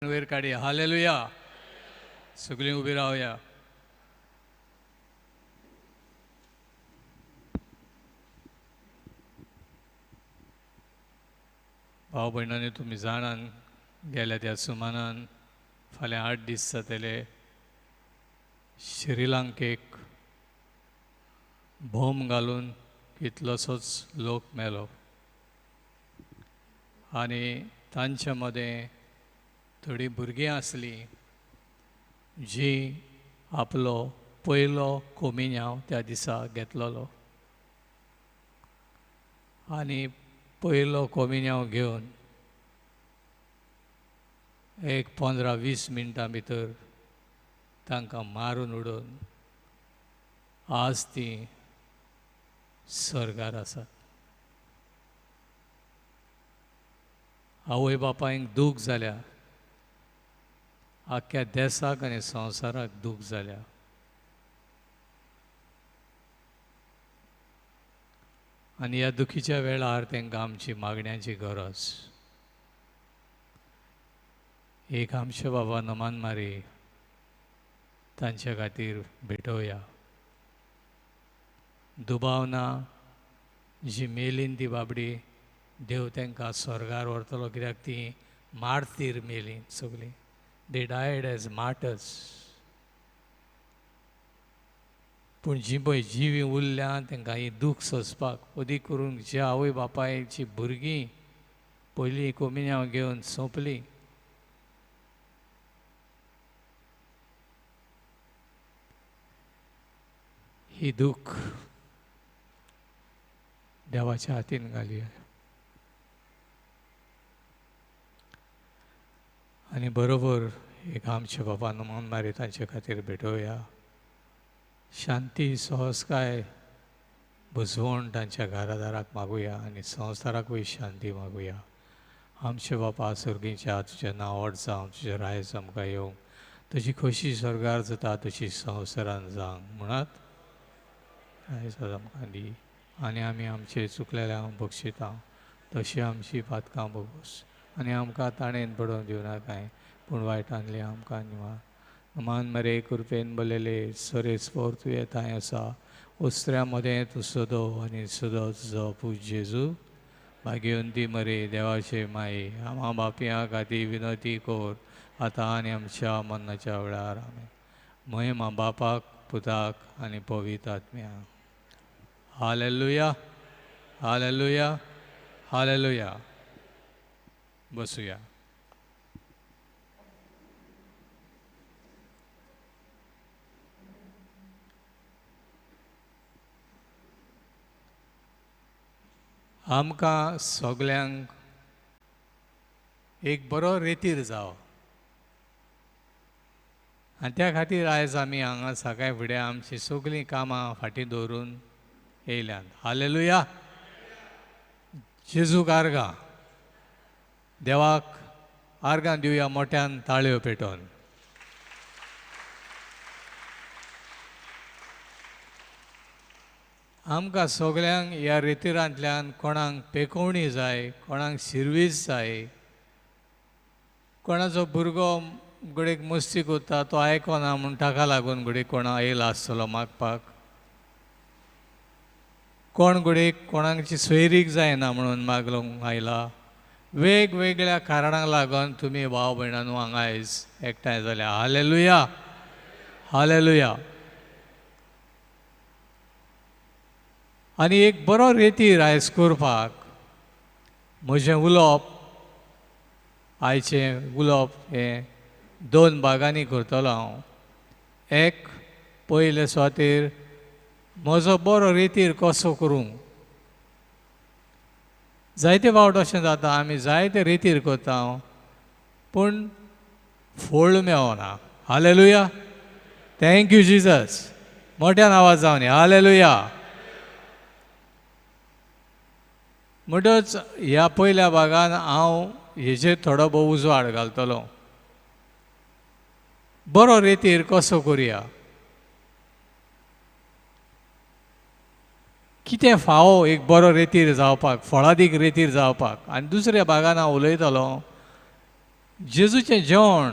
वयर काढी. हालेलुया. सगळीं उबी रावया. भाव भयणांनी तुमी जाणान गेल्या त्या सुमानान फाल्यां 8 दीस जातले श्रीलंकेक बॉम्ब घालून कितलोसोच लोक मेलो आनी तांच्या मदें थोडी भुरगीं आसलीं जी आपलो पयलो कोमिन्यांव त्या दिसा घेतलोलो आनी पयलो कोमिन्यांव घेवन एक 15-20 मिनटां भितर तांकां मारून उडोवन आज तीं स्वर्गार आसात. आवय बापायंक दूख जाल्या, आख्ख्या देशाक आनी संवसाराक दूख जाल्या. आनी ह्या दुखीच्या वेळार तांकां आमची मागण्यांची गरज. एक आमचे बाबा नमान मारी तांच्या खातीर भेटोवया. दुबावना जी मेलीन ती बाबडी देव तांकां स्वर्गार व्हरतलो, कित्याक ती मारतीर मेलीं सगळीं. दे डायड एज मार्टर्स. पूण जी पळय जिवी उरल्या तांकां ही दूख सोंसपाक अदीक करून जे आवय बापायची भुरगीं पयलीं कोमिन्यांव घेवन सोंपलीं, ही दूख देवाच्या हातीन घालया. आनी बरोबर एक आमचे बाबा नमन मारी तांचे खातीर भेटोवया. शांती सहजकाय बुजवण तांच्या घरादाराक मागुया आनी संवसाराकूय शांती मागुया. आमचे बापा सर्गीच्या तुजें नांव व्हड जावं, तुजें रायज आमकां येवंक, तुजी खोशी स्वर्गार जाता तशी संवसारान जावंक म्हणत रायज आमकां दी. आनी आमी आमचे चुकलेल्यांक बक्षिता तशी आमची पातकां बगोस. आनी आमकां ताणेन पडोवन दिवनाकाय, पूण वायटांतली आमकां निवार. मान मरे कृपेन बलेले सरे स्पोर तूं येताय आसा. उस्त्र्या मदें तूं सदो आनी सदो तुजो पूज जेजू. भाग्यवंती मरे देवाचे माये, आमा बापयां खातीर विनवती कोर आतां आनी आमच्या मरणाच्या वेळार. आमेन. महिमा बापाक, पुताक आनी पवित्र आत्म्याक. Hallelujah, hallelujah, hallelujah. बसूया. आमकां सगल्यांक एक बरो रेतीर जावं आनी त्या खातीर आयज आमी हांगा सकाळी फुडें आमची सगळीं कामां फाटीं दवरून येयल्यात. हालेलुया. जेजूक आर्गां. देवाक आर्गां दिवया मोठ्यान ताळयो पेटोवन. आमकां सगल्यांक ह्या रेतिरांतल्यान कोणाक पेकोवणी जाय, कोणाक शिर्वीस जाय, कोणाचो भुरगो घडीक मस्ती करता तो आयकना म्हूण ताका लागून घडीक कोणा येयला आसतलो मागपाक. कोण घडीक कोणाची सोयरीक जायना म्हणून मागूंक आयला. वेगवेगळ्या कारणांक लागून तुमी भाव भयणांनो हांगा आयज एकठांय जाल्या. Hallelujah, hallelujah. आनी एक बरो रेतीर आयज करपाक म्हजें उलोवप, आयचें उलोवप हें 2 भागांनी करतलो हांव. एक पयले सुवातेर म्हजो बरो रेतीर कसो करूंक. जायते फावट अशें जाता आमी जायते रेतीर करता पूण फळ मेळना. हालेलुया. Thank you Jesus. मोठ्यान आवाज जावनी. हालेलुया. म्हणटच ह्या पयल्या भागान हांव हेजेर थोडो भोव उजवाड घालतलो. बरो रेतीर कसो करुया. कितें फावो एक बरो रेतीर जावपाक, फळादीक रेतीर जावपाक. आनी दुसऱ्या भागान हांव उलयतलों जेजूचें जेवण,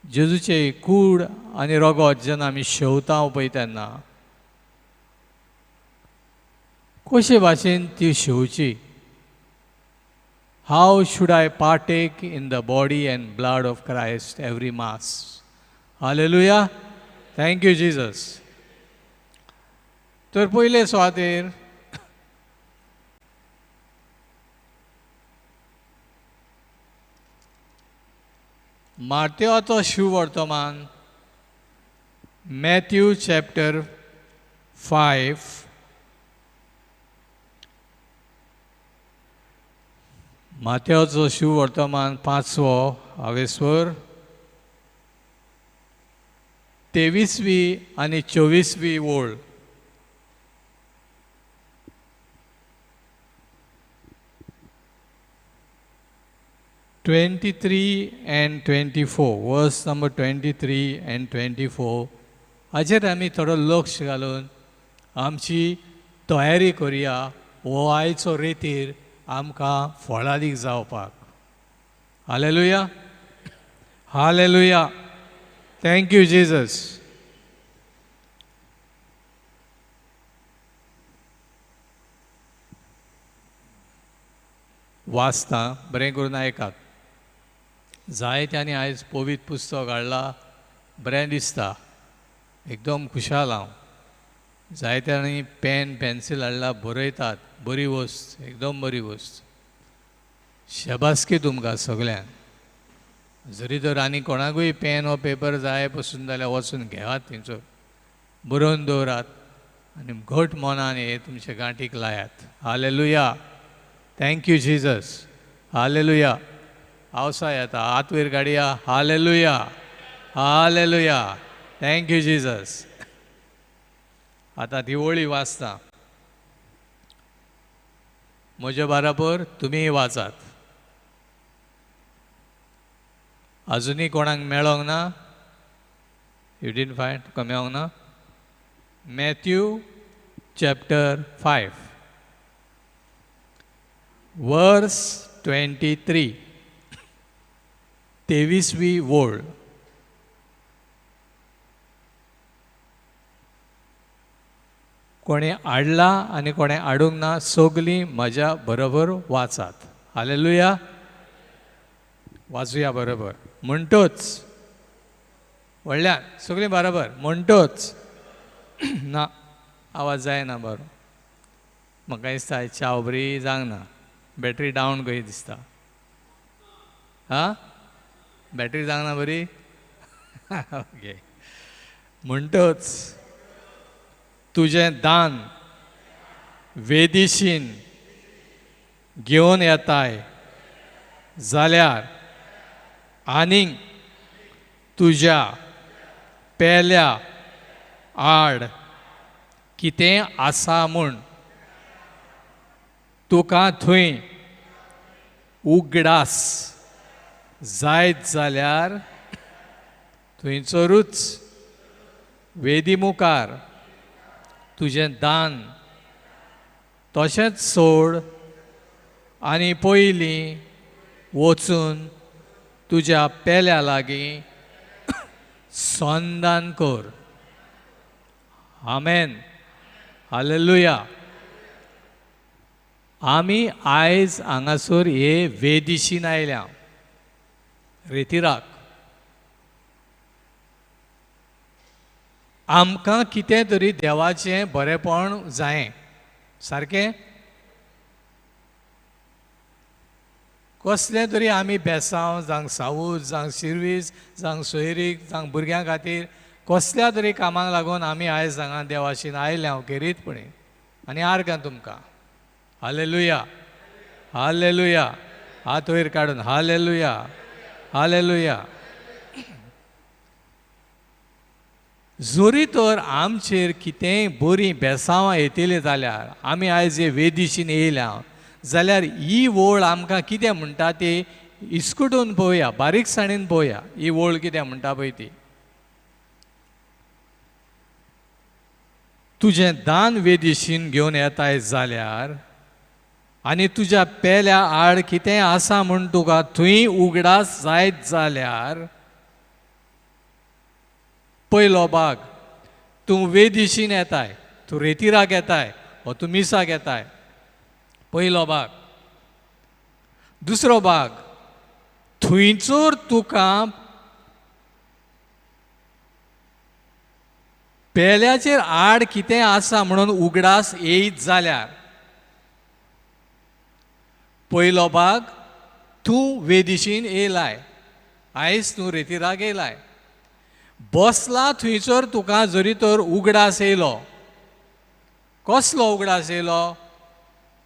जेजूचे कूड आनी रगत जेन्ना आमी शेवता पळय तेन्ना कशे भाशेन ती शेवची. How should I partake in the body and blood of Christ every mass. Hallelujah. Thank you Jesus. तर पयले सुवातेर मातेवाचो शुवर्तमान मॅथ्यू चॅप्टर 5 मातेवाचो शुवर्तमान 5वो हावेसवर 23वी आनी 24वी ओळ. (23 and 24) वर्स नंबर 23 and 24 हाचेर आमी थोडो लक्ष घालून आमची तयारी करुया हो आयचो रेतीर आमकां फळादीक जावपाक. Hallelujah. Hallelujah. Thank you Jesus. वाचता बरें करून आयकात. जायत्यांनी आयज पवित्र पुस्तक हाडलां, बरें दिसता, एकदम खुशाल हांव. जायत्यांनी पेन पेन्सील हाडला, बरयतात, बरी वस्त, एकदम बरी वस्त. शेबासकी तुमकां सगळ्यांक. जरी तर आनी कोणाकूय पेन वा पेपर जाय पसून जाल्यार वचून घेयात, थंयसर बरोवन दवरात आनी घट मनान हे तुमचे गांठीक लायात. Hallelujah. Thank you Jesus. Hallelujah. पावसाय येता, हात वयर काडया. Hallelujah. Hallelujah. Thank you Jesus. आतां दिवळी वाचता. म्हजे बराबर तुमीय वाचात. अजुनी कोणाक मेळोंक ना? You didn't find? तुका मेळोंक ना? मॅथ्यू चॅप्टर 5 वर्स 23 23वी ओळ. कोणे हाडला आनी कोणे हाडूंक ना, सगलीं म्हज्या बरोबर वाचात. हालेलुया. वाचुया बरोबर म्हणटोच. व्हडल्यान सगळीं बरोबर म्हणटोच. ना, आवाज जायना बरो. म्हाका दिसता चाव बरी जावंक ना. बॅटरी डावन कशी दिसता. हां, बॅटरी जावंक ना बरी. ओके. म्हणटोच तुजें दान वेदिशीन घेवन येताय जाल्यार आनीक तुज्या पेल्या आड कितें आसा म्हूण तुका थंय उगडास जायत जाल्यार थंयसरूच वेदी मुखार तुजें दान तशेंच सोड आनी पयलीं वचून तुज्या पेल्या लागीं संदान कर. आमेन. हालेलुया. आमी आयज हांगासर हे वेदिशीन आयल्या रेतिराक. आमकां कितें तरी देवाचें बरेंपण जायें. सारकें? कसलें तरी आमी बेसांव जावं सावूज जावं शिर्वीस जावं सोयरीक जावं भुरग्यां खातीर कसल्या तरी कामाक लागून आमी आयज हांगा देवाशीन आयल्या खेरीतपणी. आनी आर्गां तुमकां. हालेलुया. हालेलुया. हात वयर काडून हालेलुया. हालेलुया. जोरी तर आमचेर कितेंय बरी बेसांवां येतलीं जाल्यार आमी आयज हे वेदिशीन येयल्या जाल्यार ही ओळ आमकां कितें म्हणटा ती इस्कुटून पळोवया, बारीकसाणीन पळोवया. ही ओळ कितें म्हणटा पळय ती. तुजें दान वेदिशीन घेवन येताय जाल्यार आनी तुज्या पेल्या आड कितें आसा म्हूण तुका थंय उगडास जायत जाल्यार पयलो भाग, तूं वेदिशीन येताय, तूं रेतिराक येताय वा तूं मिसाक येताय, पयलो भाग. दुसरो भाग, थंयचोर तुका पेल्याचेर आड कितें आसा म्हणून उगडास येयत जाल्यार पयलो भाग, तूं वेदिशीन येयलाय, आयज तूं रेतिराक येयलाय, बसला थंयसर तुका जरी तर उगडास येयलो. कसलो उगडास येयलो?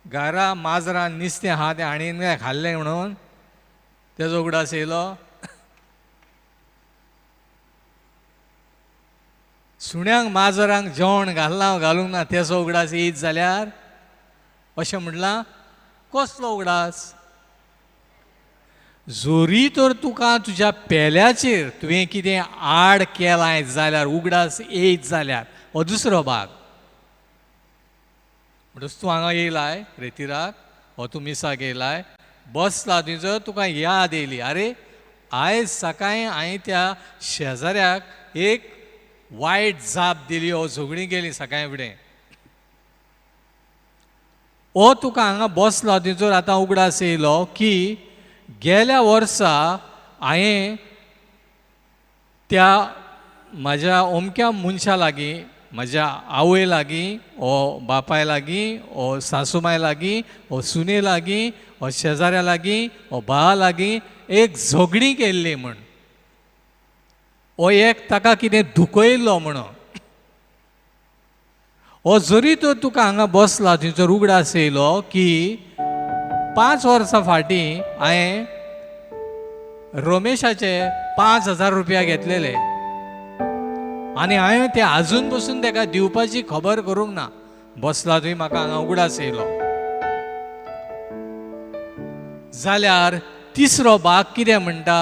घरा माजरान नुस्तें आहा तें हाणीन खाल्लें म्हणून तेजो उगडास येयलो? सुण्यांक माजरांक जेवण घालूंक ना तेजो उगडास येयत जाल्यार अशें म्हणलां, कसलो उगडास? जोरी तर तुका तुज्या पेल्याचेर तुवें कितें आड केलाय जाल्यार उगडास येयत जाल्यार हो दुसरो भाग. म्हणटच तूं हांगा येयलाय रेतिराक हो तूं मिसाक येयलाय, बसला थंयसर तुका याद येयली, अरे आयज सकाळीं हांवें त्या शेजाऱ्याक एक वायट जाप दिली, हो झगडीं गेली सकाळीं फुडें. हो तुका हांगा बसला थंयसर आतां उगडास येयलो की गेल्या वर्सा हांवें त्या म्हाज्या अमक्या मनशा लागीं, म्हाज्या आवय लागीं, ओ बापाय लागीं, ओ सासूमाय लागीं, ओ सुने लागीं, ओ शेजाऱ्या लागीं, ओ भावा लागीं एक झगडीं केल्ली म्हूण, ओ एक ताका कितें दुखयल्लो म्हणून. हो जरी तर तुका हांगा बसला थंयसर उगडास येयलो की 5 वर्सां फाटीं हांवें रमेशाचे 5,000 रुपया घेतलेले आनी हांवें ते आजून पसून ताका दिवपाची खबर करूंक ना. बसला थंय म्हाका हांगा उगडास येयलो जाल्यार तिसरो भाग कितें म्हणटा?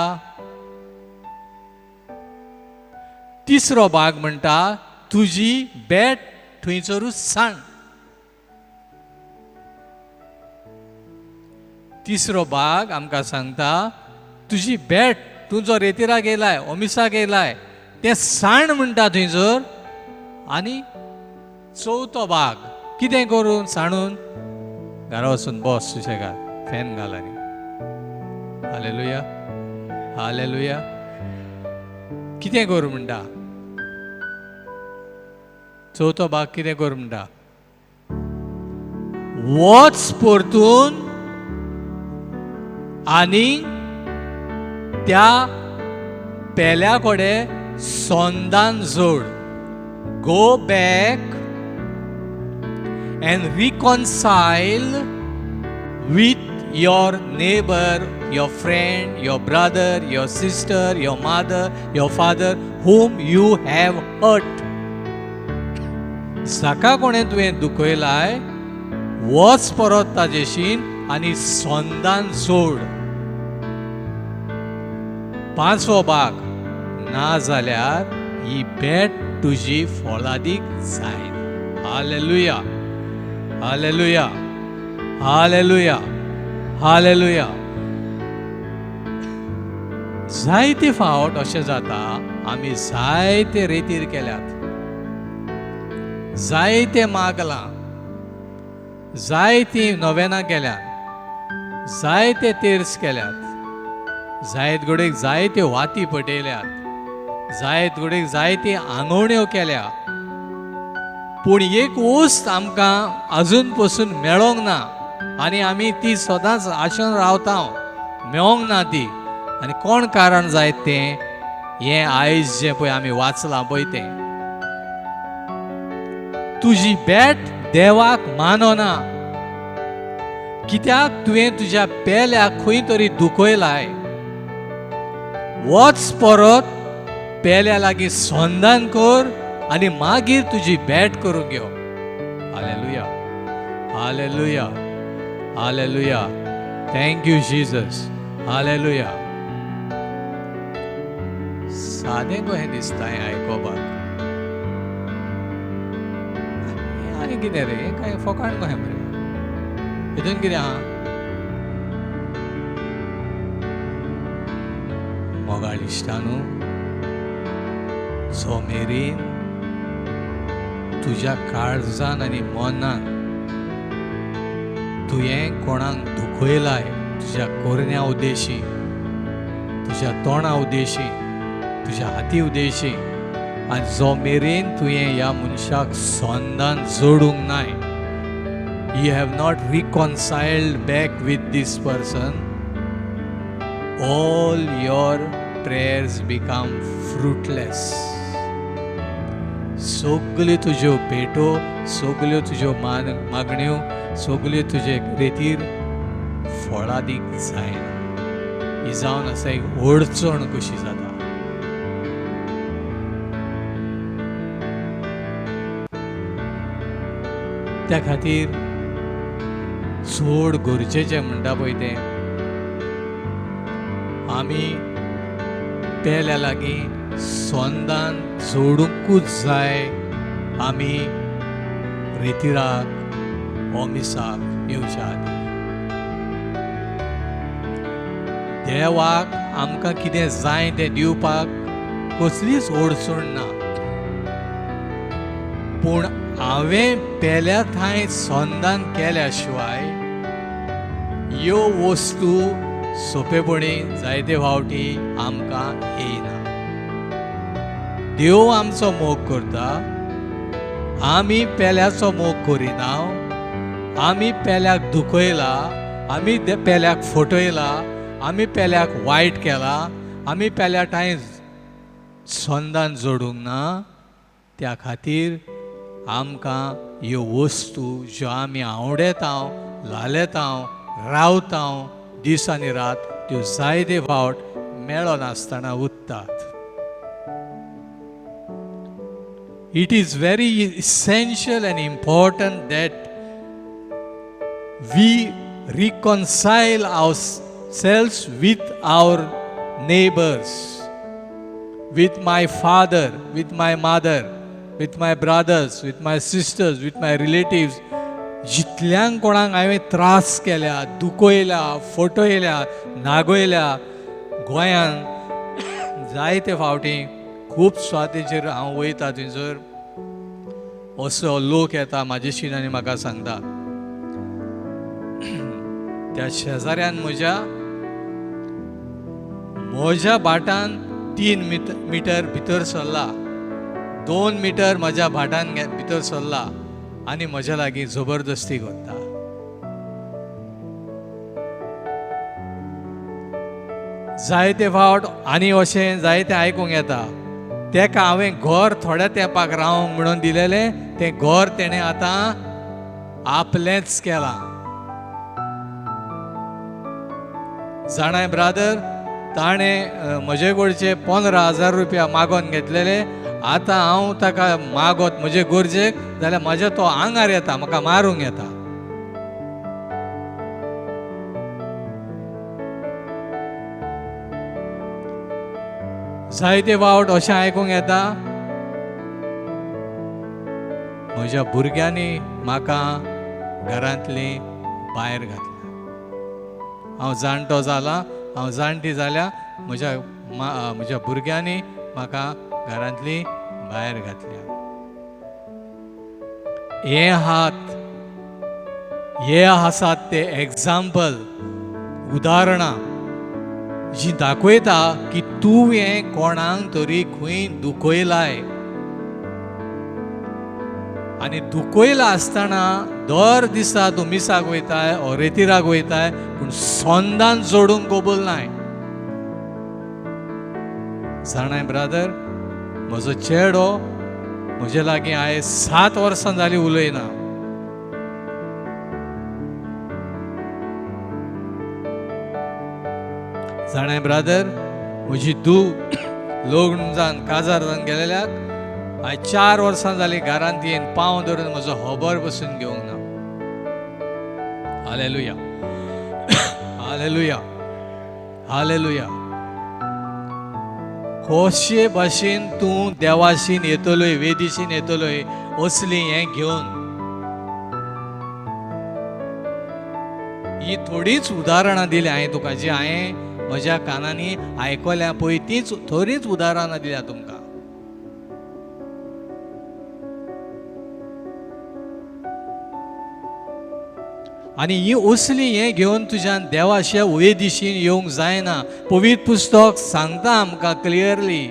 तिसरो भाग म्हणटा तुजी बॅट थंयसरूच सांड. तिसरो भाग आमकां सांगता तुजी बॅट, तूं जो रेतिराक येयलाय, अमिसाक येयलाय तें सांड म्हणटा थंयसर. आनी चवथो भाग कितें करून सांडून घरा वचून बस सुशेगाद, फॅन घाल आनी हालेलुया हालेलुया. कितें करूं म्हणटा? चवथो भाग कितें करूं म्हणटा? वच परतून आनी त्या पेल्या कडेन सोंदान जोड. Go back and reconcile with your neighbor, your friend, your brother, your sister, your mother, your father, whom you have hurt. जाका कोणें तुवें दुखयलाय वच परत ताजेशीन आनी सोंदान जोड. 5वो भाग, ना जाल्यार ही बॅट तुजी फळादीक जायत. Hallelujah hallelujah hallelujah hallelujah. जायते फावट अशें जाता आमी जायते रेतीर केल्यात, जायते मागलां, जायतीं नोवेनां केल्यात, जायते तेर्स केल्यात, जायत घडीक जायत्यो वाती पटयल्यात, जायत घडीक जायती आंगवण्यो केल्या, पूण एक वस्त आमकां अजून पसून मेळोंक ना आनी आमी ती सदांच आशेन रावता मेळोंक ना ती. आनी कोण कारण जायत तें? हें आयज जें पळय आमी वाचलां पळय तें. तुजी बॅट देवाक मानना कित्याक तुवें तुज्या पेल्याक खंय तरी दुखयलाय. वच परत पेल्या लागीं सोंदान कर आनी मागीर तुजी बॅट करून घेव. Hallelujah hallelujah hallelujah. Thank you Jesus. Hallelujah. सादें कशें दिसता हें आयकोपाक. हें आनी कितें रे, हें काय फकाण कशें मरे. हितून कितें आहा? मोगाळ इश्टानू, जो मेरेन तुज्या काळजान आनी मनान तुवें कोणाक दुखयलाय, तुज्या कोरण्या उद्देशी, तुज्या तोंडा उद्देशी, तुज्या हाती उद्देशी, आनी जो मेरेन तुवें ह्या मनशाक सोंदान जोडूंक नाय, you have not reconciled back with this person, all your prayers become fruitless. सगल्यो तुज्यो भेटो, सगल्यो तुज्यो मागण्यो, सगल्यो तुजे रितीर फळां दीक जायना. ही जावन आसा एक अडचण कशी जाता. त्या खातीर चड गरजेचें म्हणटा पळय तें आमी पेल्या लागीं सोंदान जोडूंकूच जाय. आमी रितीराक हो मिसाक येवच्या आदीं देवाक आमकां कितें जाय तें दिवपाक कसलीच अडचण ना. पूण हांवें पेल्या थंय सोंदान केल्या शिवाय ह्यो वस्तू सोंपेपणी जायते फावटी आमकां येयना. देव आमचो मोग करता, आमी पेल्याचो मोग करिना. आमी पेल्याक दुखयला, आमी पेल्याक फटयला, आमी पेल्याक वायट केला, आमी पेल्या थंय सोंदान जोडूंक ना. त्या खातीर आमकां ह्यो वस्तू ज्यो आमी आवडेता, लालेता, रावता दीस आनी रात, त्यो जायते फावट मेळो नासतना उत्तात. It is very essential and important that we reconcile ourselves with our neighbors, with my father, with my mother, with my brothers, with my sisters, with my relatives. जितल्यांक कोणाक हांवें त्रास केल्या, दुखयल्या, फटयल्या, नागयल्या गोंयांत जायते फावटी खूब सुवातेचेर हांव वयता, थंयसर असो लोक येता म्हाजेशी आनी म्हाका सांगता त्या शेजाऱ्यान म्हज्या बाटान 3 मिटर भितर सरला, 2 मिटर म्हज्या भाटान भितर सरला आनी म्हज्या लागीं जबरदस्ती करता. जायते फावट आनी अशें जायतें आयकूंक येता. तेका हांवें घर थोड्या तेंपाक रावंक म्हणून दिलेलें, तें घर तेणें आतां आपलेंच केलां. जाणाय ब्रादर, ताणें म्हजे कडचे 15,000 रुपया मागोन घेतलेले. आतां हांव ताका मागोत म्हजे गरजेक जाल्यार म्हज्या तो आंगार येता, म्हाका मारूंक येता. जायते फावट अशें आयकूंक येता, म्हज्या भुरग्यांनी म्हाका घरांतली भायर घातल्या. हांव जाणटो जाला, हांव जाणटी जाल्या, म्हज्या भुरग्यांनी म्हाका घरांतली भायर घातल्या. हे आसात ते एग्जाम्पल, उदाहरणां जी दाखयता की तुवें कोणाक तरी खंय दुखयलाय आनी दुखयला आसतना दर दिसा तूं मिसाक वयताय ओ रेतीराक वयताय, पूण सोंदान जोडूंक कबूल नाय. जाणाय ब्रादर, म्हजो चेडो म्हजे लागीं हांवें 7 वर्सां जालीं उलयना. जाणाय ब्रादर, म्हजी धूव लग्न जावन काजार जावन गेलेल्याक हांवें 4 वर्सां जालीं घरांत येवन पांव धरून म्हजो खबर बसून घेवंक ना. Hallelujah, hallelujah, hallelujah. कशे भाशेन तूं देवाशीन येतलोय, वेदीशीन येतलोय, असली हें घेवन ही थोडीच उदाहरणां दिली हांवें तुका, जी हांवें म्हज्या कानांनी आयकल्या पळय तीच थोडीच उदाहरणां दिल्या तुमकां. आनी ही असली हें घेवन तुज्यान देवाच्या उयेदिशीन येवंक जायना. पवित्र पुस्तक सांगता आमकां क्लियरली,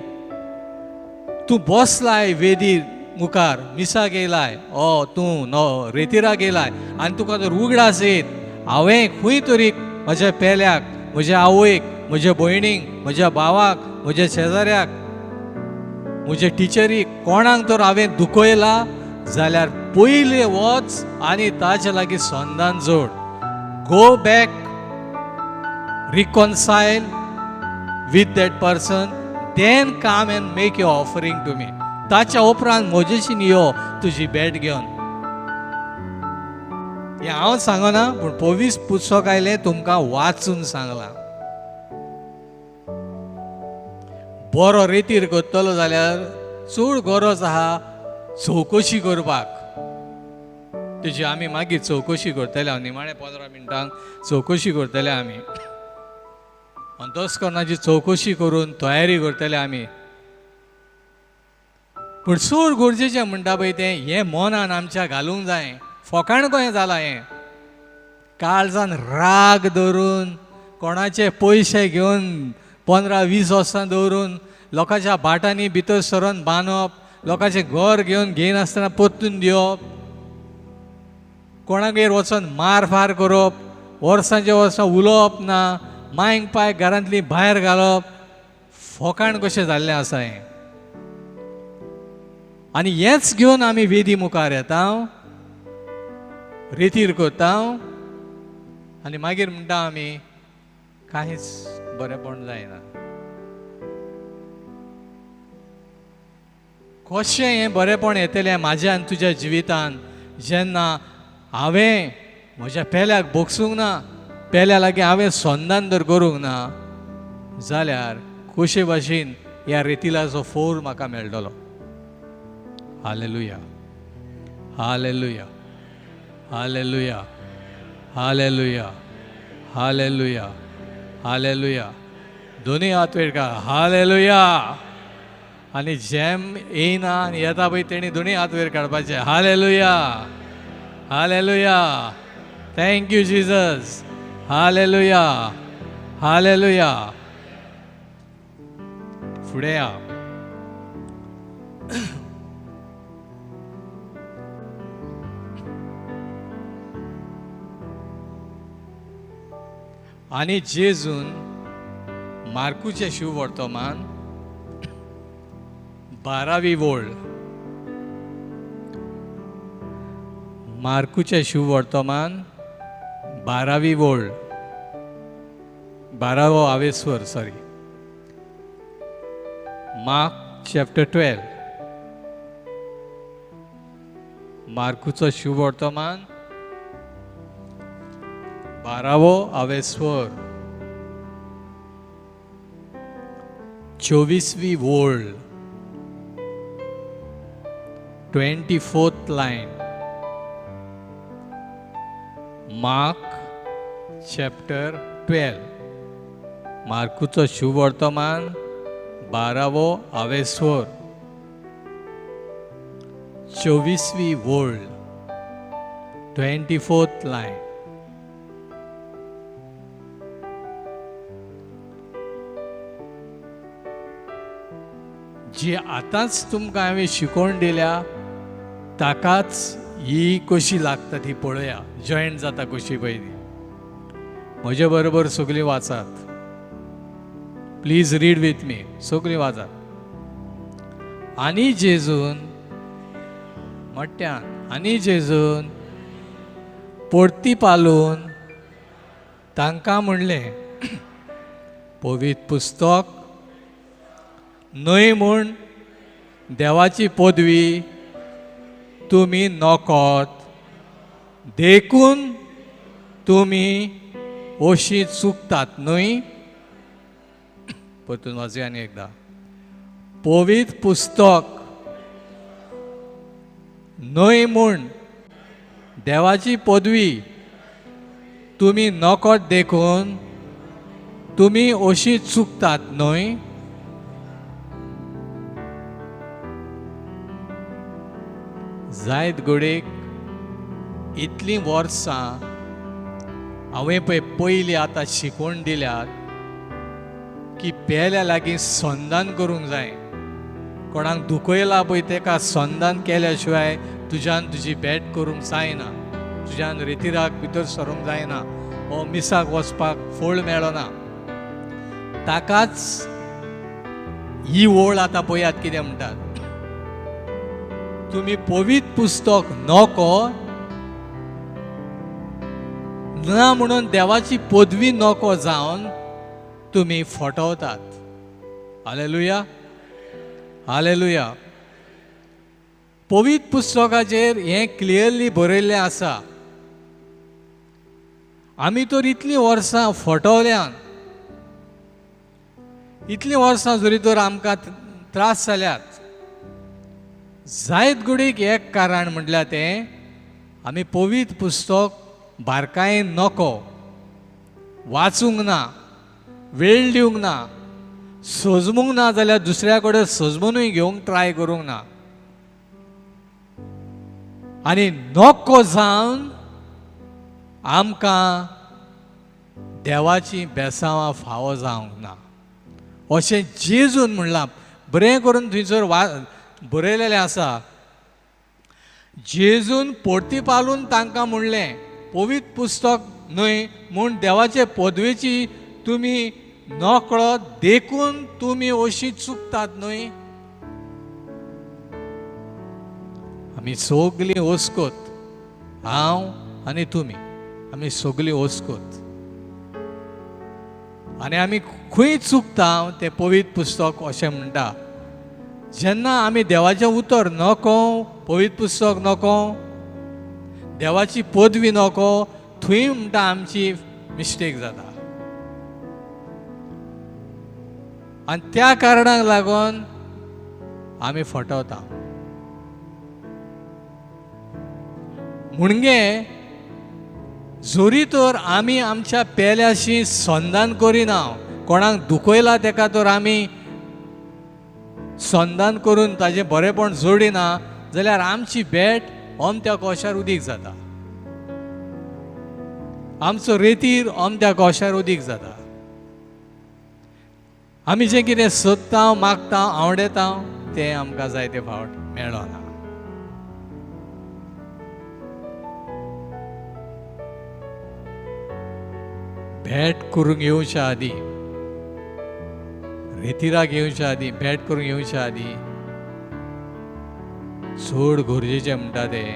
तूं बसलाय वेदी मुखार, मिसा गेलाय, तूं रेतीराक गेलाय आनी तुका जर उगडास येत, हांवें खंय तरी म्हज्या पेल्याक, म्हज्या आवयक, म्हज्या भयणीक, म्हज्या भावाक, म्हज्या शेजाऱ्याक, म्हज्या टिचरीक, कोणाक तर हांवें दुखयला जाल्यार पयले वच आनी ताचे लागीं संधान जोड. Go back, reconcile with that person, then come and make your offering to me. ताच्या उपरांत म्हजेशीन यो तुजी भेट घेवन. हें हांव सांगना, पूण पवित्र पुस्तक आयलें तुमकां वाचून सांगलां. बरो रेतीर करतलो जाल्यार चड गरज आहा चवकशी करपाक. तेजी आमी मागीर चवकशी करतले, हांव निमाणे 15 मिनटांक चवकशी करतले आमी. अंतस्करणाची चवकशी करून तयारी करतले आमी. पूण चड गरजेचें म्हणटा पळय तें हें मनान आमच्या घालूंक जाय. फकाण कशें जालां हें, काळजान राग धरून, कोणाचे पयशे घेवन 15-20 वर्सां दवरून लोकांच्या बाटांनी भितर सरोन बांदप, लोकांचें घर घेवन आसतना परतून दिवप, कोणागेर वचोन मारफार करप, वर्सांचे वर्सां उलोवप ना, मांयक पांय घरांतली भायर घालप. फकाण कशें जाल्लें आसा हें. आनी हेंच घेवन आमी वेदी मुखार येता, रेतीर करता आनी मागीर म्हणटा आमी कांयच बरेंपण जायना. कशें हें बरेंपण येतलें म्हाज्या आनी तुज्या जिवितान जेन्ना हांवें म्हज्या पेल्याक बोगसूंक ना, पेल्या लागीं हांवें संधान जर करूंक ना जाल्यार कशे भाशेन ह्या रेतिलाचो फोर म्हाका मेळटलो. Hallelujah, hallelujah, hallelujah, hallelujah, hallelujah, hallelujah. दोनी हात वयर काड, हालेलुया. आनी जेम येयना आनी येता पळय तेणी दोनी हात वयर काडपाचे. Hallelujah, hallelujah. Thank you Jesus. Hallelujah, hallelujah. फुडें या. आनी जेजून मार्कूचे शुभवर्तमान 12वी ओळ, मार्कूचे शुभवर्तमान 12वी ओळ, 12वो आवेस्वर, सॉरी, मार्क चॅप्टर 12, मार्कूचो शुभवर्तमान 12वो आवेस्वर, 24वी ओळ, 24th लाइन. मार्क चॅप्टर 12, मार्कूचो शुभवर्तमान 12वो आवेस्वर, 24वी ओळ, 24th लाइन. जी आतांच तुमकां हांवें शिकोवन दिल्या ताकाच ही कशी लागता ती पळया, जॉयंट जाता कशी पळय. म्हजे बरोबर सगळीं वाचात, प्लीज रीड विथ मी, सगळीं वाचात. आनी जेजून मोठ्यान, आनी जेजून परती पालून तांकां म्हणलें, पवित्र पुस्तक न्हय म्हूण देवाची पदवी तुमी नोकोत, देखून तुमी अशी चुकतात न्हय. परतून वाचूया आनी एकदां. पवित्र पुस्तक न्हय म्हूण देवाची पदवी तुम्ही नकळत देखून तुम्ही अशी चुकतात न्हय. जायत घडीक इतलीं वर्सां हांवें पयलीं आतां शिकवण दिल्यात की पेल्या लागीं संधान करूंक जाय. कोणाक दुखयला पळय तेका संधान केल्या शिवाय तुज्यान तुजी भेट करूंक जायना. तुज्यान रितीराक भितर सरूंक जायना. हो मिसाक वचपाक फळ मेळना. ताकाच ही ओळ आतां पळयात कितें म्हणटात. तुम्ही पवित्र पुस्तक नको ना म्हणून देवाची पदवी नको जावन तुम्ही फटवतात. Hallelujah, hallelujah. पवित्र पुस्तकाचेर हें क्लियरली बरयल्लें आसा. आमी तर इतलीं वर्सां फटवल्यान, इतलीं वर्सां जरी तर आमकां त्रास जाल्यात. जायत घडीक एक कारण म्हटल्यार तें आमी पवित्र पुस्तक बारकायेन नको वाचूंक ना, वेळ दिवंक ना, सजमूंक ना जाल्यार दुसऱ्या कडेन सजमूनूय घेवंक ट्राय करूंक ना. आनी नको जावन आमकां देवाची बेसांवां फावो जावंक ना अशें जेजून म्हणलां. बरें करून थंयसर बरयलेलें आसा. जेजून पोर्तिपालून तांकां म्हणलें पवित्र पुस्तक न्हय म्हूण देवाचे पदवेची तुमी नकळत देखून तुमी अशी चुकतात न्हय. आमी सगलीं ओस्कोत, हांव आनी तुमी, आमी सगलीं ओस्कोत. आनी आमी खंय चुकता तें पवित्र पुस्तक अशें म्हणटा. जेन्ना आमी देवाचें उतर नको, पवित्र पुस्तक नको, देवाची पदवी नको, थंय म्हणटा आमची मिस्टेक जाता. आनी त्या कारणाक लागून आमी फटवता. म्हणगे जरी तर आमी आमच्या पेल्याशी संधान करिना, कोणाक दुखयला तेका तर आमी संधान करून ताजें बरेपण जोडिना जाल्यार आमची भेट अमत्या कोशार उदीक जाता. आमचो रेतीर अमत्या कोशार उदीक जाता. आमी जें कितें सोदता, मागता, आवडेता तें आमकां जायते फावट मेळना. भेट करूंक येवच्या आदी, रेतीराक येवच्या आदी, भेट करूंक येवच्या आदी चड गरजेचें म्हणटा तें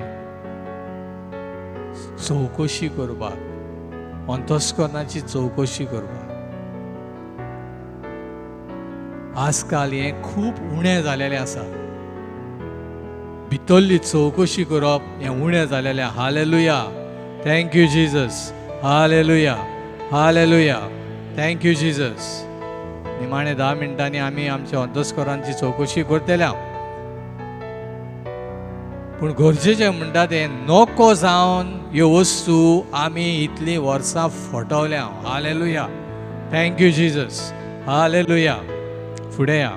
चवकशी करपाक, अंतस्करणाची चवकशी करपाक. आजकाल हें खूब उणें जालेलें आसा. भितरली चवकशी करप हें उणें जालेलें. Hallelujah, thank you Jesus. Hallelujah, hallelujah, thank you Jesus. निमाणे 10 मिनटांनी आमी आमच्या अंतस्करांची चवकशी करतल्या. पूण गरजेचें म्हणटा तें नको जावन ह्यो वस्तू आमी इतलीं वर्सां फटवल्या. Hallelujah, thank you Jesus. Hallelujah. फुडें या.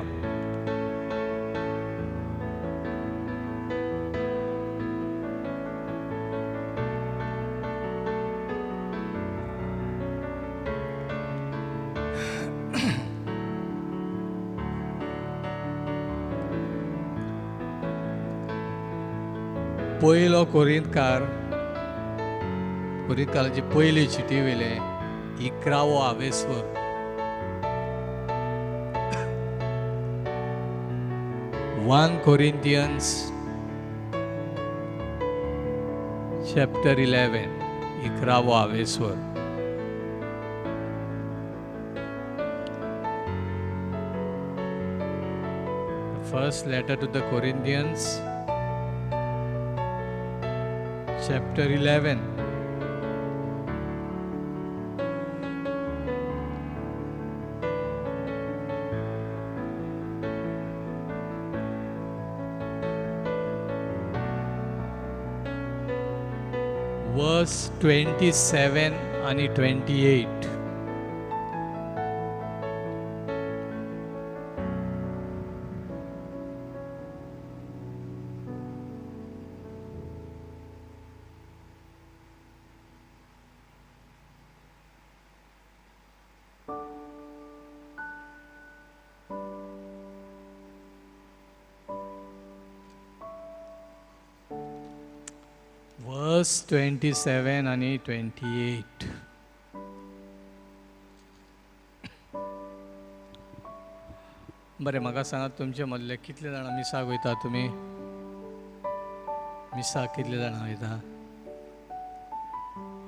पयलो कोरिंथकाराची पयली चिटी वेले 11वो आवेस्वर. वन Corinthians chapter 11 11वो आवेस्वर. First letter to the Corinthians chapter 11 verse 27 आणि 28. वर्स 27 आणि 28. बरें, म्हाका सांगात तुमचे मदले कितले जाणां मिसाक वयता? तुमी मिसाक कितले जाणां वयता?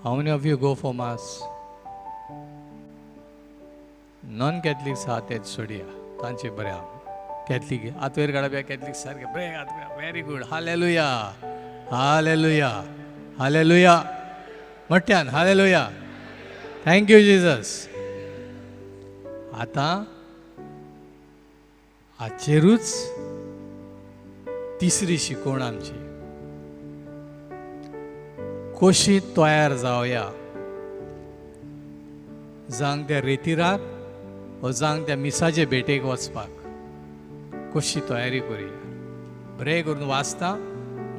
How many of you go for mass? Non Catholics आहा तेच सोडया, तांचे बरें आहा. कॅथलीक हात वयर काडप, कॅथलीक सारके बरें हात. Very good. Hallelujah, hallelujah, hallelujah. मोठ्यान हालेलुया. Thank you Jesus. आता हाचेरूच तिसरी शिकवण आमची. कशी तयार जावया, जांक त्या रेतीराक वा जांक त्या मिसाचे भेटेक वचपाक कशी तयारी करुया. बरें करून वाचता,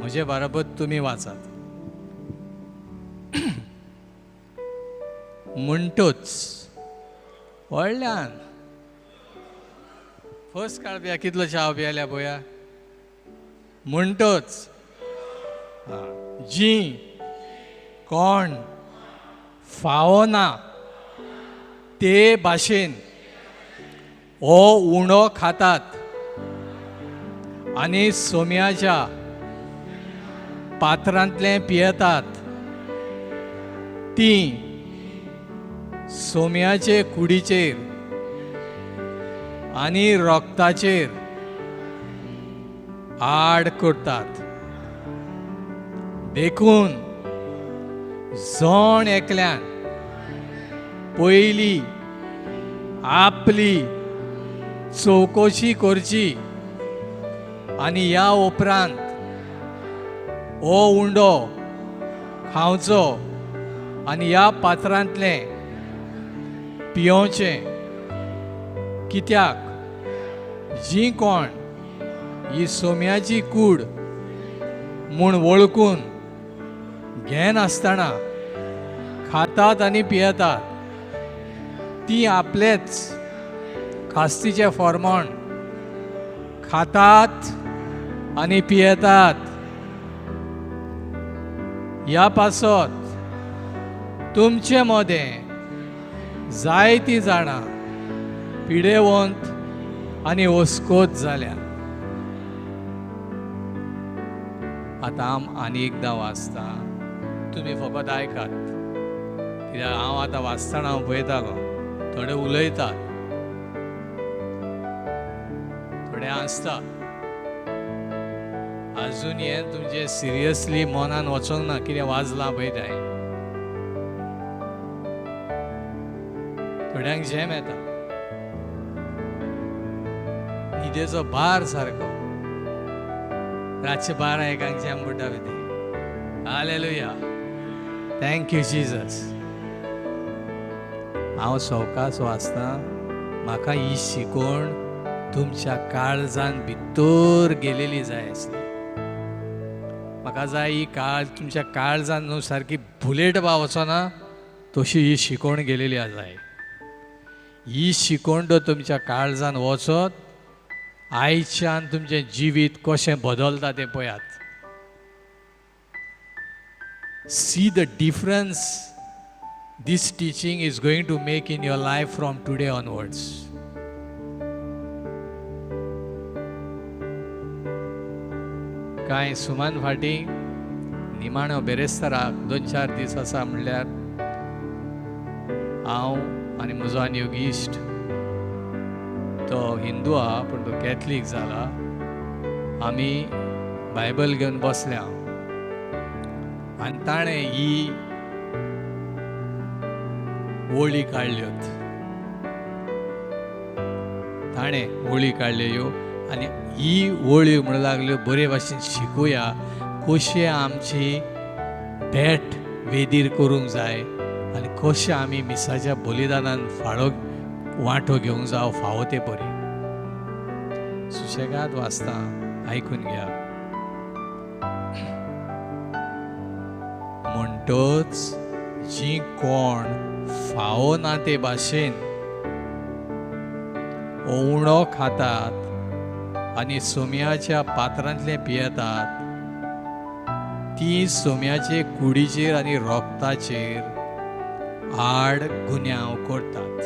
म्हजे बरोबर तुमी वाचात. म्हणटोच व्हडल्यान फर्स्ट काळप्या कितलो चाव पियाल्या पळया. म्हणटोच जी कोण फावो ना ते भाशेन हो उणो खातात आनी सोम्याच्या पात्रांतले पियेतात, ती सोम्याचे कुडीचेर आनी रोगताचेर आड करतात. देखून जण एकल्यान पयली आपली चवकशी करची आनी ह्या उपरांत हो उंडो खावचो आनी ह्या पात्रांतले पियोवचें. कित्याक जी कोण ही सोम्याची कूड म्हूण वळखून घेनासतना खातात आनी पियेतात, ती आपलेच खास्तीचे फर्मोण खातात आनी पियेतात. ह्या पासत तुमचे मदें जायतीं जाणां पिडेवंत आनी ओस्कोत जाल्या. आतां आनी एकदां वाचता, तुमी फकत आयकात. कित्याक हांव आतां वाचतना हांव पळयता गो, थोडे उलयतात, थोडे हांसता. अजून हें तुमचे सिरियसली मनान वचोंक ना कितें वाजलां पळय तें. थोड्यांक झेम येता, न्हिदेचो भार सारको, रातचे 12-1 झेम पडटा पळय ते. Hallelujah, thank you Jesus. हांव सवकास वाचता. म्हाका ही शिकवण तुमच्या काळजान भितर गेलेली जाय आसली. म्हाका जाय ही तुमच्या काळजान न्हू सारकी बुलेट बा वचना तशी ही शिकवण गेलेली जाय. ही शिकवण जर तुमच्या काळजान वचत, आयच्यान तुमचें जिवीत कशें बदलता तें पळयात. See the difference this teaching is going to make in your life from today onwards. कांय सुमान फाटी निमाणो बेरेस्ताराक 2-4 दीस आसा म्हणल्यार हांव आनी म्हजो आनी एक इश्ट, तो हिंदू आहा पूण तो कॅथलीक जाला, आमी बायबल घेवन बसल्या आनी ताणें ही वळी काडल्योत. ताणें वळी काडल्यो आनी ही वळी म्हणूंक लागल्यो बरे भाशेन शिकुया कशें आमची भेट वेदीर करूंक जाय आनी कशें आमी मिसाच्या बलिदानान वांटो घेवंक जावं फावो ते परी. सुशेगाद वाचता, आयकून घ्या. म्हणटच जी कोण फावो ना ते भाशेन ओवणो खातात आनी सोम्याच्या पात्रांतले पियेतात, ती सोम्याचे कुडीचेर आनी रोगताचेर आड गुन्यांव करतात.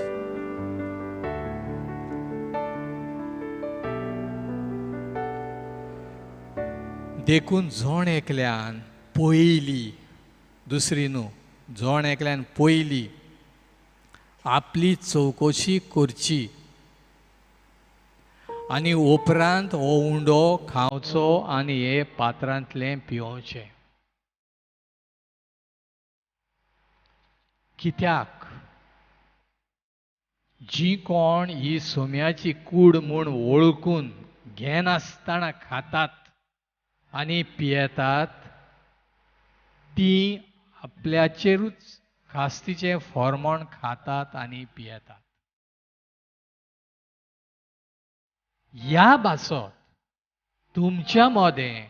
देखून जोण एकल्यान पयली, दुसरी न्हू, जोण एकल्यान पयली आपली चवकशी करची आनी उपरांत हो उंडो खावचो आनी हे पात्रांतलें पिवचें. कित्याक जी कोण ही सोम्याची कूड म्हूण वळखून घेनासतना खातात आनी पियेतात, ती आपल्याचेरूच खास्तीचे फॉर्मोण खातात आनी पियेतात. ह्या बासोत तुमच्या मोदें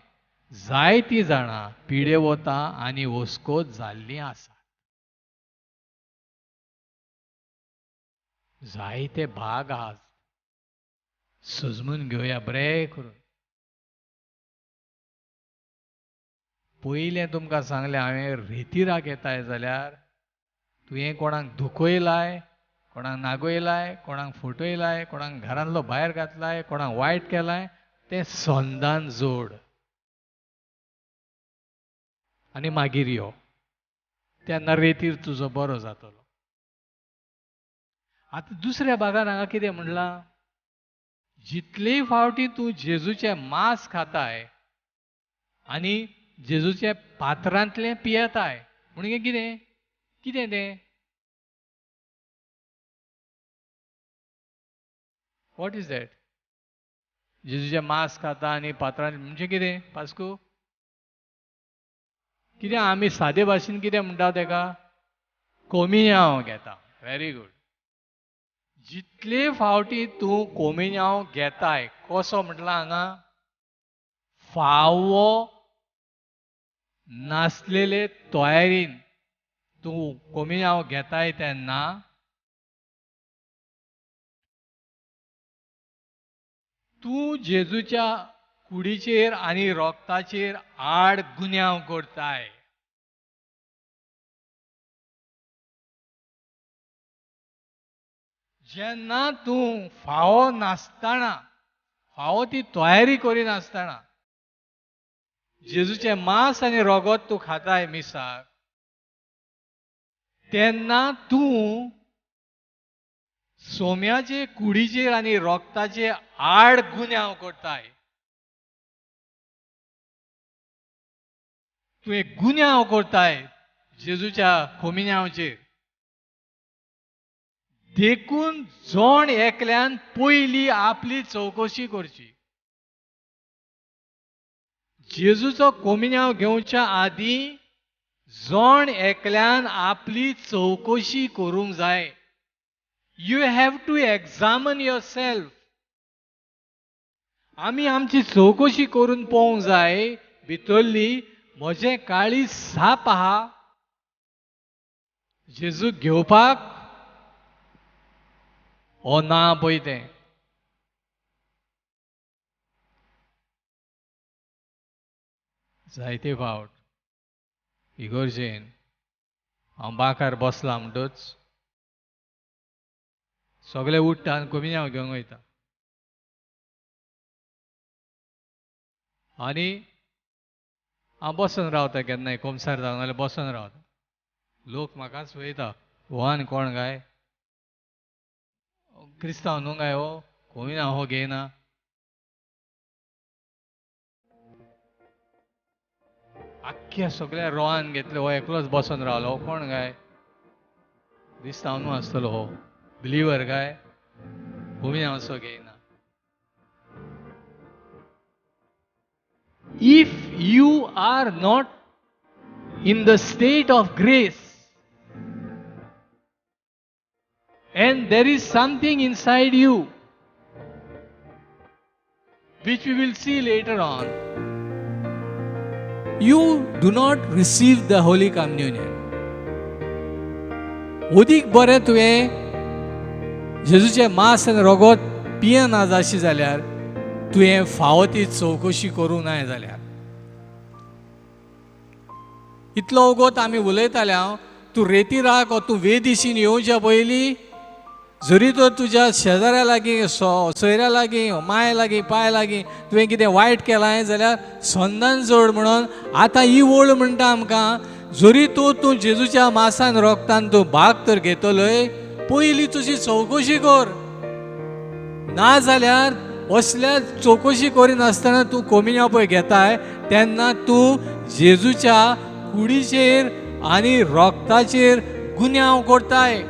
जायतीं जाणां पिडे वता आनी हुस्को जाल्लीं आसात. जायते भाग आज सजमून घेवया बरें करून. पयलें तुमकां सांगलें हांवें, रेतीराक येताय जाल्यार तुवें कोणाक दुखयलाय, कोणाक नागयलाय, कोणाक फटयलाय, कोणाक घरांतलो भायर घातलाय, कोणाक वायट केलाय, तें सोंदान जोड आनी मागीर यो. तेन्ना रेतीर तुजो बरो जातलो. आतां दुसऱ्या भागान हांगा कितें म्हणलां, जितले फावटी तूं जेजूचें मांस खाताय आनी जेजूचे पात्रांतलें पियेताय, म्हणजे कितें कितें तें? What is that? जेजूचें मांस खाता आनी पात्रांत म्हणजे कितें पास्कू? कितें आमी सादे भाशेन कितें म्हणटा तेका? कोमियांव घेता. Very good. जितले फावटी तूं कोमियांव घेताय, कसो म्हटला हांगा? फावो नासलेले तयारीन तूं कोमियांव घेताय तेन्ना तूं जेजूच्या कुडीचेर आनी रोगताचेर आड गुन्यांव करताय. जेन्ना तूं फावो नासतना, फावो ती तयारी करिनासतना जेजूचें मांस आनी रोगत तूं खाताय मिसाक, तेन्ना तूं सोम्याचे कुडीचेर आनी रोगताचेर आड गुन्यांव करताय. तुवें गुन्यांव करताय जेजूच्या कोमियांवाचेर. देखून जोण एकल्यान पयली आपली चवकशी करची. जेजूचो कोमियांव घेवच्या आदीं जोण एकल्यान आपली चवकशी करूंक जाय. You have to examine yourself. आमी आमची चवकशी करून पळोवंक जाय, भितरली म्हजें काळीज साप आहा जेजूक घेवपाक ओ ना पळय तें. जायते फावट इगर्जेन हांव बाकार बसला म्हणटच सगळे उठ्ठा आनी कोमियांव घेवंक वयता. आनी हांव बसून रावता केन्नाय कोमसार जावं नाल्यार बसून रावता. लोक म्हाकाच पळयता, हो आनी कोण काय, क्रिस्तांव न्हू काय हो, कोमियांव हो घेयना. आख्ख्या सगळ्या रोवान घेतले, हो एकलोच बसून रावलो, हो कोण काय, क्रिस्तांव न्हू आसतलो हो, बिलिवर काय, कोमियांव असो घेयना. If you are not in the state of grace, and there is something inside you which we will see later on. You do not receive the Holy Communion. उदीक बरें तुवें जेजूचे मांस आनी रगत पियना जाशी जाल्यार तुवें फावो ती चवकशी करूं नाय जाल्यार. इतलो वगत आमी उलयताले हांव तूं रेती राक वा तूं वेदिशीन येवच्या पयलीं जरी तर तुज्या शेजाऱ्या लागीं सोयऱ्या लागीं माय लागीं पाय लागीं तुवें कितें वायट केलां जाल्यार संदान जोड म्हणून आतां ही ओळ म्हणटा आमकां जरी तूं जेजूच्या मांसान रोगतान तूं भाग तर घेतलोय पयलीं तुजी चवकशी कर. ना जाल्यार असल्या चवकशी करिनासतना तूं कोमिन्या पळय घेताय तेन्ना तूं जेजूच्या कुडीचेर आनी रोगताचेर गुन्यांव करताय.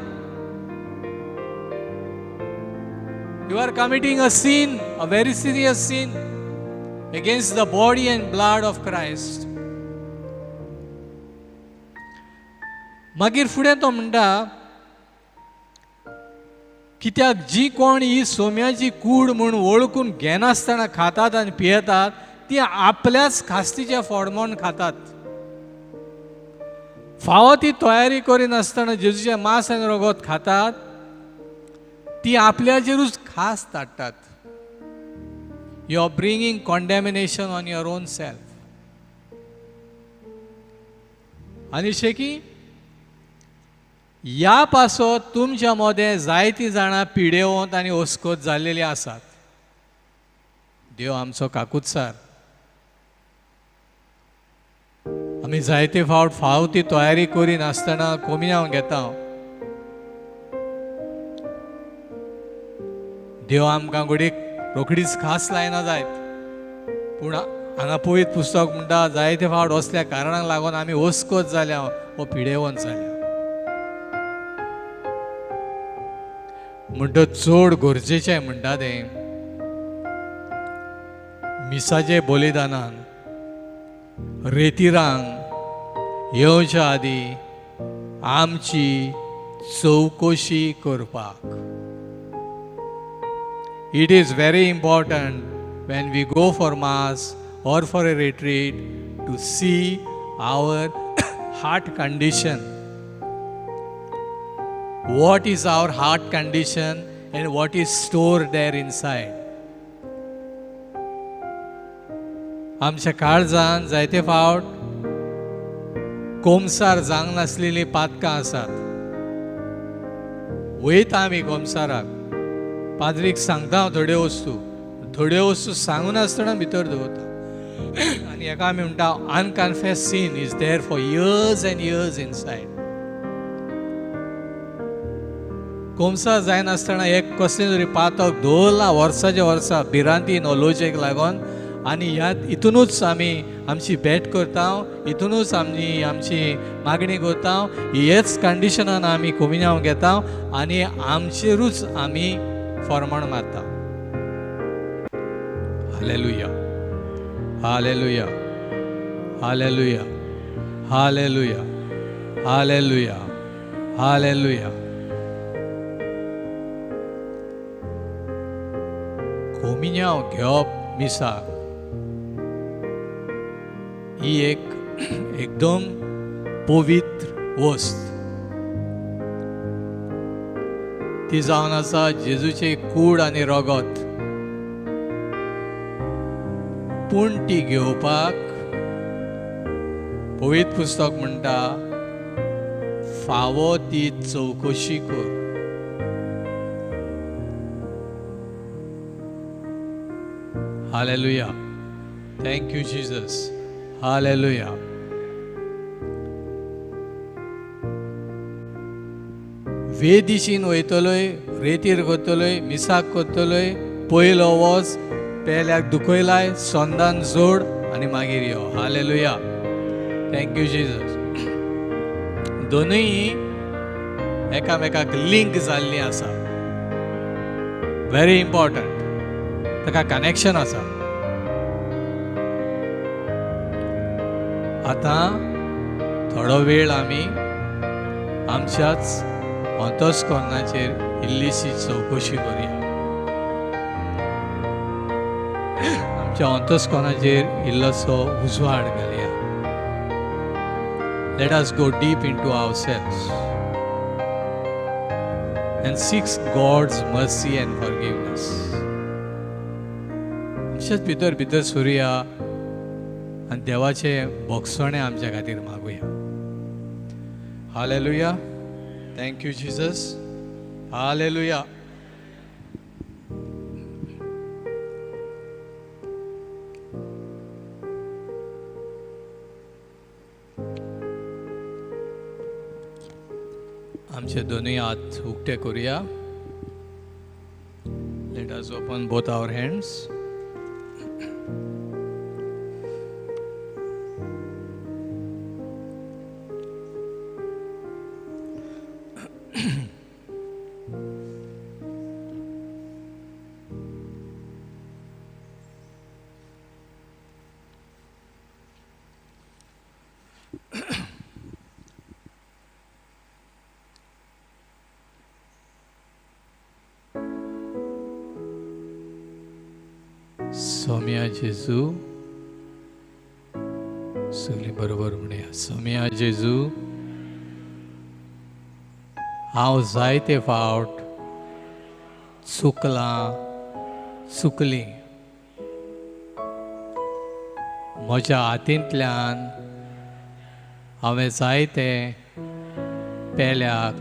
You are committing a sin, a very serious sin against the body and blood of Christ. मागीर फुडें तो म्हणटा कित्याक जी कोण ही सोम्याची कूड म्हूण वळखून घेनासतना खातात आनी पियेतात ती आपल्याच खास्तीच्या फोडमोन खातात. फावो ती तयारी करिनासतना जेजूचे मांस आनी रगत खातात ती आपल्याचेरूच खास धाडटात. You are bringing condemnation on your own self. आनी शेकी ह्या पासत तुमच्या मदें जायतीं जाणां पिडेवंत आनी ओस्कोत जाल्लेलीं आसात. देव आमचो काकूतसार. आमी जायते फावट ती तयारी करिनासतना कोमिन्यांव घेता. देव आमकां घडीक रोखडीच खास लायना जायत पूण हांगा पवित्र पुस्तक म्हणटा जायते फावट असल्या कारणाक लागून आमी ओस्कोत जाल्या वा पिडेवंत जाल्या. म्हणटा चड गरजेचें म्हणटा तें मिसाचे बलिदानान रेतीरांक येवच्या आदी आमची चवकशी करपाक. It is very important when we go for mass or for a retreat to see our heart condition. What is our heart condition and what is stored there inside? आमच्या काळजान जायते फावट कोमसार जावंक नासलेलीं पातकां आसात. वयता आमी कोमसाराक पाद्रीक सांगता हांव थोड्यो वस्तू सांगूनासतना भितर दवरता आनी हेका आमी म्हणटा unconfessed sin is there for years and years inside. कोमसार जायनासतना एक कसलें तरी पातक दवरलां वर्साच्या वर्सा भिरांती नॉलोजेक लागून आनी ह्या हितूनूच आमी आमची भेट करता हितूनूच आमची मागणी करता. हेच कंडिशनान आमी कोमिन्यांव घेता आनी आमचेरूच आमी फॉर्मण मारता. Hallelujah hallelujah hallelujah hallelujah hallelujah hallelujah. कोमिन्यांव घेवप मिसाक ही एक एकदम पवित्र वस्त. ती जावन आसा जेजूचे कूड आनी रगत. पूण ती घेवपाक पवित्र पुस्तक म्हणटा फावो ती चवकशी कर. Hallelujah. Thank you Jesus. Hallelujah. वेदिशीन वयतलोय रेतीर करतलोय मिसाक करतलोय पयलो वच पेल्याक दुखयलाय संदान जोड आनी मागीर यो. हालेलुया. Thank you Jesus. दोनूय एकामेकाक लिंक जाल्लीं आसा. Very important. ताका कनेक्शन आसा. आतां थोडो वेळ आमी आमच्याच अंतस्करणाचेर इल्लीशी चौकशी करूया. आमच्या अंतस्कोनाचेर इल्लोसो उजवाड घालया. Let us go deep into ourselves and seek God's mercy and forgiveness. आमच्याच भितर भितर सरुया आनी देवाचे भोगसणे आमच्या खातीर मागुया. Hallelujah. Thank you Jesus. Hallelujah. आमचे दोन्ही हात उक्ते करूया. Let us open both our hands. सोम्या जेजू, सगळीं बरोबर म्हणया. सोम्या जेजू, हांव जायते फावट चुकली. म्हज्या हातींतल्यान हांवें जायते पेल्याक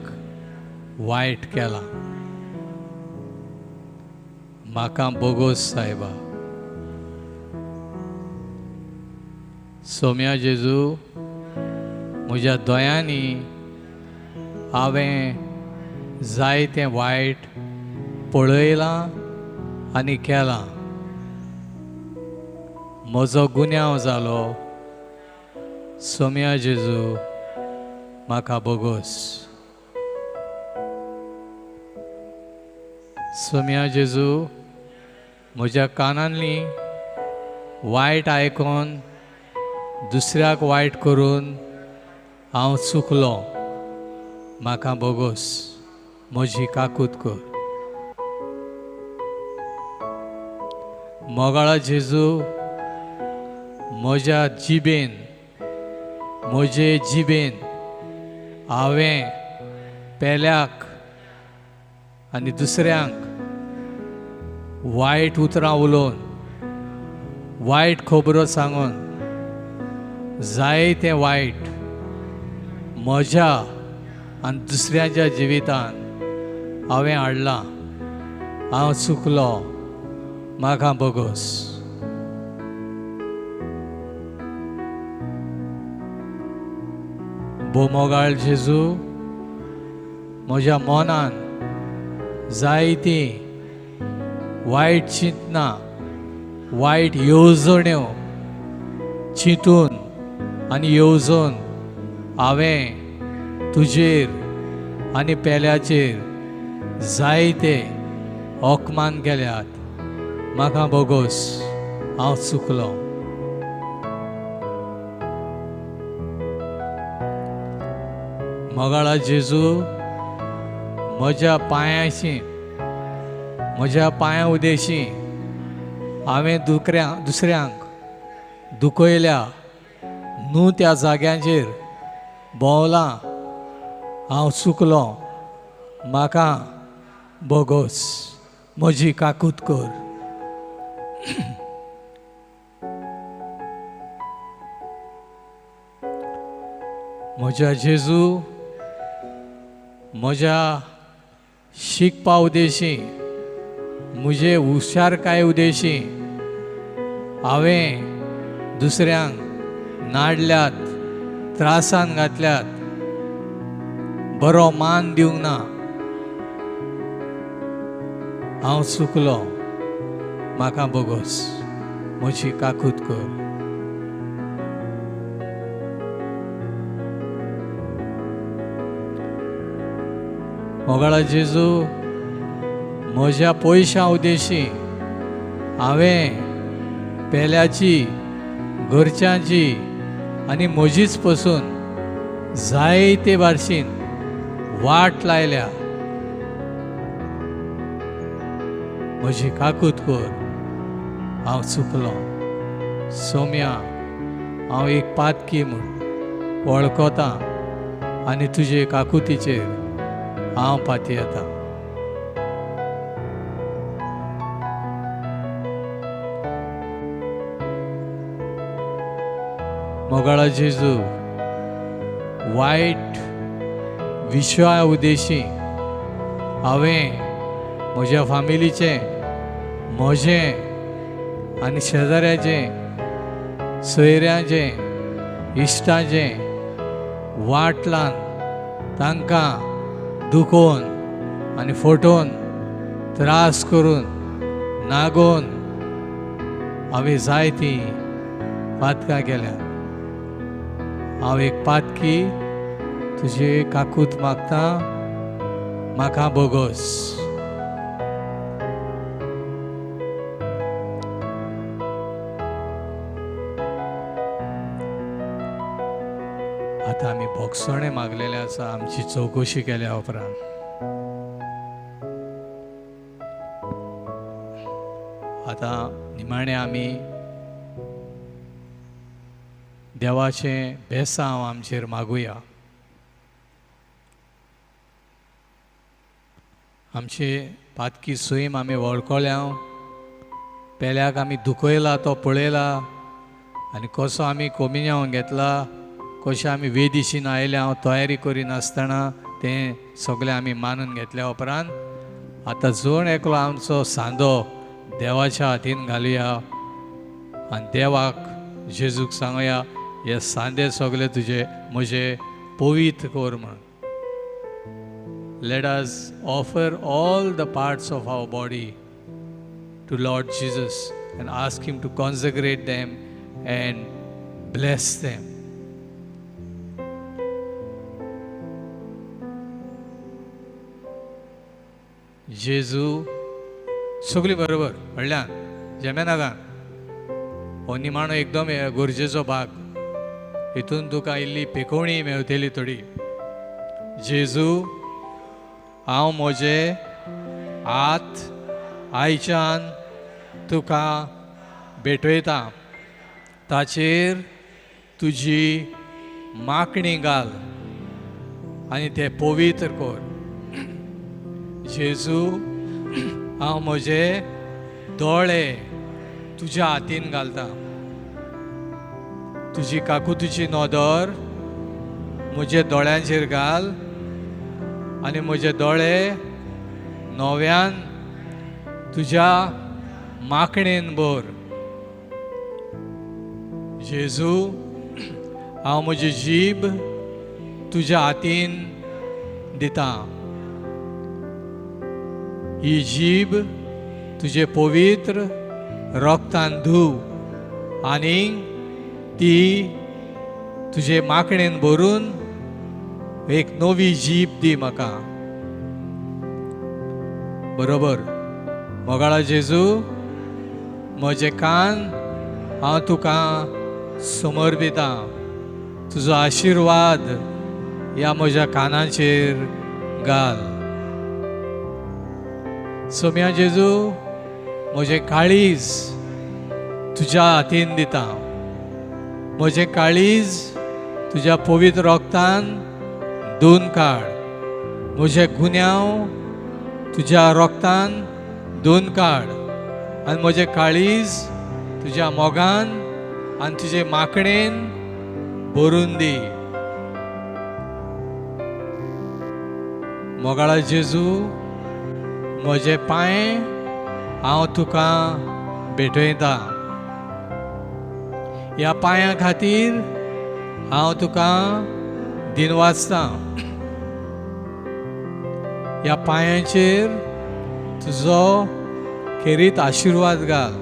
वायट केलां. म्हाका बोगोस सायबा. सोम्या जेजू, म्हज्या दोळ्यांनी हांवें जायतें वायट पळयलां आनी केलां. म्हजो गुन्यांव जालो. सोम्या जेजू, म्हाका बोगोस. सोम्या जेजू, म्हज्या कानांनी वायट आयकून दुसऱ्याक वायट करून हांव चुकलो. म्हाका बोगोस. म्हजी काकूत कर. मोगाळा जेजू, म्हजे जिबेन हांवें पेल्याक आनी दुसऱ्यांक वायट उतरां उलोवन, वायट खबरो सांगून जायतें वायट म्हज्या आनी दुसऱ्यांच्या जिवितान हांवें हाडलां. हांव चुकलो. म्हाका बोगोस. मोगाळ जेजू, म्हज्या मनान जायतीं वायट चिंतनां, वायट येवजण्यो चिंतून आनी येवजून हांवें तुजेर आनी पेल्याचेर जायते ओकमान केल्यात. म्हाका बोगोस. हांव चुकलो. मोगाळा जेजू, म्हज्या पांयां उदेशी हांवें दुसऱ्यांक दुखयल्या न्हू त्या जाग्यांचेर भोंवलां. हांव चुकलो. म्हाका बोगोस. म्हजी काकूत कर. म्हज्या जेजू, म्हज्या शिकपा उदेशी, म्हजे हुशारकाय उदेशी हांवें दुसऱ्यांक नाडल्यात, त्रासान घातल्यात, बरो मान दिवंक ना. हांव चुकलो. म्हाका बोगोस. म्हजी काकूत कर. मोगाळा जेजू, म्हज्या पयशां उदेशी हांवें पेल्याची, घरच्यांची आनी म्हजीच पसून जायते भाशेन वाट लायल्या. म्हजी काकूत कर, हांव चुकलो. सोम्या, हांव एक पातकी म्हूण वळखता आनी तुजे काकुतीचेर हांव पातयेतां. मोगाळा जेजू, वायट विश्वा उद्देशी हांवें म्हज्या फामिलीचें, म्हजें आनी शेजाऱ्याचें, सोयऱ्याचें, इश्टाचें वाटलान तांकां दुखोवन आनी फटोवन त्रास करून नागोवन हांवें जायतीं पातकां केल्यात. हांव एक पातकी तुजे काकूत मागता, म्हाका बोगोस. आतां आमी बोगसणें मागलेलें आसा आमची चवकशी केल्या उपरांत. आतां निमाणें आमी देवाचें बेसांव आमचेर मागुया. आमचे पातकी सैम आमी वळखल्या, पेल्याक आमी दुखयला तो पळयला आनी कसो आमी कोमिन्याव घेतला, कशें आमी वेदिशीन आयल्या तयारी करिनासतना तें सगळें आमी मानून घेतल्या उपरांत आतां जण एकलो आमचो सांदो देवाच्या हातीन घालुया आनी देवाक जेजूक सांगुया हे सांदे सगळे तुजे म्हजे पवित्र कर म्हण. Let us offer all the parts of our body to Lord Jesus and ask Him to consecrate them and bless them. जेजू, सगळीं बरोबर म्हणल्यान जेमेनागान हो निमाणो एकदम गरजेचो भाग. हितून तुका इल्ली पेकोवणी मेवतली थोडी. जेजू, हांव म्हजे हात आयच्यान तुका भेटयता, ताचेर तुजी माकणी घाल आनी ते पवित्र कर. जेजू, हांव म्हजे दोळे तुज्या हातीन घालता, तुजी काकुतीची नदर म्हजे दोळ्यांचेर घाल आनी म्हजे दोळे नव्यान तुज्या माकणेन भर. जेजू, हांव म्हजी जीब तुज्या हातीन दिता, ही जीब तुजे पवित्र रक्तान धुव आनी ती तुजे माकणेन भरून एक नवी जीब दी म्हाका. बरोबर मोगाळा जेजू, म्हजे कान हांव तुका समर्पिता, तुजो आशिर्वाद ह्या म्हज्या कानाचेर घाल. सोम्या जेजू, म्हजें काळीज तुज्या हातीन दिता, म्हजें काळीज तुज्या पवित्र रक्तान धुवन काड, म्हजे गुन्यांव तुज्या रक्तान धुवन काड आनी म्हजें काळीज तुज्या मोगान आनी तुजे माकणेन भरून दी. मोगाळा जेजू, म्हजे पांय हांव तुका भेटयता, ह्या पांया खातीर हांव तुका दिनवासता. ह्या पांयांचेर तुजो खेरीत आशिर्वाद घाल,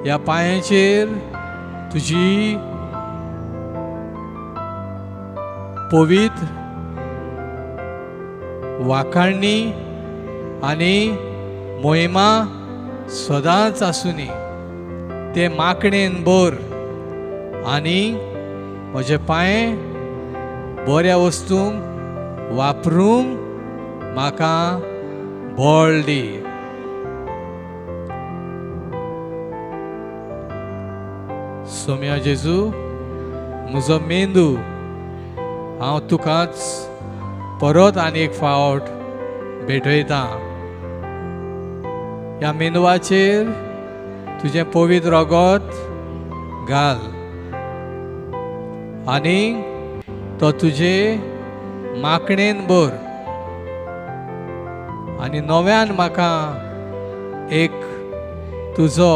ह्या पांयांचेर तुजी पवित्र वाखाणणी आनी मोहिमा सदांच आसुनी. ते माकणेन भर आनी म्हजे पांय बऱ्या वस्तूंक वापरूंक म्हाका बळ दी. सोम्या जेजू, म्हजो मेंदू हांव तुकाच परत आनी एक फावट भेटयता. ह्या मेंदवाचेर तुजें पवित्र रगत घाल आनी तो तुजे माकणेन भर आनी नव्यान म्हाका एक तुजो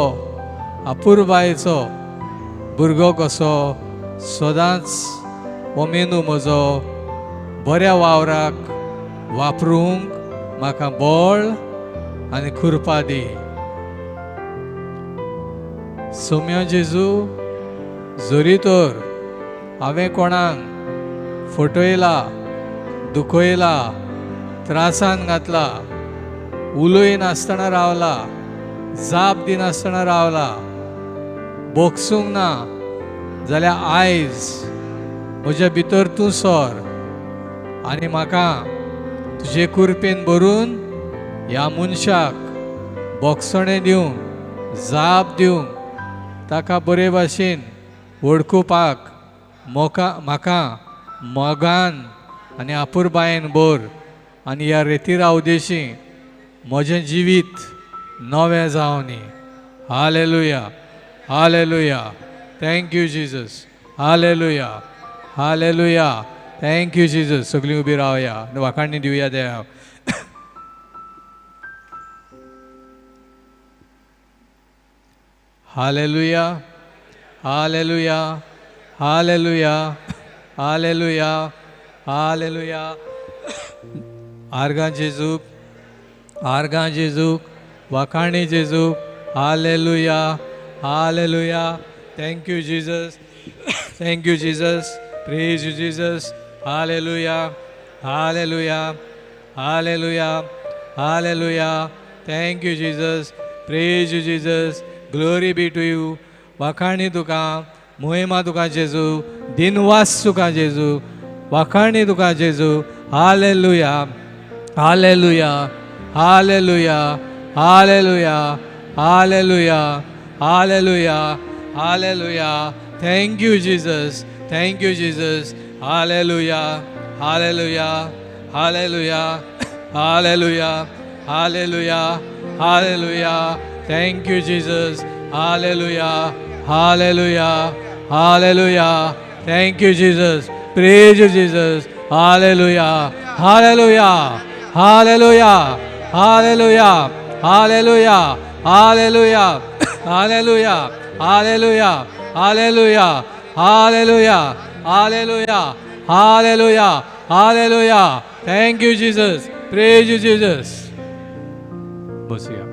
अपुरबायेचो भुरगो कसो सदांच हो मेंदू म्हजो बऱ्या वावराक वापरूंक म्हाका बळ आनी खुरपा दी. सोम्या जेजू, जरी तर हांवें कोणाक फटयला, दुखयला, त्रासान घातला, उलोय नासतना रावला, जाप दिनासतना रावला, बोगसूंक ना जाल्यार आयज म्हज्या भितर तूं सर आनी म्हाका तुजे कुरपेन भरून ह्या मनशाक बोगसणें दिवंक, जाप दिवंक, ताका बरे भाशेन वळखुपाक म्हाका मोगान आनी आपुरबायेन भर आनी ह्या रेतीर अवदेशी म्हजें जिवीत नवें जावनी. Hallelujah, hallelujah. Thank you Jesus. Hallelujah, hallelujah. Thank you Jesus. सगळीं उबी रावया, वाखाणणी दिवया देव. Hallelujah, hallelujah, hallelujah, hallelujah, hallelujah. आर्गां जेजूक, आर्गां जेजूक, वाखाणी जेजूक. Hallelujah, hallelujah. Thank you Jesus. Thank you Jesus. Praise you Jesus. Hallelujah, hallelujah, hallelujah, hallelujah. Thank you Jesus. Praise you Jesus. Glory be to you. वाखाणी तुका, मोहिमा तुका जेजू, दिनवास तुका जेजू, वाखाणी तुका जेजू. Hallelujah, hallelujah, hallelujah, hallelujah, hallelujah, hallelujah, hallelujah. Thank you Jesus. Thank you Jesus. Hallelujah, hallelujah, hallelujah, hallelujah, hallelujah, hallelujah. Thank you Jesus. Hallelujah, hallelujah, hallelujah. Thank you Jesus. Praise you Jesus. Hallelujah, hallelujah, hallelujah, hallelujah, hallelujah, hallelujah, hallelujah, hallelujah, hallelujah, hallelujah, hallelujah, hallelujah, hallelujah. Thank you Jesus. Praise you Jesus. बसूया.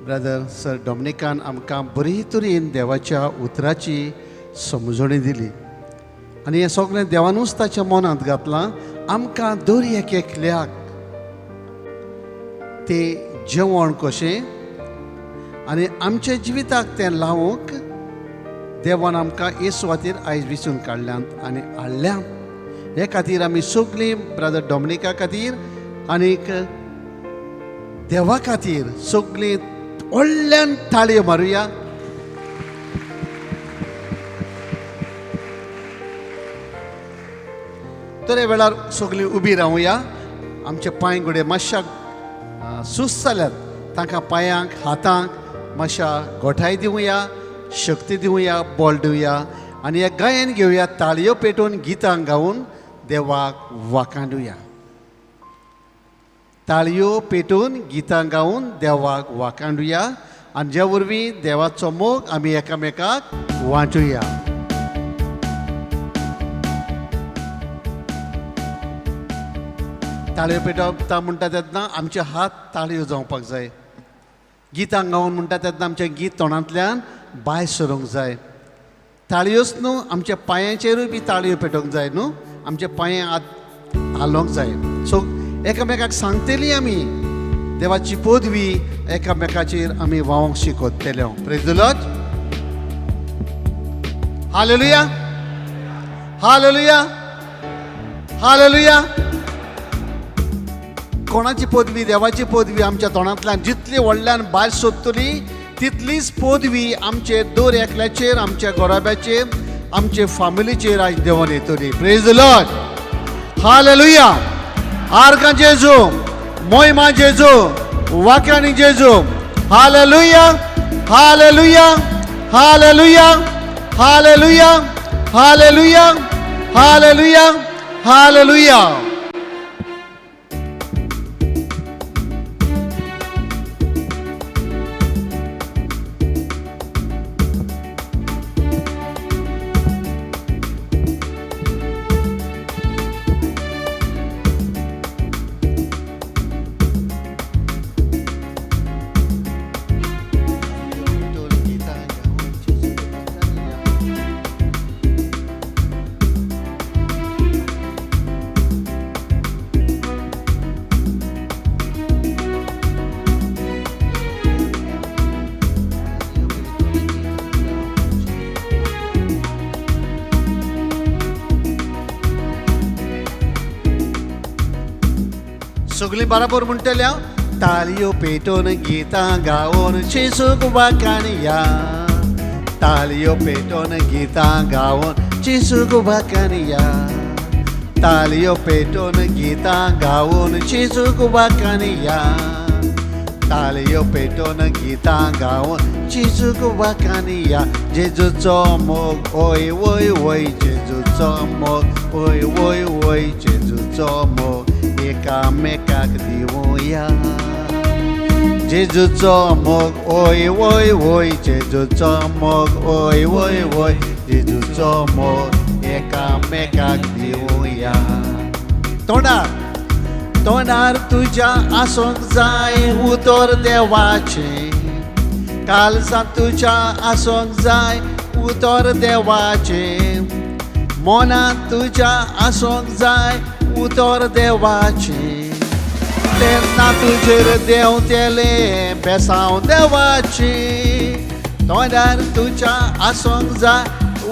Brother sir डॉमिनिकान आमकां बरी तरेन देवाच्या उतराची समजणी दिली आनी हें सगळें देवानूच ताच्या मनांत घातलां. आमकां दर एक एकल्याक तें जेवण कशें आनी आमच्या जिविताक तें लावूंक देवान आमकां हे सुवातेर आयज विचून काडल्यात आनी हाडल्या. हे खातीर आमी सगळीं ब्रदर डॉमिनिका खातीर आनीक देवा खातीर सगळीं व्हडल्यान ताळयो मारुया. तर हे वेळार सगळीं उबी रावुया. आमचे पांय घोडे मातशा सुस्त जाल्यात, तांकां पांयांक हातांक मातशा गोठाय दिवया, शक्ती दिवया, बळ दिवया आनी हे गायन घेवया. ताळयो पेटोवन गितां गावन देवाक वाखाणुया. ताळयो पेटोवन गितां गावन देवाक वाखाणुया आनी जे वरवीं देवाचो मोग आमी एकामेकाक वांटुया. ताळयो पेटोवता म्हणटा तेन्ना आमचे हात ताळयो जावपाक जाय. गितां गावन म्हणटा तेन्ना आमचें गीत तोंडांतल्यान भायर सरूंक जाय. ताळयोच न्हू, आमच्या पांयांचेरूय बी ताळयो पेटोवंक जाय न्हू. आमचे पांये हालोवंक जाय. सो एकामेकाक सांगतलीं आमी देवाची पदवी एकामेकाचेर आमी वावंक शिकोतले. Praise the Lord. Hallelujah, hallelujah, hallelujah. कोणाची पदवी? देवाची पदवी आमच्या तोंडांतल्यान जितली व्हडल्यान भायर सोदतली तितलीच पदवी आमचे दर एकल्याचेर, आमच्या गोराब्याचेर, आमचे फामिलीचेर आयज देवान येतली. Praise the Lord. हालेलुया. आर्गां जेजू, मोहिमा जेजू, वाक्यानी जेजू. Hallelujah, hallelujah, hallelujah, hallelujah, hallelujah, hallelujah, hallelujah. सगळीं बराबर म्हणटल्या. ताळयो पेटोवन गितां गावन जेजूक वाखाणया. ताळयो पेटोवन गितां गावन जेजूक वाखाणया. ताळयो पेटोवन गितां गावन जेजूक वाखाणया. ताळयो पेटोवन गितां गावन जेजूक वाखाणया. जेजूचो मोग ओय वय वय, जेजूचो मोग ओय वय वय, जेजूचो मोग एकामेकाक दिवया. जेजूचो मोग ओय वय वय, जेजूचो मोग ओय वय वय, जेजूचो मोग एकामेकाक दिवया. तोंडार तोंडार तुज्या आसूंक जाय उतर देवाचे. काळजां तुज्या आसूंक जाय उतर देवाचे. मोनांत तुज्या आसूंक जाय उतर देवाचे. तेन्ना तुजेर देव तेले बेसांव देवाची. तोंडार तुज्या आसूंक जाय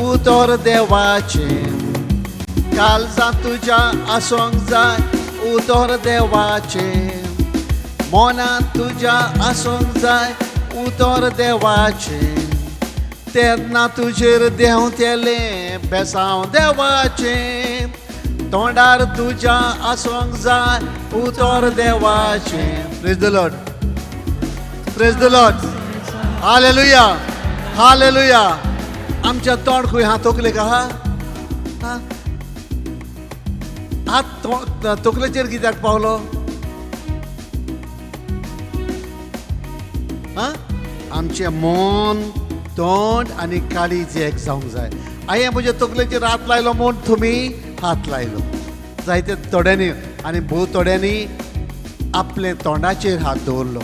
उतर देवाचे. काळजां तुज्या आसूंक जाय उतर देवाचे. मोनांत तुज्या आसूंक जाय उतर देवाचे. तेन्ना तुजेर देव तेले बेसांव देवाचे. तोंडार तुज्या आसूंक जाय उतर देवाचे. Praise the Lord, praise the Lord. Hallelujah, hallelujah. आमच्या तोंड खंय हात तकलेक आहा? हात तकलेचेर कित्याक पावलो? आमचें मन, तोंड आनी काळीज एक जावंक जाय. हांवें म्हज्या तकलेचेर हात लायलो म्हूण तुमी हात लायलो. जायते तोड्यांनी आनी भोव तोड्यांनी आपले तोंडाचेर हात दवरलो.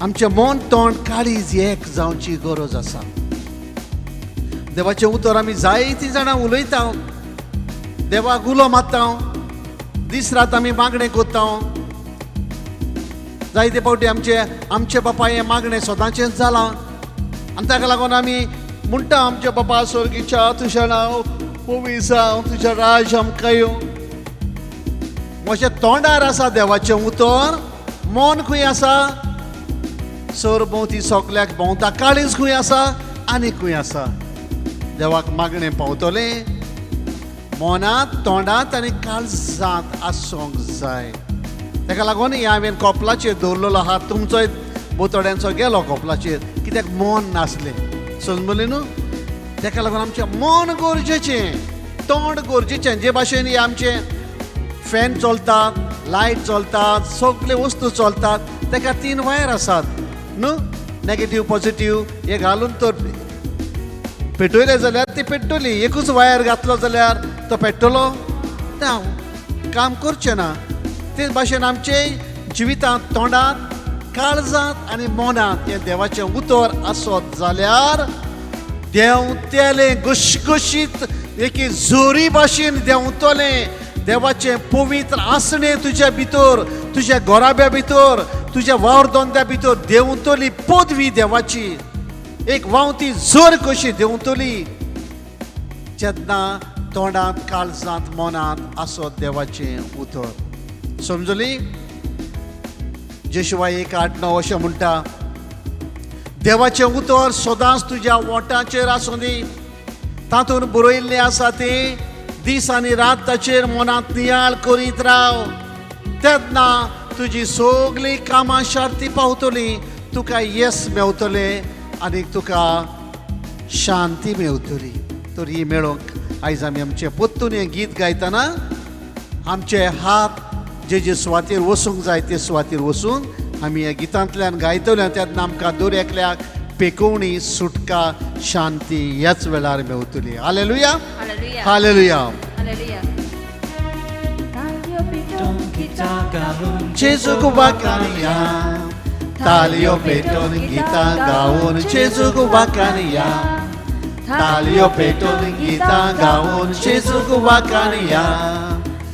आमचें मन, तोंड, काळीज एक जावची गरज आसा. देवाचें उतर आमी जायतीं जाणां उलयता, देवाक उलो मारता, दीस रात आमी मागणें कोत्ता. जायते फावटी आमचे बापा हें मागणें सदांचेंच जालां आनी ताका लागून आमी म्हणटा आमच्या बापा स्वर्गीच्या तुजें नांव पवित्र जावं तुजें राज आमकां येवं. म्हज्या तोंडार आसा देवाचें उतर, मन खंय आसा, सरभोंवती सोगल्याक भोंवता काळीज खंय आसा आनी खंय आसा. देवाक मागणें पावतलें मनांत तोंडांत आनी काळजांत आसूंक जाय. ताका लागून हांवें कपलाचेर दवरलेलो हात तुमचोय बोतड्यांचो गेलो कपलाचेर, कित्याक मन नासलें समजलें न्हू. ताका लागून आमचें मन गरजेचें, तोंड गरजेचें. जे भाशेन हे आमचे फॅन चलतात, लायट चलतात, सगळे वस्तू चलतात, ताका 3 वायर आसात न्हू, नॅगेटीव पॉझिटीव. हे घालून तर पेटयले जाल्यार ती पेट्टोली, एकूच वायर घातलो जाल्यार तो पेट्टलो ना, काम करचें ना. तेच भाशेन आमचे जिवितांत तोंडांत काळजांत आनी मनांत हें देवाचें उतर आसत जाल्यार देंवतेलें घुशघुशीत एकी जोरी भाशेन देंवतलें. देवाचें पवित्र आसणें तुज्या भितर, तुज्या घोराब्या भितर, तुज्या वावर दोंद्या भितर देंवतली पदवी देवाची एक वावती जोर कशी देंवतली जेन्ना तोंडांत काळजांत मनांत आसत देवाचें उतर. समजली. जेशुवा 1:8-9 अशें म्हणटा, देवाचें उतर सदांच तुज्या ओंठाचेर आसूं दी, तातूंत बरयल्लें आसा तें दीस आनी रात ताचेर मनांत नियाळ करीत राव. तेन्ना तुजी सगळीं कामां शार्ती पावतलीं, तुका येस मेवतलें आनी तुका शांती मेवतली. तर ही मेळोवंक आयज आमी आमचे पोत्तून हें गीत गायतना आमचे हात जे सुवातेर वसूंक जाय ते सुवातेर वसून आमी ह्या गितांतल्यान गायतले. तेन्ना आमकां दर एकल्याक पेकोवणी, सुटका, शांती ह्याच वेळार मेवतली. Hallelujah, hallelujah. जेजूक वाखाणया, तालयो पेटोवन गितां गावून जेजूक वाखाणया, तालयो पेटोवन गितां गावून जेजूक वाखाणया,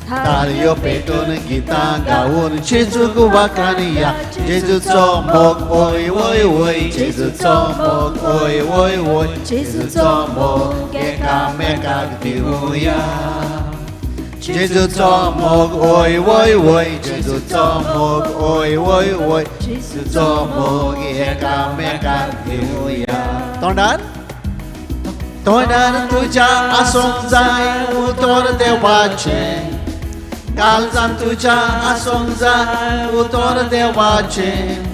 तालयो पेटोवन गितां गावून जेजूक वाखाणया. जेजूचो मोग वय वय वय, जेजूचो मोग वय वय वय, जेजूचो मोग एकामेकाक दिवया. जेजूचो मोग वय वय वय, जेजूचो मोग वय वय वय, जेजूचो मोग एकामेकाक दिवया. तोंडार तोंडार तुज्या आसूंक जाय उतर देवाचें, काळजांत तुज्या आसूंक जाय उतर देवाचें,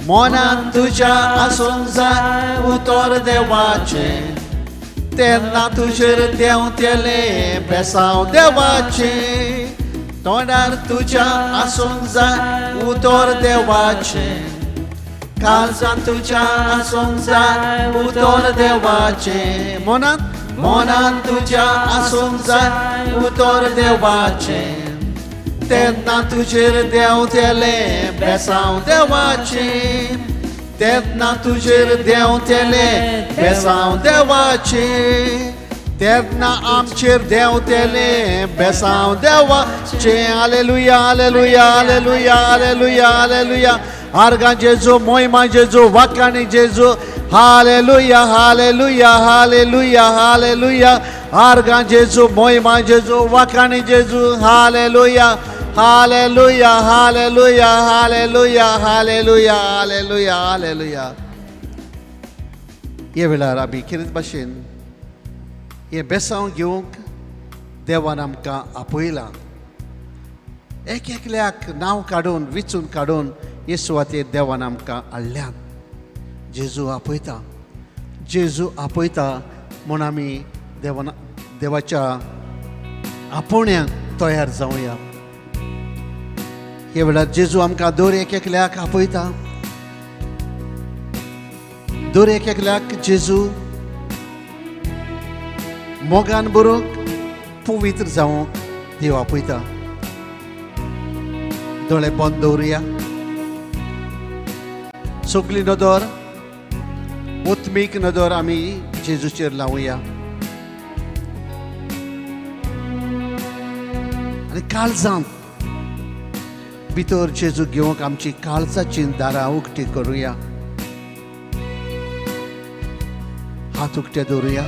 मनांत तुज्या आसूंक जाय उतर देवाचें. तेन्ना तुजेर देंवतेलें बेसांव देवाचें. तोंडार तुज्या आसूंक जाय उतर देवाचें, काळजांत तुज्या आसूंक जाय उतर देवाचें, मनांत तुज्या आसूंक जाय उतर देवाचें. तेन्ना तुजेर देंवतेलें बेसांव देवाचें. तेन्ना तुजेर देंवतेलें बेसांव देवाचें. तेन्ना आमचेर देंवतेलें बेसांव देवाचें. Hallelujah, hallelujah, hallelujah, hallelujah, hallelujah. आर्गां जेजू, मोहिमा जेजू, वाखाणी जेजू. Hallelujah, hallelujah, hallelujah, hallelujah. आर्गां जेजू, मोहिमा जेजू, वाखाणी जेजू. Hallelujah, hallelujah, hallelujah, hallelujah, hallelujah, hallelujah, hallelujah. हे वेळार आमी कितें भाशेन हे बेसांव घेवंक देवान आमकां आपयलां. एक एकल्याक नांव काडून विचून काडून हे सुवातेर देवान आमकां हाडल्यात. जेजू आपयता, जेजू आपयता म्हूण आमी देवाच्या आपोवण्यांक तयार जावया. हे वेळार जेजू आमकां दर एक एकल्याक आपयता. दर एक एकल्याक जेजू मोगान बरोवंक, पवित्र जावंक देव आपयता. दोळे बंद दवरुया. सगळी नदर, ओत्मीक नदर आमी जेजूचेर लावया. आनी काळजांत भितर जेजू घेवंक आमची काळजाची दारां उक्ती करुया. हात उक्ते दवरुया.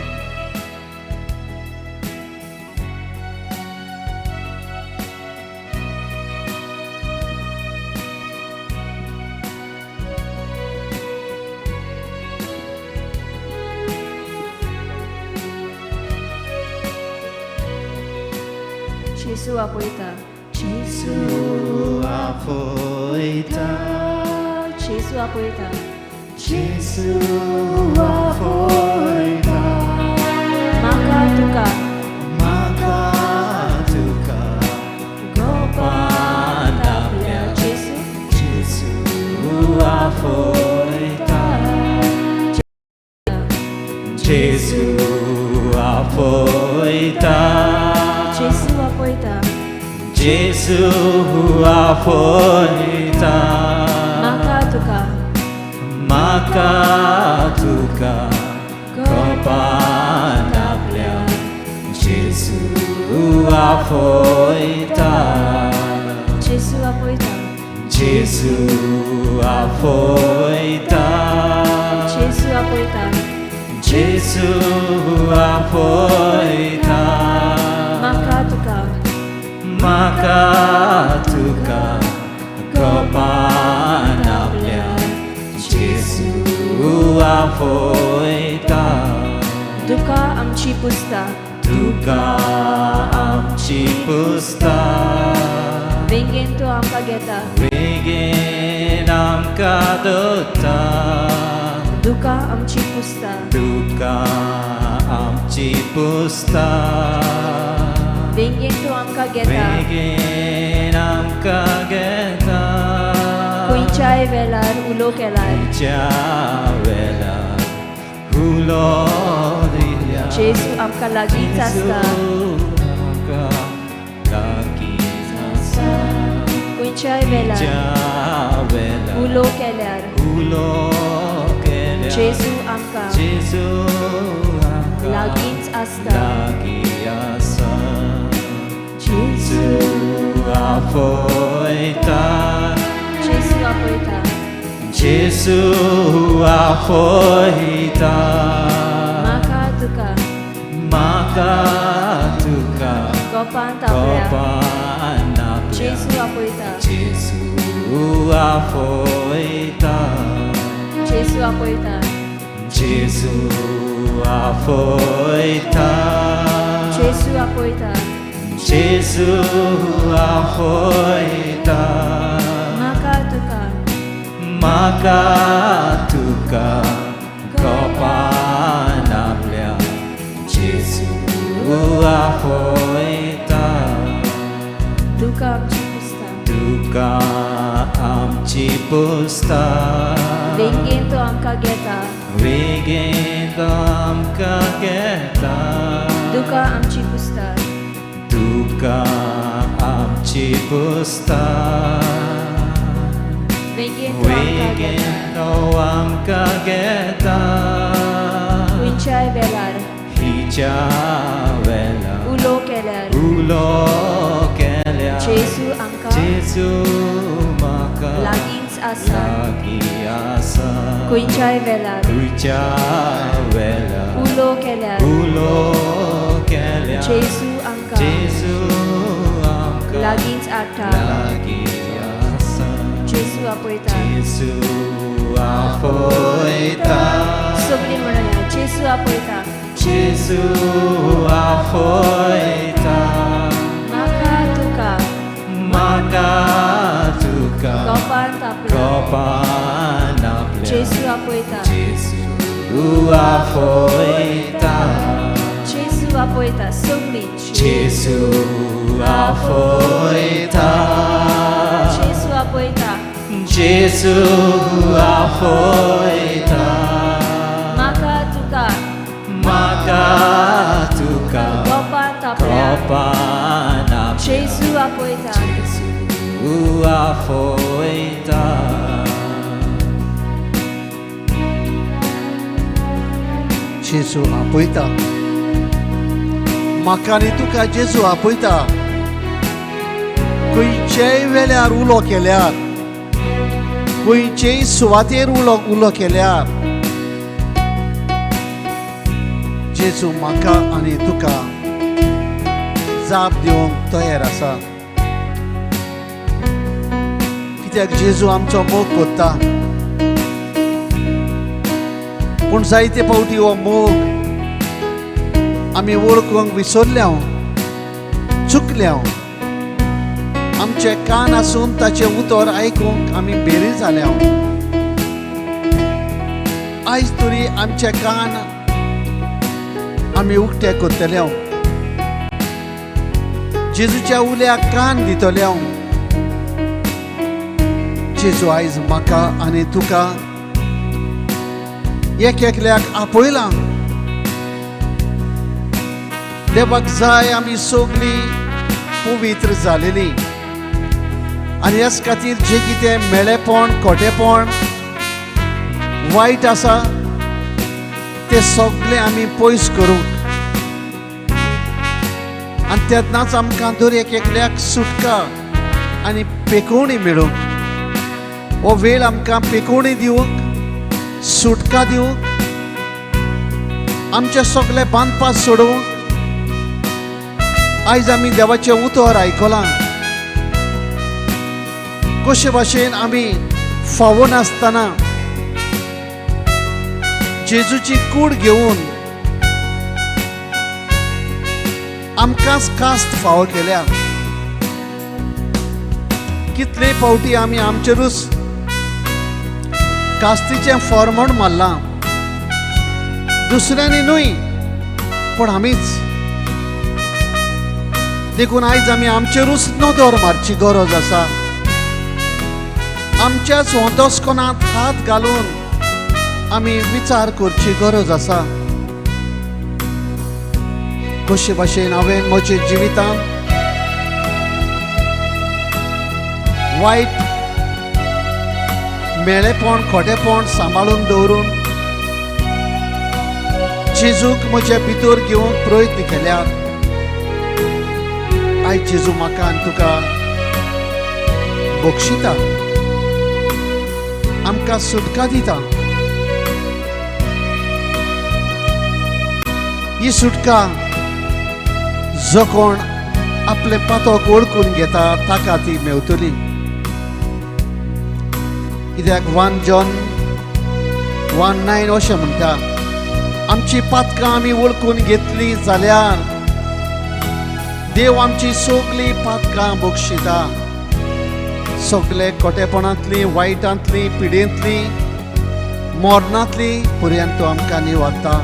Jesu apoita. Jesu apoita. Jesu apoita. Jesu apoita. Maka tuka. Maka tuka. Gopanapya. Jesu. Jesu apoita. Jesu apoita. Jesu apoita. Jesu apoita. Maka tuka. Maka tuka Gopanapya. Jesu apoita. Jesu apoita. Jesu apoita. Jesu apoita. Jesu apoita. Maka tuka. Maka tuka Gopanapya. Jesu apoita. Duka amchi pusta. Duka amchi pusta. Vengento amka geta. Vegen amkadota. Duka amchi pusta. Duka amchi pusta. Vengento amka geta. Vegen amkageta. Kuinchai velar ulo kelar. Chavela Hulodia. Jesu amka lagi tasta. Kuinchai velar Chavela ulo kelar. Hulodia. Jesu amka Jesu amka lagins asta. lagi asa. Jesu. Jesu apoita. Jesu apoita. Jesu apoita. Maka tuka. Maka tuka Gopantapya. Gopanapya. Jesu apoita. Jesu apoita. Jesu apoita. Jesu apoita. Jesu apoita. Jesu apoita. Maka tuka. Maka tuka Gopanapya. Jesu apoita. Duka amchi pusta. Duka amchi pusta. Vengento amka geta. Vegento amkageta. Duka amchi pusta. Duka amchi pusta. Vengento amka geta. Vegento amkageta. Kuinchai velar Hichavela ulo kelar. Ulokelia. Jesu amka Jesu maka lagins asa. lagi asa. Kuinchai velar Hichavela ulo kelar. Ulokelia. Jesu amka Jesu amka lagins ata. lagi asa. Jesu apoita. Jesu apoita. Sobli म्हणूया Jesu apoita. Jesu apoita. Maka tuka. Maka tuka Gopantapya. Gopanapya. Jesu apoita. Jesu apoita. Jesu apoita. Sobli. Jesu apoita. Jesu apoita. Jesu apoita. Maka tuka. Maka tuka Gopantapya. Gopanapya. Jesu apoita. Jesu apoita. जेजू आपयता. म्हाका आनी तुका जेजू आपयता. खंयचेय वेल्यार उलो केल्यार, खंयचेय सुवातेर उलो केल्यार जेजू म्हाका आनी तुका जाप दिवंक तयार आसा. कित्याक जेजू आमचो मोग कोत्ता. पूण जायते फावटी हो मोग आमी वळखूंक विसरल्या, चुकल्या. आमचे कान आसून ताचे उतर आयकूंक आमी बेरी जाल्या. आयज तरी आमचे कान आमी उक्ते करतले, जेजूच्या उल्याक कान दितले. जेजू आयज म्हाका आनी तुका एक एकल्याक आपयला. देवाक जाय आमी सगळीं पवित्र जालेली, आनी ह्याच खातीर जे कितें मेळेपण, खोटेपण, वायट आसा ते सगळे आमी पयस करूंक, आनी तेन्नाच आमकां दर एक एकल्याक सुटका आनी पेकोवणी मेळूंक. हो वेळ आमकां पेकोवणी दिवंक, सुटका दिवंक, आमचे सगळे बांदपाक सोडूंक. आयज आमी देवाचें उतर आयकलां. कशे भाशेन आमी फावो नासतना जेजूची कूड घेवन आमकांच कास्त फावो केल्या. कितले फावटी आमी आमचेरूच कास्तीचें फॉर्मण मारलां, दुसऱ्यांनी न्हय पूण आमीच. देखून आयज आमी आमचेरूच नदर मारची गरज आसा. आमच्याच होंदोसकोनांत हात घालून आमी विचार करची गरज आसा. कशे भाशेन हांवें म्हज्या जिवितांत वायट मेळेपण, खोटेपण सांबाळून दवरून जेजूक म्हज्या भितर घेवंक प्रयत्न केल्यात. आयज जेजू म्हाका आनी तुका बक्षिता, आमकां सुटका दिता. ही सुटका जो कोण आपले पातोक वळखून घेता ताका ती मेवतली. कित्याक 1 जॉन 1:9 अशें म्हणटा, आमची पातकां आमी वळखून घेतली जाल्यार देव आमची सगळीं पातकां बक्षिता. सगळे खोटेपणांतली, वायटांतली, पिडेंतली, मोरणांतली पर्यंत आमकां निवाडटा.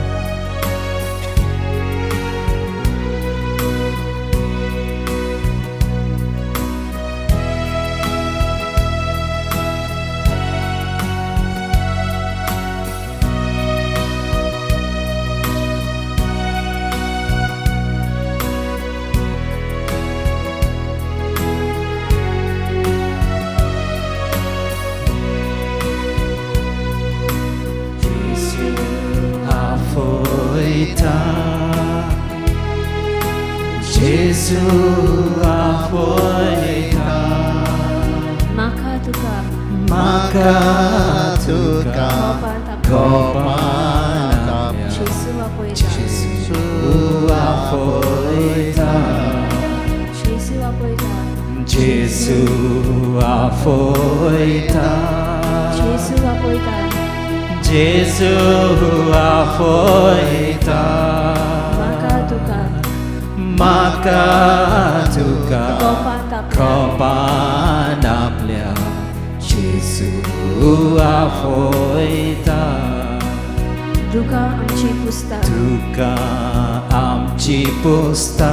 Jesu afoita, Maka tuka maka tuka kopanam. Jesu apoita Jesu afoita, Jesu apoita Jesu afoita, Jesu apoita Jesu afoita. Maka tuka Maka tuka Kopatap kopanaplia, Jesu afoita. Duka amchi pusta Tuka amchi pusta,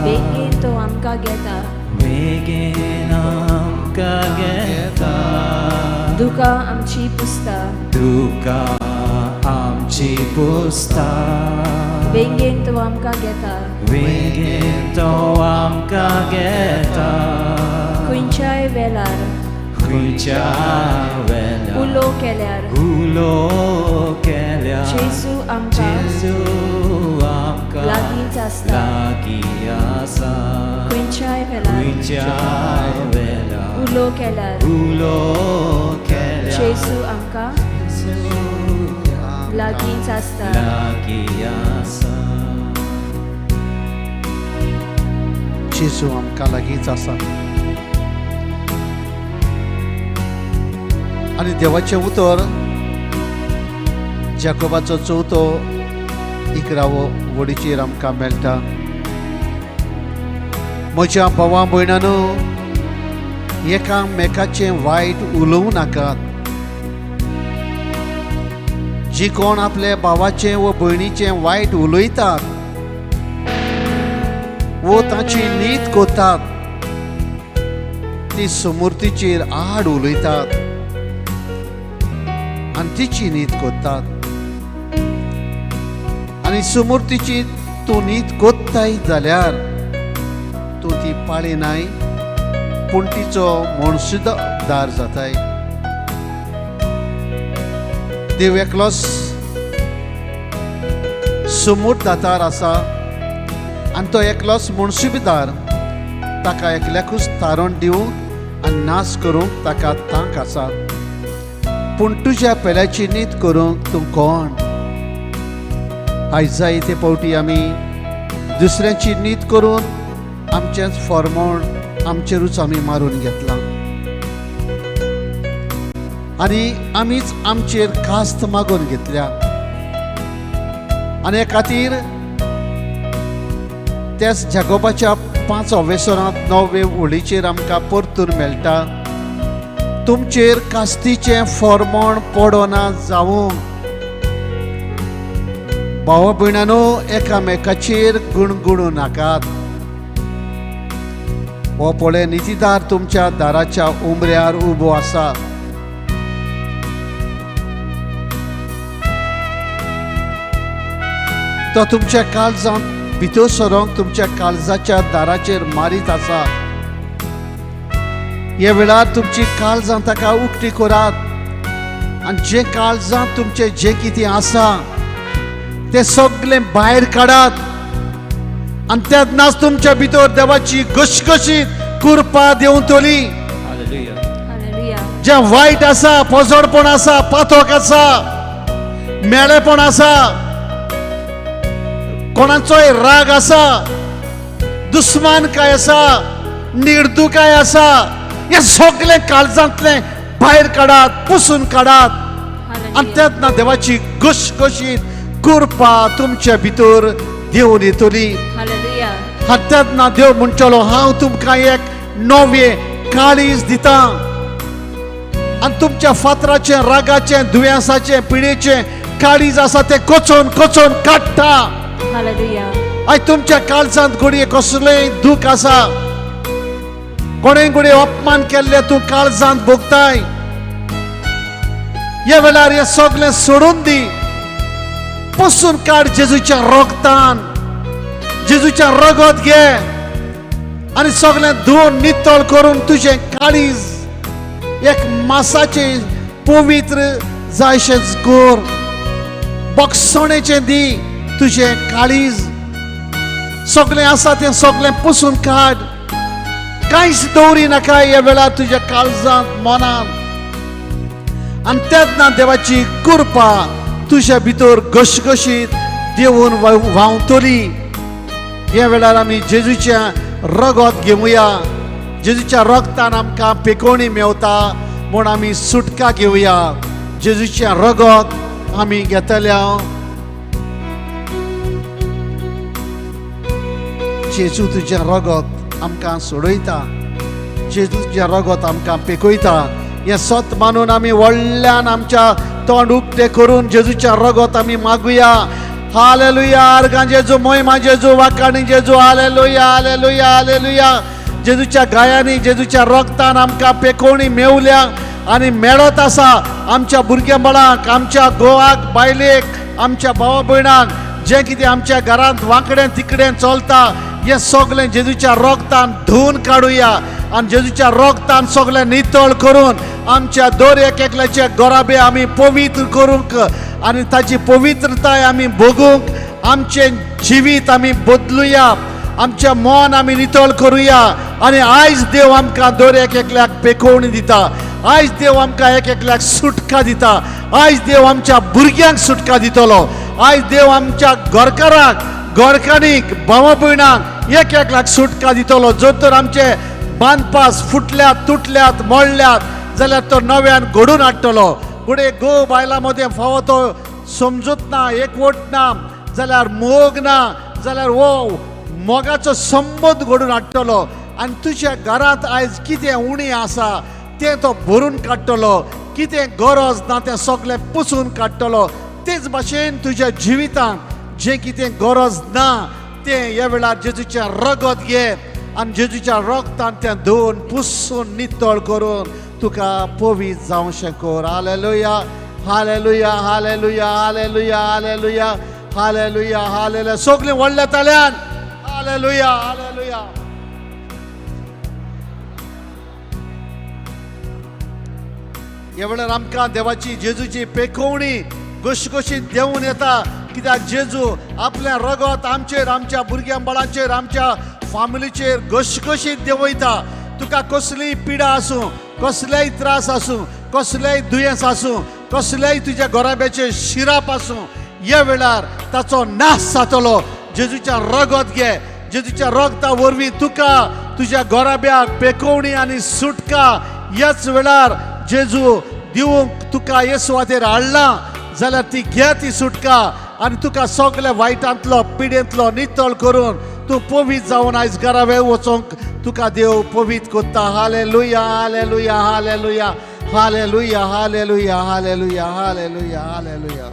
Begin to amka geta Begin amka geta. Duka amchi pusta Tuka amchi pusta, Begin to amka geta Begin to amka geta. Kunchai velar Kuncha vela Ulo kelar Ulo kelia, Jesu amka Jesu amka लागींच आसता लागीं आसा खंयच्याय वेळार खंयच्याय वेळार उलो केल्यार उलो केल्यार जेजू आमकां लागींच आसता लागीं आसा जेजू आमकां लागींच आसा. आनी देवाचें उतर जाकोबाचो 4थो 11वो वडीचेर आमकां मेळटा. म्हज्या भावां भयणांनो, एकामेकाचें वायट उलोवं नाकात. जी कोण आपल्या भावाचें व भयणीचें वायट उलयतात वो ताची नीत कोतात ती समृद्धीचेर आड उलयतात आनी तिची नीत कोतात. आनी समृद्धीची तूं नीत कोत्ताय जाल्यार तूं ती पाळिनाय पूण तिचो म्हणसुदार जाताय. देव एकलोच समृद्धदातार आसा आनी तो एकलोच म्हणसुबेदार. ताका एकल्याकूच तारण दिवंक आनी नाश करूंक ताका तांक आसा. पूण तुज्या पेल्याची नीत करूंक तूं कोण? आयज जायते फावटी आमी दुसऱ्याची नीत करून आमचेंच फॉर्मोण आमचेरूच आमी मारून घेतलां आनी आमीच आमचेर कास्त मागून घेतल्या. आनी हे खातीर त्याच जाकोबाच्या 5 वेसनांत 9 वळीचेर आमकां परतून मेळटा. तुमचेर कास्तीचें फॉर्मोण पडोना जावं. भावा भयणांनो, एकामेकाचेर गुणगुणू नाकात. हो पळय, नितीदार तुमच्या दाराच्या उमऱ्यार उबो आसा. तो तुमच्या काळजांत भितर सरोंक तुमच्या काळजाच्या दाराचेर मारीत आसा. ह्या वेळार तुमची काळजां ताका उक्ती करात आनी जे काळजांत तुमचे जे कितें आसा ते सगळें भायर काडात आनी तेन्नाच तुमच्या भितर देवाची घसघशीत कृपा देंवन तोली. हालेलुया जे वायट आसा, पोजडपण आसा, पातोक आसा, मेळेपण आसा, कोणाचोय राग आसा, दुस्मानकाय आसा, निर्दुकाय आसा, हे सगळें काळजांतलें भायर काडात, पुसून काडात आनी तेन्ना देवाची घसघशीत कृपा तुमच्या भितर देंवन येतली. हालेलुया आनी तेन्ना देव म्हणटलो, हांव तुमकां एक नवें काळीज दितां आनी तुमच्या फातराचें, रागाचें, दुयेंसाचें, पिडेचें काळीज आसा तें कोचोन कोचोन काडटा. हालेलुया आयज तुमच्या काळजांत घडये कसलेंय दूख आसा, कोणें घडये अपमान केल्ले तूं काळजांत भोगताय, ह्या वेळार हें सगळें सोडून दी, पुसून काड जेजूच्या रोगतान. जेजूच्या रगत घे आनी सगळें धुवन नितळ करून तुजें काळीज एक मासाचें पवित्र जायशें कर. बक्षणेचें दी तुजें काळीज. सगळें आसा तें सगळें पुसून काड. कांयच दवरी नाका ह्या वेळार तुज्या काळजांत, मनांत. आनी तेन्ना देवाची कृपा तुज्या भितर घसघशीत देंवन व्हांवतली. ह्या वेळार आमी जेजूचें रगत घेवया. जेजूच्या रगतान आमकां पेकोवणी मेवता म्हूण आमी सुटका घेवया. जेजूचें रगत आमी घेतल्या. जेजू तुजें रगत आमकां सोडयता. जेजूचें रगत आमकां पेकयता. हें सत मानून आमी व्हडल्यान आमच्या तोंड उक्तें करून जेजूचें रगत आमी मागुया. हालेलुया. आर्गां जेजू, मोहिमा जेजू, वाखाणी जेजू. Hallelujah, hallelujah, hallelujah. जेजूच्या गायांनी, जेजूच्या रगतान आमकां पेकोवणी मेवल्या आनी मेळत आसा. आमच्या भुरग्या बाळांक, आमच्या घोवाक, बायलेक, आमच्या भावा भयणांक जें कितें आमच्या घरांत वांकडें तिकडें चलता हें सगळें जेजूच्या रगतान धुवन काडुया आनी जेजूच्या रगतान सगळें नितळ करून आमच्या दर एकल्याचे गराबे आमी पवित्र करूंक आनी ताची पवित्रताय आमी भोगूंक आमचे जिवीत आमी बदलुया, आमचे मन आमी नितळ करुया आनी आयज देव आमकां दर एकल्याक पेखोवणी दिता, आयज देव आमकां एकल्याक सुटका दिता, आयज देव आमच्या भुरग्यांक सुटका दितलो, आयज देव आमच्या घरकारांक घरकान्नीक भावा भयणांक एकल्याक सुटका दितलो. जर तर आमचे बांदपास फुटल्यात तुटल्यात मोडल्यात जाल्यार तो नव्यान घडून हाडटलो. फुडें गो बायलां मदें फावो तो समजूत ना, एकवट ना, जाल्यार मोग ना, जाल्यार वो मोगाचो संबंद घडून हाडटलो आनी तुज्या घरांत आयज कितें उणें आसा तें तो भरून काडटलो, कितें गरज ना तें सगळें पुसून काडटलो. तेच भाशेन तुज्या जिवितांत जें कितें गरज ना तें ह्या वेळार जेजूचें रगत घे आनी जेजूच्या रगतान तें धुवन पुसून नितळ करून तुका पवित्र जावचें कर. Hallelujah, hallelujah, hallelujah, hallelujah, hallelujah, hallelujah, hallelujah. सगळीं व्हडल्या ताल्यान हालेलुया, हालेलुया. ह्या वेळार आमकां देवाची जेजूची पेखोवणी घोशघोशीत देंवून येता, कित्याक जेजू आपलें रगत आमचेर, आमच्या भुरग्यां बाळांचेर, आमच्या फामिलीचेर घोशघोशीत देंवयता. तुका कसलीय पिडा आसूं, कसलेय त्रास आसूं, कसलेय दुयेंस आसूं, कसलेय तुज्या घोराब्याचे शिराप आसूं, ह्या वेळार ताचो नाश जातलो. जेजूच्या रगत घे, जेजूच्या रगता वरवीं तुका तुज्या घोराब्याक पेखोवणी आनी सुटका ह्याच वेळार जेजू दिवंक तुका येसुवातेर हाडला, जाल्यार ती घे ती सुटका आनी तुका सगळ्या वायटांतलो पिडेंतलो नितळ करून तूं पवित्र जावन आयज घरावें वचोंक तुका देव पवित्र कोत्ता. Hallelujah, hallelujah, hallelujah, hallelujah, hallelujah, hallelujah, hallelujah, hallelujah.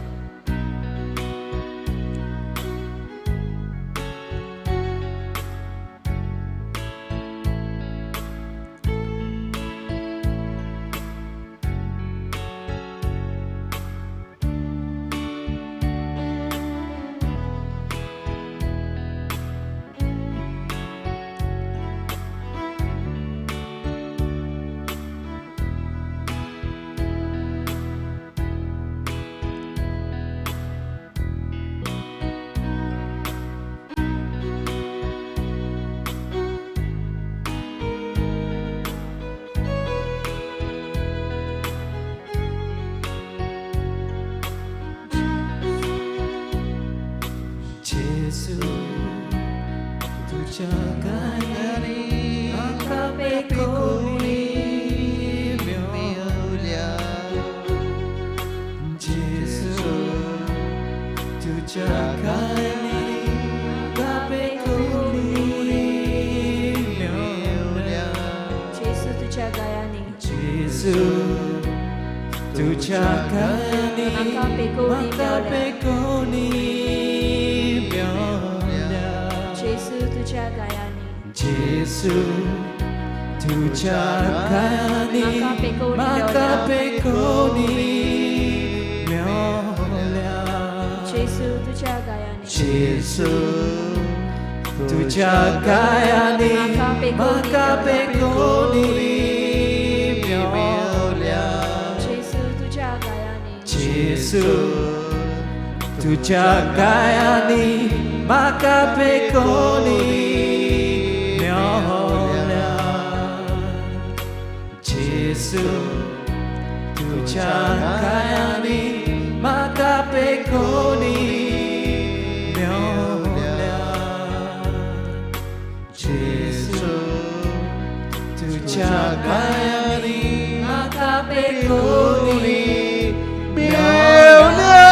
Jesu, tuja gayani akapekoni miolya. Jesu, tuja gayani akapekoni miolya. Jesu tuja gayani. Jesu, tuja gayani akapekoni. Jesu tuja gayani. Jesu tuja gayani makapekoni miolya. Jesu tuja gayani. Jesu tuja gayani makapekoni miolya. Jesu tuja gayani. Jesu tuja gayani makapekoni miolya. Jesu tuja gayani makapekoni miolya. Jesu tuja gayani makapekoni miolya.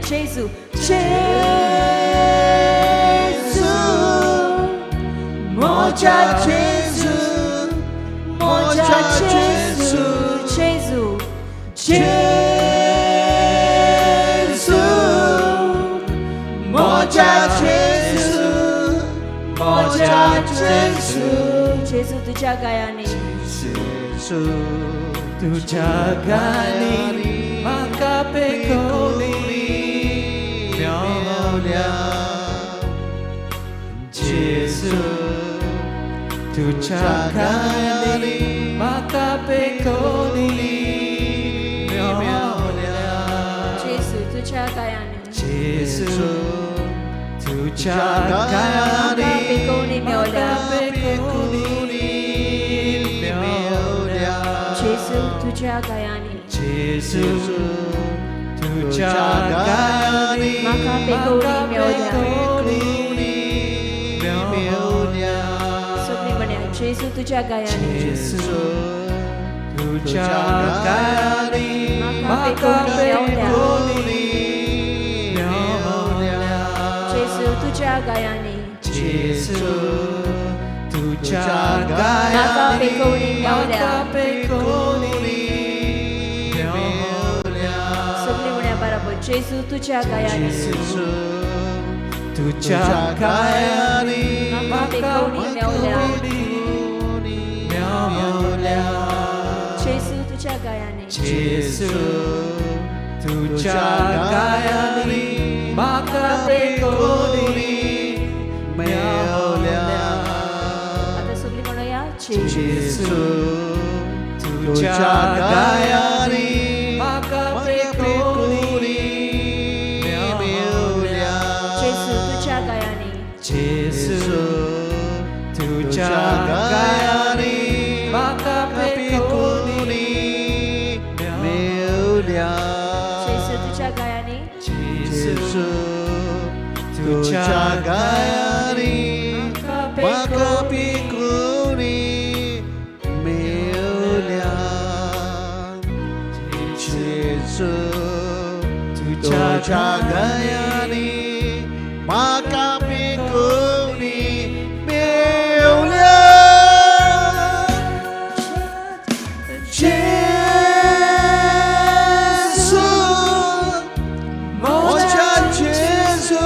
Jesu, Jesu, मोजा जेजू मोजा जेजू जेजू जेजू मोजा जेजू मोजा जेजू जेजू तुझ्या गायाने जेजू तुझ्या गाणी म्हाका पेखोली मेवल्या जेजू तुझ्या गाणी म्हाका पेखोली मेवल्या जेजू तुझ्या गायाने जेजू तुझ्या गाणी पेखोली मेवल्या पेखोली मेवल्या जेजू तुझ्या गायाने जेजू तुझ्या गाणी म्हाका पेखोली मेवल्या सगळी म्हणया जेजू तुझ्या गायाने जेजू तुझ्या गाणी म्हाका पेखोली मेवल्या जेजू तुझ्या गायाने जेजू तुझ्या गाणी म्हाका पेखोली मेवल्या सगळी म्हणया बरोबर जेजू तुझ्या गायाने तुझ्या गाणी म्हाका पेखोली मेवल्या जेजू तुझ्या गायाने जेजू तुझ्या गाणी म्हाका पेखोली मेवल्या आता सगळी म्हणूया जेजू जेजू तुझ्या गाणी म्हाका पेखोली मेवल्या जेजू तुझ्या गायाने जेजू तुझ्या गाणी म्हाका पेखोली मेवल्या जेजू तुझ्या गायाने जेजू तुझ्या गाणी म्हाका पेखोली मेवल्या जेजू तुझ्या गाणी म्हाका पेखोली मेवल्या जेजू मोजा जेजू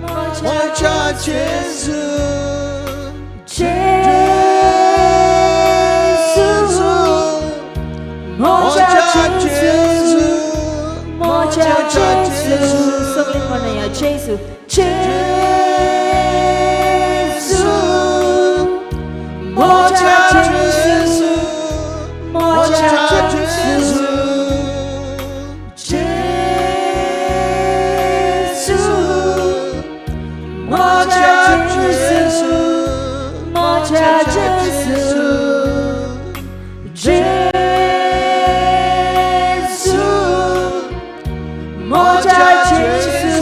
मोजा जेजू जेजू मोजा जेजू मोजा जेजू सगळी म्हणूया जेजू जेजू मोजा जेजू मोजा जेजू जेजू मोजा जेजू मोजा जेजू जेजू मोजा जेजू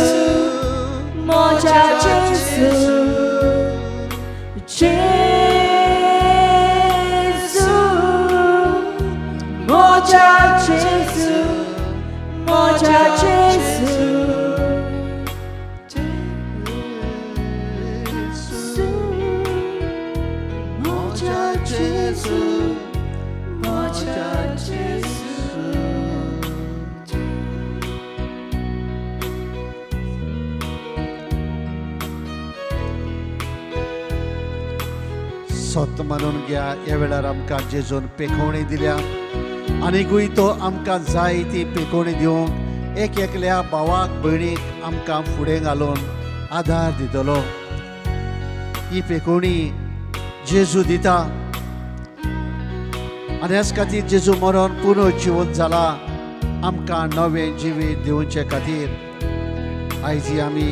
मोजा जेजू जेजू moja Jesu, moja Jesu, moja Jesu, moja Jesu. सत मानून घ्या ह्या वेळार आमकां जेजून पेखवणी दिल्या आनीकूय तो आमकां जाय ती पेखवणी दिवंक एक एकल्या भावाक भयणीक आमकां फुडें घालून आदार दितलो. ही पेखवणी जेजू दिता आनी ह्याच खातीर जेजू मरोन पुनर्जीवन जाला आमकां नवें जिवीत दिवचे खातीर. आयज ही आमी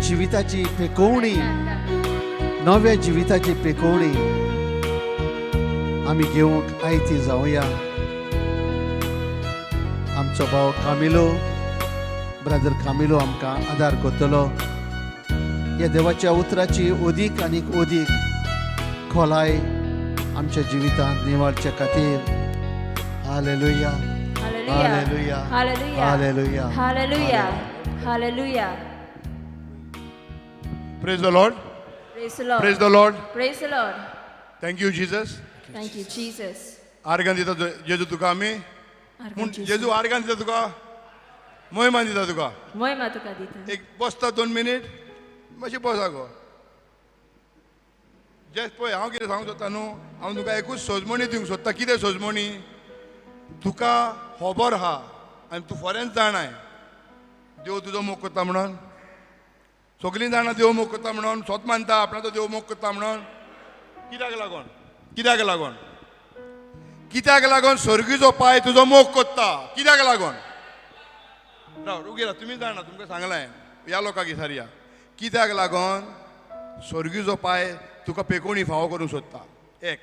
जिविताची पेखवणी नव्या जिविताची पेखवणी आमी घेवंक आयती जावया. आमचो भाव कामिलो ब्रदर कामिलो आमकां आदार करतलो. ह्या देवाच्या उतराची ओदीक आनीक ओदीक खोलाय आमच्या जिवितांत निवडचे खातीर. Hallelujah Hallelujah. Hallelujah Hallelujah. Hallelujah Hallelujah. Hallelujah. Praise the Lord. Praise the Lord. Praise the Lord. Praise the Lord. Thank you, Jesus. Thank you, Jesus. आर्गां दिता जेजू तुका आमी आर्गां म्हूण जेजू. जेजू आर्गां दिता तुका मोहिमा दिता तुका महिमा तुका दिता. एक बसता 2 मिनिट मातशी बसा गो जस्ट पळय हांव कितें सांगूंक सोदता न्हू हांव तुका एकूच सोजमणी दिवंक सोदता कितें सोजमणी तुका खबर आहा आनी तूं फॉरेन जाणाय देव तुजो मोग करता म्हणून सगळीं जाणां देव मोग करता म्हणून स्वत मानता आपणाचो देव मोग करता म्हणून कित्याक लागून कित्याक लागून कित्याक लागून स्वर्गीचो पाय तुजो मोग करता कित्याक लागून राव उगी राव तुमी जाणा तुमकां सांगलां ह्या लोकांक विचारया कित्याक लागून स्वर्गीचो पाय तुका पेकोणी फावो करूंक सोदता एक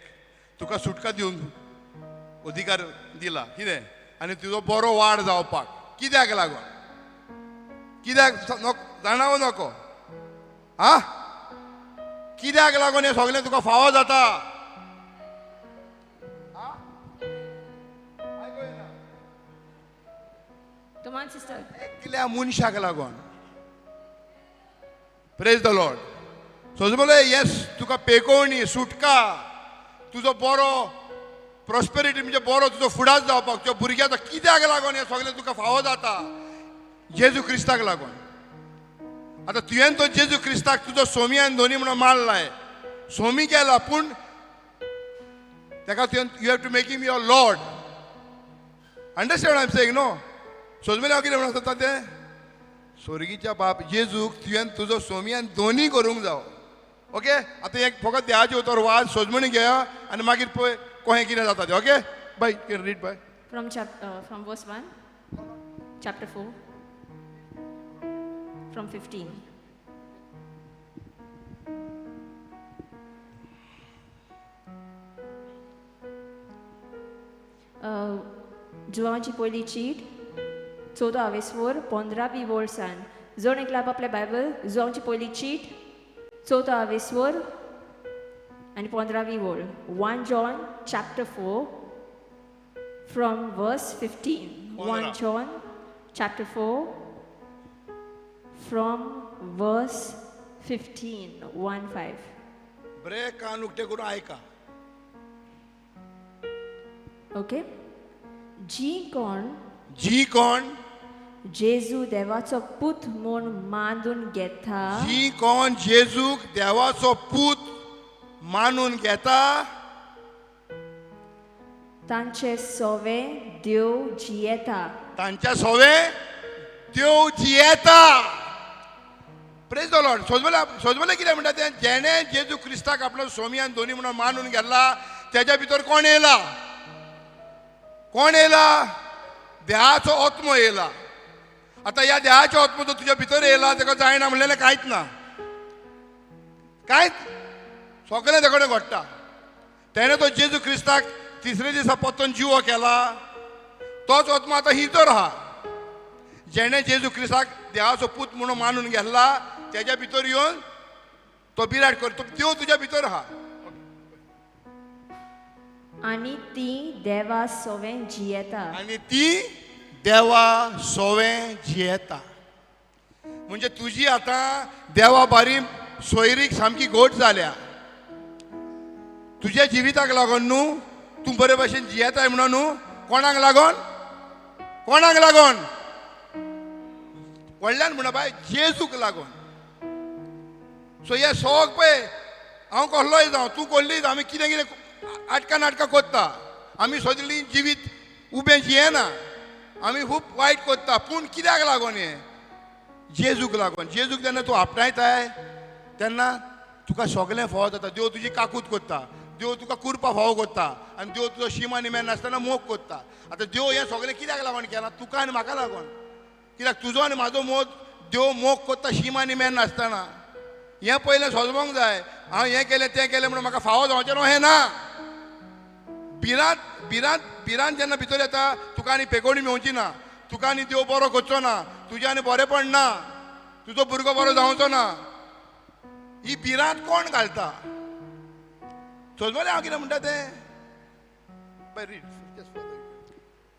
तुका सुटका दिवंक अधिकार दिला कितें आनी तुजो बरो वाड जावपाक कित्याक लागून कित्याक जाणावो नको आ कित्याक लागून हें सगळें तुका फावो जाता Come on, sister. एकल्या मनशाक लागून प्रेज द लॉर्ड सोजमले येस तुका पेकोवणी सुटका तुजो बरो प्रॉस्पेरिटी म्हणजे बरो तुजो फुडार जावपाक तुज्या भुरग्याचो कित्याक लागून हें सगळें तुका फावो जाता जेजू क्रिस्ताक लागून आतां तुवें तो जेजू क्रिस्ताक तुजो सोमी आनी धोनी म्हणून मानलाय सोमी केला पूण ताका तुवें you have to make him your Lord understand I am saying no सोजमेले हांव कितें म्हणून सोदता तें स्वर्गीच्या बाप जेजूक तुवें तुजो सोमी आनी दोनी करूंक जावो ओके आतां एक फकत देवाचे उतर वाज सोजमणी घेया आनी मागीर पळय कशें कितें जाता तें okay by can read by From verse 1, chapter 4, from 15. जुवांची पयली चीट 14वे स्वर 15वी वोल्सान जोण एकला आपल्या बायबल जुवांची पयली चीट 14वे स्वर आनी 15वी वोल 1 John chapter 4 from verse 15. 1 John chapter 4 from verse 15. 1-5. बरे कान उक्ते करून आयका Okay? जी कोण जेजू देवाचो पूत म्हूण मानून घेता जी कोण जेजूक देवाचो पूत मानून घेता तांचे सोवे देव जियेता तांच्या सोवे देव जियेता प्रेज द लॉर्ड सोजमले कितें म्हणटा तें जेणे जेजू क्रिस्ताक आपलो सोमी आनी दोनी म्हणून मानून घेतला तेज्या भितर कोण येयला देहाचो आत्मो येयला आतां ह्या देहाचो आत्मो जो तुज्या भितर येयला तेका जायना म्हणलेलें कांयच ना कांयच सगळें तें कडेन घडटा तेणें तो जेजू क्रिस्ताक तिसरे दिसा परतून जिवो केला तोच आत्मो आतां भितर आहा जेणे जेजू क्रिस्ताक देवाचो पूत म्हणून मानून घेतला तेज्या भितर येवन तो बिराड करतो देव तुज्या भितर आहा आनी ती देवा सोवे जियेता आनी ती देवा सोवें जियेता म्हणजे तुजी आतां देवा बारी सोयरीक सामकी घोट जाल्या तुज्या जिविताक लागून न्हू तूं बरे भाशेन जियेताय म्हणून न्हू कोणाक लागून व्हडल्यान म्हणा बाय जेजूक लागून सो हे सोग पळय हांव कसलोय जावं तूं कोल्लीय जावं आमी कितें कितें नाटकां कोत्ता आमी सगळीं जिवीत उबें जियेना आमी खूब वायट कोत्ता पूण कित्याक लागून हें जेजूक लागून जेजूक जेन्ना तूं आपणायताय तेन्ना तुका सगळें फावो जाता देव तुजी काकूत कोत्ता देव तुका कुरपा फावो कोत्ता आनी देव तुजो शिमा निमेन नासतना मोग कोत्ता आतां देव हें सगळें कित्याक लागून केलां तुका आनी म्हाका लागून कित्याक तुजो आनी म्हाजो देव मोग कोत्ता शिमा निमेन नासतना हें पयलें सोजमोंक जाय हांव हें केलें तें केलें म्हणून म्हाका फावो जावचें न्हू हें ना भिरांत जेन्ना भितर येता तुका आनी पेकोवणी मेळची ना तुका आनी देव बरो करचो ना तुजें आनी बरेंपण ना तुजो भुरगो बरो जावचो ना ही भिरांत कोण घालता सोजमले हांव कितें म्हणटा तें पळय रीड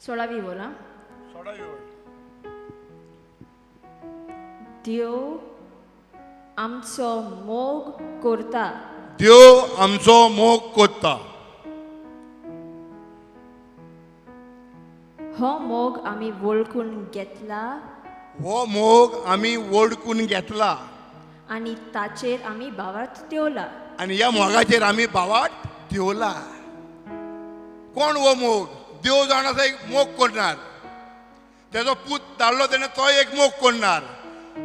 16वी वोल देव आमचो मोग करता. देव आमचो मोग कोत्ता. हो मोग आमी वळखून घेतला हो मोग आमी ओळखून घेतला आनी ताचेर आमी भावार्थ ठेवला. आणि ह्या मोगाचेर आमी भावाट ठेवला. कोण हो मोग? देव जाणाचा एक मोग करणार. त्याचो पूत धाडलो तेणे तो एक मोग करणार.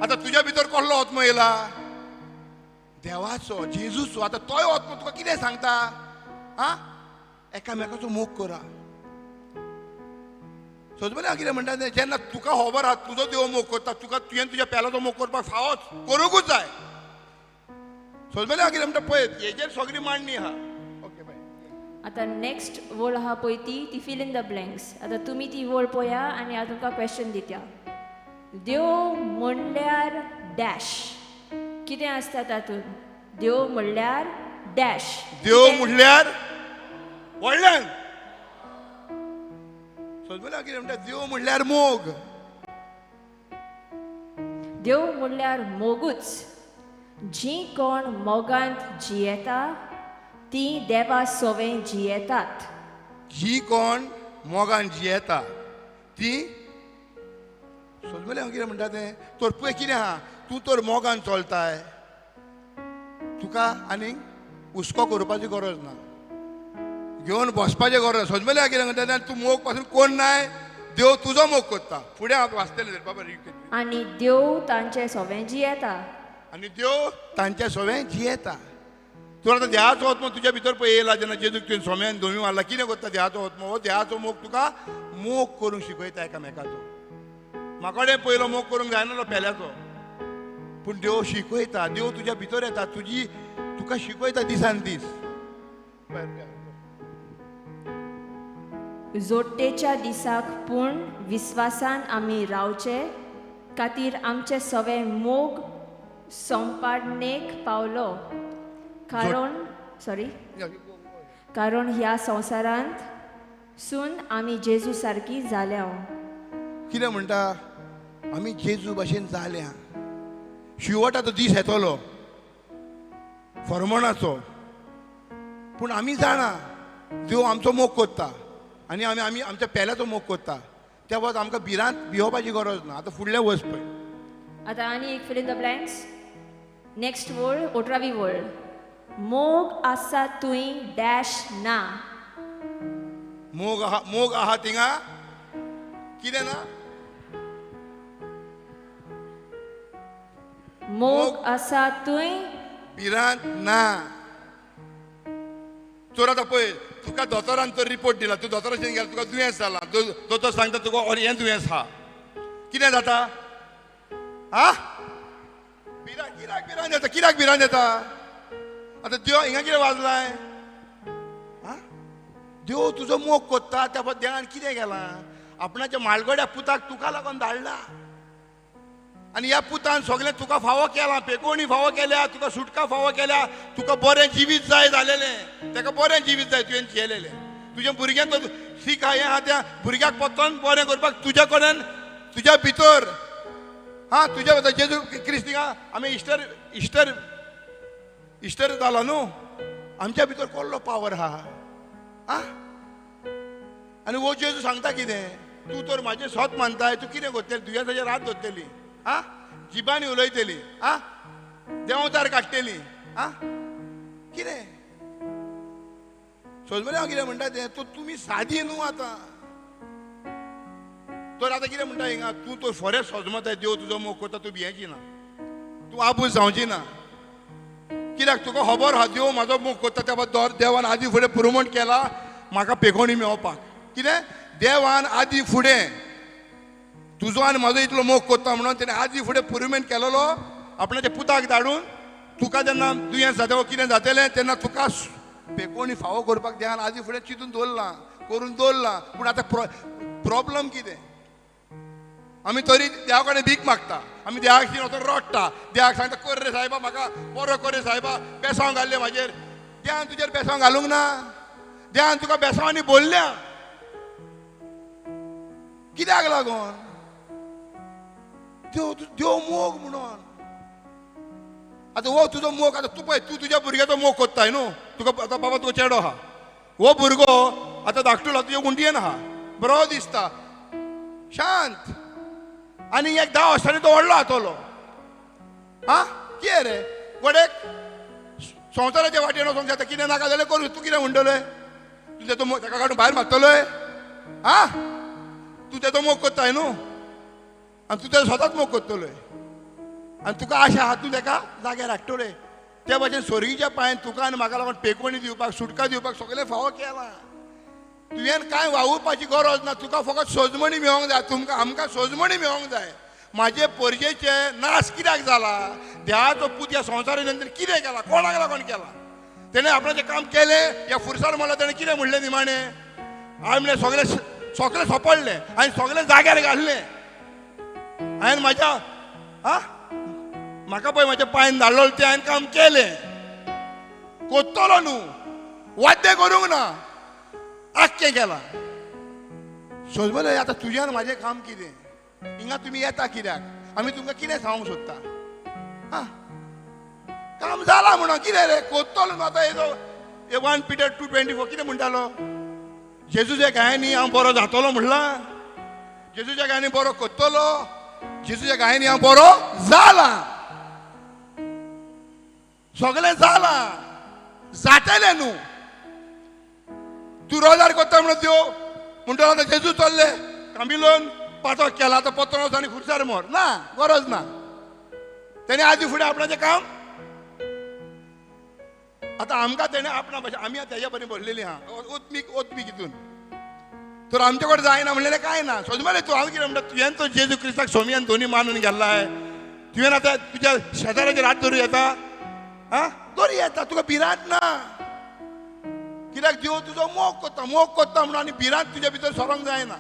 आता तुझ्या भितर कसलो आत्मो येयला? देवाचो, जेजूचो. आता तोय आत्मो तुका कितें सांगता? हा, एकामेकाचो मोग करा. सोजमले कितें म्हणटा तें, जेन्ना तुका खबर आहा तुजो देव मोग करता, तुका तुवें तुज्या पेलाचो मोग करपाक फावोच करूंकूच जाय. सोजमले कितें म्हणटा पळय, हेजेर सगळी मांडणी आहा. Okay bye. आता नेक्स्ट वळ आहा पळय ती फिल इन द ब्लँक्स. आता तुमी ती वळ पळया आनी हांव तुमकां क्वेश्चन दित्या. देव म्हणल्यार डॅश. कितें आसता तातूंत? देव म्हणल्यार डॅश. देव म्हणल्यार व्हडल्यान. सोजमले कितें म्हणटा? देव म्हणल्यार मोग. देव म्हणल्यार मोगूच. जी कोण मोगांत जियेता ती देवा सोवें जियेतात. जी कोण मोगान जियेता ती सोजमले कितें म्हणटा तें, तर पळय कितें आहा, तूं तर मोगान चलताय, तुका आनीक हुस्को करपाची गरज ना, घेवन बसपाचें गरज ना. सोजमले कितें म्हणटा तें, तूं मोग पासून कोण नाय, देव तुजो मोग करता. फुडें हांव वाचतलें बाबा. आनी देव तांचे सोवें जियेता. आनी देव तांच्या सोवें जियेता. तूं आतां देहाचो आत्मो तुज्या भितर पळय येयला. जेन्ना जेजूक तुवें सोम्यान धोमी मारला, कितें करता देहाचो आत्मो? हो देहाचो मोग तुका मोग करूंक शिकयता एकामेकाचो. म्हाकोडे पयलो मोग करूंक जायनालो पेल्याचो, पूण देव शिकयता. देव तुज्या भितर येता, तुका शिकयता दिसान दीस. जोडटेच्या दिसाक पूण विस्वासान आमी रावचे खातीर आमचे सवे मोग संपादनेक पावलो. कारण ह्या संवसारांत सून आमी जेजू सारकी जाल्या. कितें म्हणटा? आमी जेजू भाशेन जाल्या. शिवटाचो दीस येतलो फर्मोणाचो, पूण आमी जाणा देव आमचो मोग करता आनी आमी आमच्या पेल्याचो मोग करता. त्या वत आमकां भिरांत भिवपाची गरज ना. आतां फुडलें वच पळय. आतां आनी एक fill in the blanks. Next वळ 18वी वळ. मोग आसा तुई डॅश ना. मोग आहा थिंगा कितें ना? मोग आसा तुई भिरांत ना. चोर आतां पळय, तुका दोतोरान तर रिपोर्ट दिला, तूं दोतोराचेर गेला, तुका दुयेंस जाला, दोतोर सांगता तुका हें दुयेंस आहा. कितें जाता? हा, कित्याक भिरांत येता? कित्याक भिरांत येता? आतां देव हिंगा कितें वाजलाय? हा, देव तुजो मोग कोत्ता. त्या देवान कितें केलां? आपणाच्या मालगड्या पुताक तुका लागून धाडला. आनी ह्या पुतान सगळें तुका फावो केलां. पेकोणी फावो केल्या, तुका सुटका फावो केल्या, तुका बरें जिवीत जाय जालेलें. ताका बरें जिवीत जाय तुवें केलेलें. तुज्या भुरग्यांक सीख हें आहा त्या भुरग्याक पत्तोन बरें करपाक तुज्या कडेन तुज्या भितर हा तुज्या भितर जेजू क्रिस्त थिंगा आमी इस्टर जाला न्हू. आमच्या भितर कसलो पावर आहा? आ, आनी वो जेजू सांगता कितें? तूं तर म्हाजें स्वत मानताय, तूं कितें करतली? दुयेंसाचेर हात धरतली, आ, जिबानी उलयतली, आ, देंवचार काडटली, आ, कितें? सोजमले हांव कितें म्हणटा तें, तो तुमी सादी न्हू. आतां तर आतां कितें म्हणटा हिंगा, तूं तर फरें सोजमताय, देव तुजो मोग करता, तूं भियेची ना, तूं आबूज जावची ना. कित्याक तुका खबर आहा देव म्हाजो मोग करता. त्या देवान आदी फुडें प्रुवमेंट केला म्हाका पेकोणी मेळोवपाक. कितें? देवान आदी फुडें तुजो आनी म्हाजो इतलो मोग करता म्हणून तेणें आदी फुडें प्रुवमेंट केलेलो आपणाच्या पुताक धाडून. तुका जेन्ना दुयेंस जाता वा कितें जातलें तेन्ना तुका पेकोणी फावो करपाक देवान आदी फुडें चिंतून दवरलां, करून दवरलां. पूण आतां प्रॉब्लम कितें? आमी तरी देवा कडेन भीक मागता, आमी देवाक वचून रडटा, देवाक सांगता कर रे सायबा, म्हाका बरो कर रे सायबा, बेसांव घाल्ले म्हाजेर. देवान तुजेर बेसांव घालूंक ना. देवान तुका बेसांवांनी बोल्ल्या. कित्याक लागून? देव मोग म्हणून. आतां हो तुजो मोग आतां तूं पळय तूं तुज्या भुरग्याचो मोग कोत्ताय न्हू तुका आतां बाबा तुका चेडो आहा हो भुरगो आतां धाकटुलो तुज्या गुंडयेन आहा बरो दिसता शांत आनी एक 10 वर्सांनी तो व्हडलो जातलो हा कितें रे वडेक संवसाराच्या वाटेन वचोंक जाता कितें नाका जाल्यार करूं तूं कितें म्हणटलोय तूं तेजो मोग ताका काडून भायर मारतलोय हा तूं तेजो मोग कोत्ताय न्हू आनी तूं तेजो स्वताच मोग कोत्तलोय आनी तुका आशा आहा तूं ताका जाग्यार हाडटोले त्या भाशेन सोर्गीच्या पांयान तुका आनी म्हाका लागून पेकवणी दिवपाक सुटका दिवपाक सगळे फावो केला तुवें कांय वावुरपाची गरज ना तुका फकत सोजमणी मेळोंक जाय तुमकां आमकां सोजमणी मेळोंक जाय म्हाजे परजेचे नाश कित्याक जाला देवाचो पूत ह्या संवसारान कितें केला कोणाक लागून केला तेणें आपणाचें काम केलें या फुरसार म्हणल्यार तेणें कितें म्हणलें निमाणें हांवें सगळें सगळें सोंपडलें हांवें सगळें जाग्यार घातलें हांवें म्हाज्या आ म्हाका पळय म्हाज्या पांयान धाडलो तें हांवें काम केलें कोत्तलो न्हू वाद्य करूंक ना आख्खें केलां सोजमले आतां तुज्यान म्हाजें काम कितें हिंगा तुमी येता कित्याक आमी तुमकां कितें सांगूंक सोदता हा काम जाला म्हणून कितें रे कोत्तलो न्हू आतां हेजो 1 Peter 2:24 कितें म्हणटालो जेजूच्या गायांनी हांव बरो जातलो म्हणला जेजूच्या गायांनी बरो कोत्तलो जेजूच्या गायांनी हांव बरो जाला सगळें जाला जातलें न्हू तूं रोजार कोत्ता म्हणून देव म्हणटलो आतां जेजू चल्ले कामिलोन पातो केला आतां पत्रोस आनी खुर्सार मोर ना गरज ना तेणे आदी फुडें आपणाचें काम आतां आमकां तेणें आपणा भाशेन आमी तेज्या बरें भरलेलीं आहा ओतमीक हितून तर आमचे कडेन जायना म्हणलेलें कांय ना सोजमले तूं हांव कितें म्हणटा तुवें तो जेजू क्रिस्ताक सोमियान दोनी मानून गेल्लाय तुवें आतां तुज्या शेजाऱ्याचेर हात धरूं येता हा धरूं येता तुका भिरांत ना कित्याक देव तुजो मोग कोत्ता म्हणून आनी भिरांत तुज्या भितर सरोंक जायना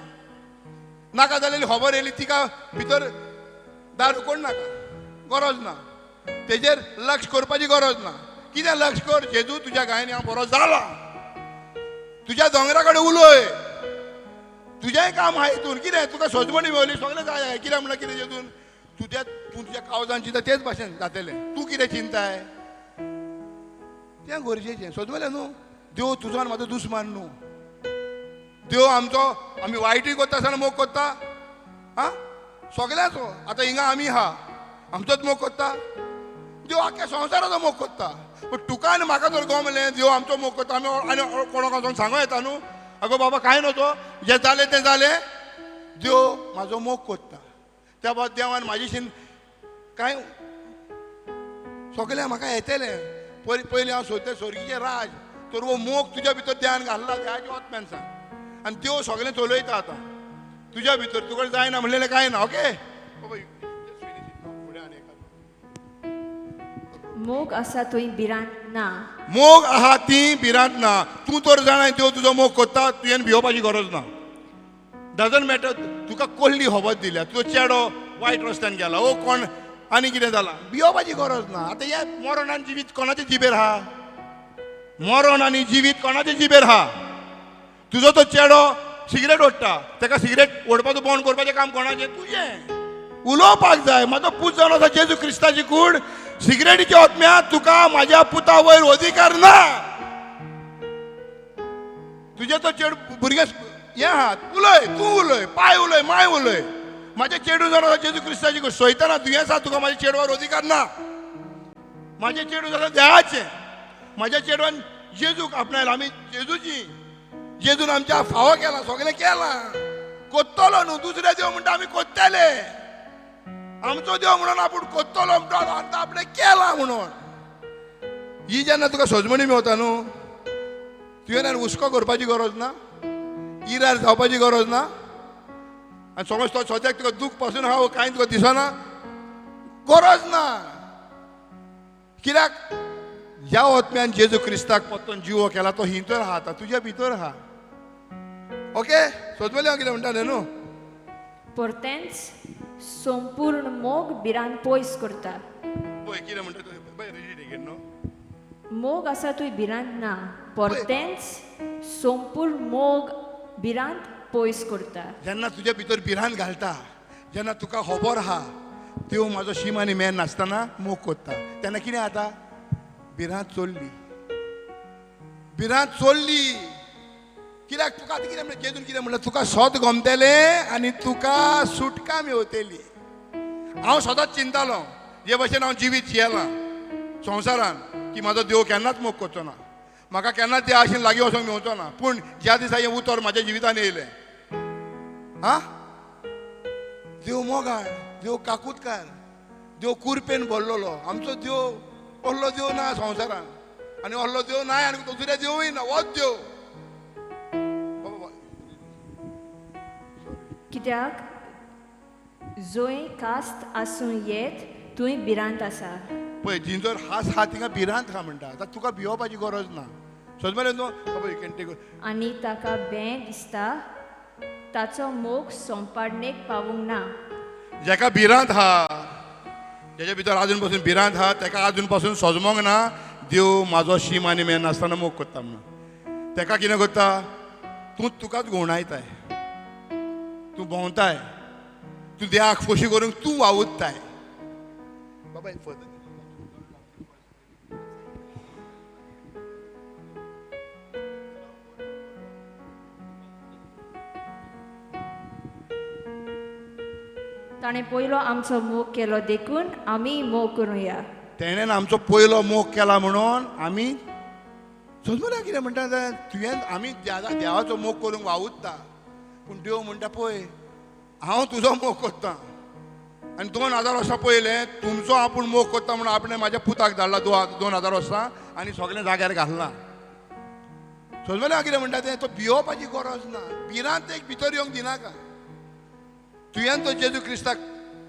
नाका जाल्यार खबर येयली तिका भितर दारू कोण नाका गरज ना तेजेर लक्ष करपाची गरज ना कितें लक्ष कर जेजू तुज्या गायांनी हांव बरो जाला तुज्या दोंगरा कडेन उलय तुजेंय काम आहा हितून कितें तुका सोजमणी मेळली सगळें जाय कितें म्हणल्यार कितें जेजून तूं तुज्या काळजान चिंता तेच भाशेन जातलें तूं कितें चिंताय तें गरजेचें सोजमलें न्हू देव तुजो आनी म्हाजो दुस्मान न्हू देव आमचो आमी वायटूय कोत्ता आसतना मोग कोत्ता हा सगळ्याचो आतां हिंगा आमी आहा आमचोच मोग कोत्ता देव आख्या संवसाराचो मोग कोत्ता पूण तुका आनी म्हाका जर गमलें देव आमचो मोग कोत्ता आमी आनी कोणाक वचोन सांगो येता न्हू आगो बाबा कांय नजो जें जालें तें जालें देव म्हाजो मोग कोत्ता त्या बाद देवान म्हाजेशीन कांय सगळें म्हाका येतलें पयलीं हांव सोदतें सोर्गीचें राज तर वो मोग तुज्या भितर ध्यान घालला देवाच्या आत्म्यान सांग आनी देव सगळें चलयता आतां तुज्या भितर तुका जायना म्हणलेलें कांय ना ओके मोग आसा थंय भिरांत ना मोग आहा ती भिरांत ना तूं तर जाणाय देव तुजो मोग कोत्ता तुवें भिवपाची गरज ना डजंट मॅटर तुका कसली खबर दिल्या तुजो चेडो वायट रस्त्यान गेला ओ कोण आनी कितें जालां भिवपाची गरज ना आतां हे मरण आनी जिवीत कोणाच्या जिबेर आहा मरण आनी जिवीत कोणाच्या जिबेर आहा तुजो तो चेडो सिगरेट ओडटा ताका सिगरेट ओडपाचो बंद करपाचें काम कोणाचें तुजें उलोवपाक जाय म्हाजो पूत जावन आसा जेजू क्रिस्ताची कूड सिगरेटीच्या ओतम्यांत तुका म्हाज्या पुता वयर अधिकार ना तुजे तो चेड भुरगे हें आहा उलय तूं उलय पाय उलय माय उलय म्हाजें चेडू जावन आसा जेजू क्रिस्ताची कूड सोयताना दुयेंस आहा तुका म्हाज्या चेडवार अधिकार ना म्हाजें चेडू जाता देवाचें म्हाज्या चेडवान जेजूक आपणायला आमी जेजूची जेजून आमच्या फावो केला सगळें केलां कोत्तलो न्हू दुसरे देव म्हणटा आमी कोत्तेले आमचो देव म्हणून आपूण कोत्तलो म्हणटा आतां आपणें केलां म्हणून ही जेन्ना तुका सोजमणी मेवता न्हू तुवें हुस्को करपाची गरज ना इरार जावपाची गरज ना आनी समज तो सद्याक तुका दूख पासून आहा कांय तुका दिसना गरज ना कित्याक ह्या ओतम्यान जेजू क्रिस्ताक पत्तोन जिवो केला तो हितर आहा आतां तुज्या भितर आहा ओके सोजमली हांव कितें म्हणटालें न्हू portens संपूर्ण मोग भिरांत पयस करता पळय कितें म्हणटा पळय रिडीट अगेन न्हू मोग आसा थंय भिरांत ना portens संपूर्ण मोग भिरांत पयस करता जेन्ना तुज्या भितर भिरांत घालता जेन्ना तुका खबर आहा देव म्हाजो शीम आनी मेन नासतना मोग कोत्ता तेन्ना कितें जाता भिरांत चोरली कित्याक तुका आतां कितें म्हणलें जेजून कितें म्हणलें तुका सोत गमतलें आनी तुका सुटका मेवतली हांव सदांच चिंतालो जे भशेन हांव जिवीत जियेलां संवसारान की म्हाजो देव केन्नाच मोग करचो ना म्हाका केन्नाच देव आशिल्लो लागीं वचोंक मेवचो ना पूण ज्या दिसा हें उतर म्हाज्या जिवितान येयलें हा देव मोगाळ देव काकूतकार देव कुरपेन भरलेलो आमचो देव व्हडलो देव ना संवसारान आनी व्हडलो देव नाय आनी दुसरे देवूय ना होच देव कित्याक जोय कास्त आसूं येत तुंय भिरांत आसा पळय जिंजर हास हा थिंगा भिरांत हा म्हणटा आतां तुका भिवपाची गरज ना समजलें न्हू बाबा यू कॅन टेक आनी ताका बें दिसता ताचो मोग सोंपाडणेक पावूंक ना जेका भिरांत हा जेच्या भितर आजून पासून भिरांत हा तेका आजून पासून सोजमोंक ना देव म्हाजो शीम आनी मेन नासतना मोग कोत्ता म्हणून तेका कितें कोत्ता तूं तुकाच घोवणायताय तूं भोंवताय तूं देवाक खोशी करूंक तूं वावुरताय बाबा ताणें पयलो आमचो मोग केलो देखून आमी मोग करुया तेणेन आमचो पयलो मोग केला म्हणून आमी समजूना कितें म्हणटा तुवें आमी देवाचो मोग करूंक वावुरता पूण देव म्हणटा पळय हांव तुजो मोग कोत्ता आनी 2000 वर्सां पयलें तुमचो आपूण मोग कोत्ता म्हणून आपणें म्हाज्या पुताक धाडला 2000 वर्सां आनी सगळें जाग्यार घालना समजलें कितें म्हणटा तें तो भिवपाची गरज ना भिरांत एक भितर येवंक दिनाका तुवें तो जेजू क्रिस्ताक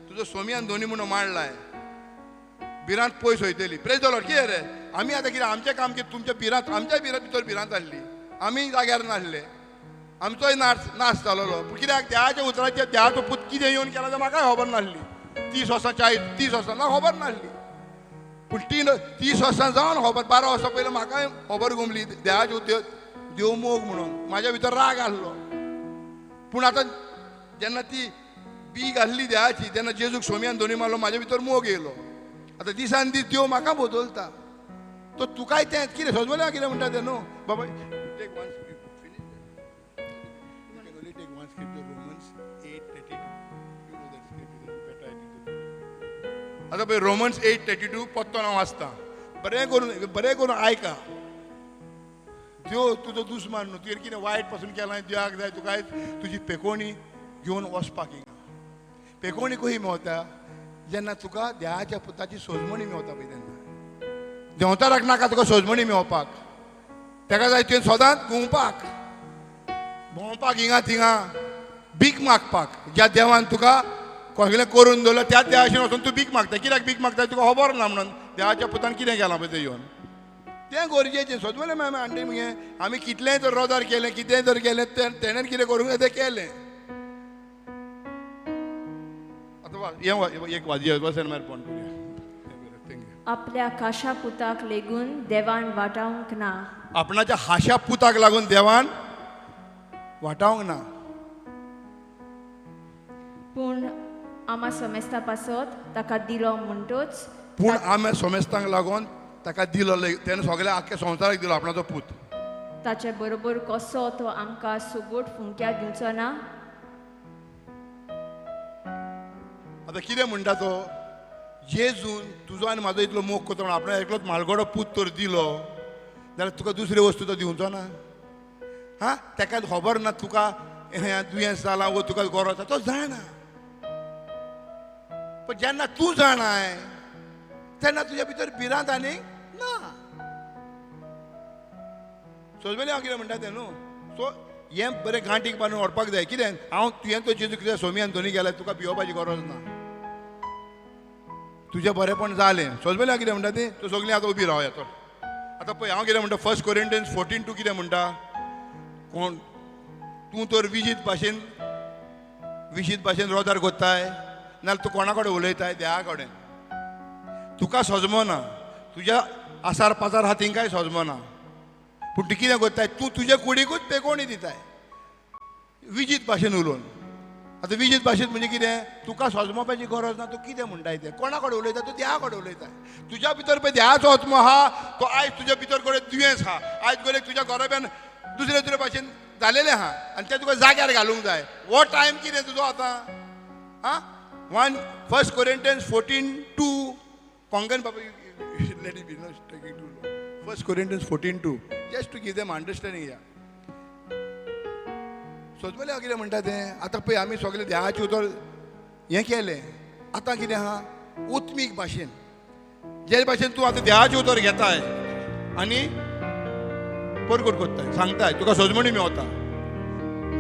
तुजो सोमियान दोनी म्हणून मांडलाय भिरांत पयस वयतली प्रेज द लॉर्ड कितें रे आमी आतां कितें आमचें काम कितें तुमच्या भिरांत आमच्या भितर भिरांत हाडली आमी जाग्यार नासले आमचोय नाश जालोलो पूण कित्याक देवाच्या उतराचेर देवाचो पूत कितें येवन केला तें म्हाकाय खबर नासली 30 वर्सां 30 वर्सां म्हाका खबर नासली पूण 30 वर्सां जावन खबर 12 वर्सां पयलीं म्हाकाय खबर घुमली देवाचे देव मोग म्हणून म्हाज्या भितर राग आहलो पूण आतां जेन्ना ती बी घाल्ली देवाची तेन्ना जेजूक सोम्यान दोनी मारलो म्हाज्या भितर मोग येयलो आतां दिसान दीस देव म्हाका बदलता तो तुकाय तें कितें समजलें कितें म्हणटा तें न्हू बाबा आतां पळय रोमन्स 8:32 पत्तो हांव वाचता बरें करून आयका देव तुजो दुस्मान न्हू तुवें कितें वायट पासून केलां देवाक जाय तुका आयज तुजी पेकोवणी घेवन वचपाक हिंगा पेकोवणी कशी मेवता जेन्ना तुका देवाच्या पुताची सोजमणी मेवता पळय तेन्ना देंवताराक नाका तुका सोजमणी मेवपाक तेका जाय तुवें सदांच घुंवपाक भोंवपाक हिंगा थिंगा भीक मागपाक ज्या देवान तुका कसलें करून दवरलें त्याच देवाशेन वचून तूं भीक मागता कित्याक भीक मागता तुका खबर ना म्हणून देवाच्या पुतान कितें केलां पळय तें येवन तें गरजेचें सोजमलें मेळ आनी मगे आमी कितलेंय जर रोजार केलें कितेंय जर केलें तेणेन कितें करूंक जाय तें केलें एक वाजय बसन मार फोन करूया आपल्या काशा पुताक लेगून देवान वाटावंक ना आपणाच्या हाशा पुताक लागून देवान वाटावंक ना पूण आमा सोमेस्ता पासत ताका दिलो म्हणटूच पूण आम्या सोमेस्तांक लागून ताका दिलो तेणें सगळ्या आख्या संवसाराक दिलो आपणाचो पूत ताचे बरोबर कसो तो आमकां सुगूट फुंक्या दिवचो ना आतां कितें म्हणटा तो जेजून तुजो आनी म्हाजो इतलो मोग करता म्हणून आपणें एकलोच म्हालगडो पूत तर दिलो जाल्यार तुका दुसरी वस्तू तो दिवचो ना हा ताका खबर ना तुका हें दुयेंस जालां वो तुका गरज आसा तो जाणा पण जेन्ना तूं जाणाय तेन्ना तुज्या भितर भिरांत आनी ना सोजमेली हांव कितें म्हणटा तें न्हू सो हें बरें गांठीक बांदून व्हरपाक जाय कितें हांव तुवें तो जेजू कितें सोमियान दोनी गेल्यार तुका भिवपाची गरज ना तुजें बरेंपण जालें सोजमेली हांव कितें म्हणटा ती तूं सगळीं आतां उबी रावया तर आतां पळय हांव कितें म्हणटा 1 Corinthians 14:2 कितें म्हणटा कोण तूं तर विशीत भाशेन रोजार कोत्ताय नाल्यार तूं कोणा कडेन उलयताय देवा कडेन तुका सजमना तुज्या आसार पासार हा तिंकाय सजमना पूण ती कितें कोत्ताय तूं तुजे कुडीकूच पेकोवणी दिताय विजीत भाशेन उलोवन आतां विजीत भाशेंत म्हणजे कितें तुका सोजमोवपाची गरज ना तूं कितें म्हणटाय तें कोणा कडेन उलयता तूं देवा कडेन उलयता तुज्या भितर पळय देवाचो आत्मो आहा तो आयज तुज्या भितर कडेन दुयेंस आहा आयज गोरेक तुज्या घराब्यान दुसरे दुसरे भाशेन जालेलें आहा आनी तें तुका जाग्यार घालूंक जाय हो टायम कितें तुजो आतां आं 1 Corinthians 14:2 कोंकण बाबा let it be not taking too long 1 Corinthians 14:2 just to give them understanding या सोजमले कितें म्हणटा तें आतां पळय आमी सगळे देवाचें उतर हें केलें आतां कितें आहा उत्मीक भाशेन जे भाशेन तूं आतां देवाचें उतर घेताय आनी परकोट कोत्ताय सांगताय तुका सोजमणी मेवता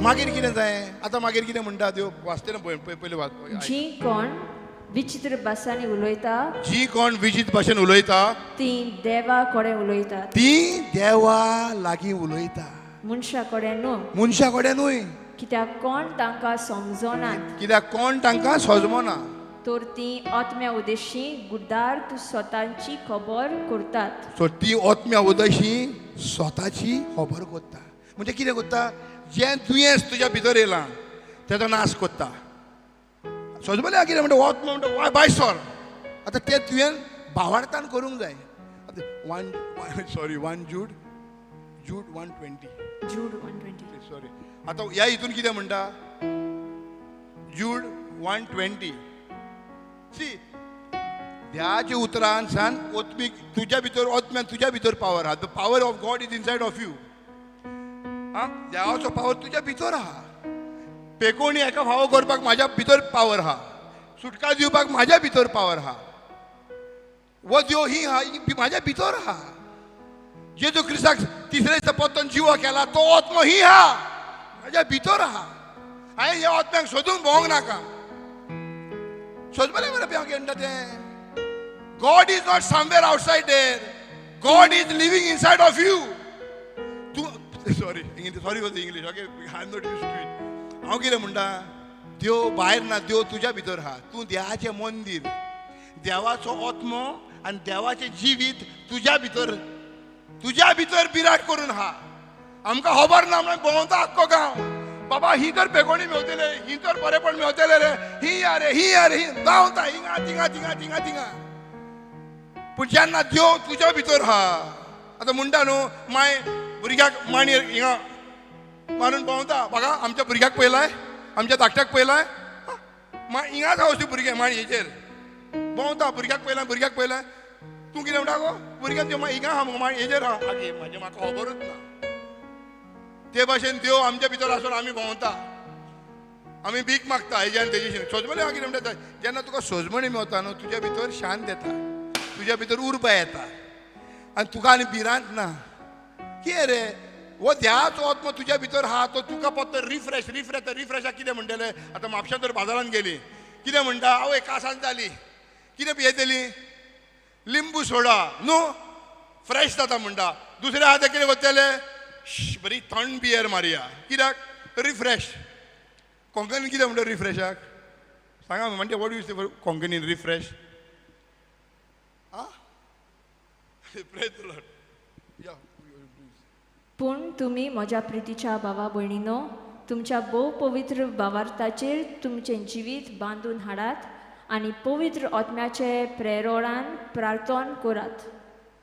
मागीर कितें जाय आतां मागीर कितें म्हणटा देव वाचतना पयलीं वाच जी कोण विचित्र भासांनी उलयता जी कोण विजीत भाशेन उलयता ती देवा कडेन उलयतात ती देवा लागीं उलयता मनशा कडेन न्हू मनशा कडेनूय कित्याक कोण तांकां समजोनात कित्याक कोण तांकां सोजमना तर ती आत्म्या उद्देशी गुड्डार स्वतांची खबर करतात सो ती आत्म्या उदशी स्वताची खबर कोत्ता म्हणजे कितें कोत्ता जें दुयेंस तुज्या भितर येयलां तेजो नाश कोत्ता सोजमले कितें म्हणटा आत्मा म्हणटा बाय सॉर आतां तें तुवें भावार्थान करूंक जाय वन जूड 120 जूड 120 सॉरी आतां ह्या हितून कितें म्हणटा जूड 120 सी देवाच्या उतरान सान ओत्मीक तुज्या भितर ओत्म्यान तुज्या भितर पावर आहा the power of God is inside of you आं देवाचो पावर तुज्या भितर आहा पेकोवणी एका फावो करपाक म्हाज्या भितर पावर आहा सुटका दिवपाक म्हाज्या भितर पावर आहा वो देव ही आहा ही म्हाज्या भितर आहा जेजू क्रिस्ताक तिसरे दिसा परतून जिवो केला तो आत्मो ही आहा म्हाज्या भितर आहा हांवें ह्या आत्म्याक सोदूंक भोवंक नाका सोदमले मरे हांव म्हणटा तें God is not somewhere outside there God is living inside of you तूं sorry for the English okay I am not use to it हांव कितें म्हणटा देव भायर ना देव तुज्या भितर आहा तूं देवाचें मंदीर देवाचो आत्मो आनी देवाचें जिवीत तुज्या भितर बिराट करून आहा आमकां खबर ना म्हणून भोंवता आख्खो गांव बाबा ही तर पेकोणी मेवतले ही तर बरेपण मेवतले रे ही या रे ही धांवता हिंगा थिंगा पूण जेन्ना देव तुज्या भितर आहा आतां म्हणटा न्हू माय भुरग्याक मांडयेर हिंगा मारून भोंवता बघा आमच्या भुरग्याक पयलाय आमच्या धाकट्याक पयलाय हिंगाच वचूं भुरगे मांडयेचेर भोंवता भुरग्याक पयलाय तूं कितें म्हणटा गो भुरग्याक हिंगा आहा हेजेर आहा आगे म्हाजें म्हाका खबरूच ना ते भाशेन देव आमच्या भितर आसून आमी भोंवता आमी भीक मागता हेज्यान तेजेशी सोजमणी हांव कितें म्हणटा जेन्ना तुका सोजमणी मेवता न्हू तुज्या भितर शांत येता तुज्या भितर उर्बा येता आनी तुका आनी भिरांत ना कितें रे वो देवाचो आत्मो तुज्या भितर आहा तो तुका फक्त रिफ्रेशाक कितें म्हणटले आतां म्हापशां तर बाजारांत गेली कितें म्हणटा आवय कासांत जाली कितें पियेतली लिंबू सोडा न्हू फ्रेश जाता म्हणटा दुसरे आहा ते कितें करतले बरी थंड बियर मारया कित्याक रिफ्रेश कोंकणीन कितें म्हणटा रिफ्रेशाक सांगा म्हणजे वॉट यूज फॉर कोंकणीन रिफ्रेश पूण तुमी म्हज्या प्रितीच्या भावा भयणीनो तुमच्या भोव पवित्र भावार्थाचेर तुमचें जिवीत बांदून हाडात आनी पवित्र आत्म्याचे प्रेरोळान प्रार्थना करात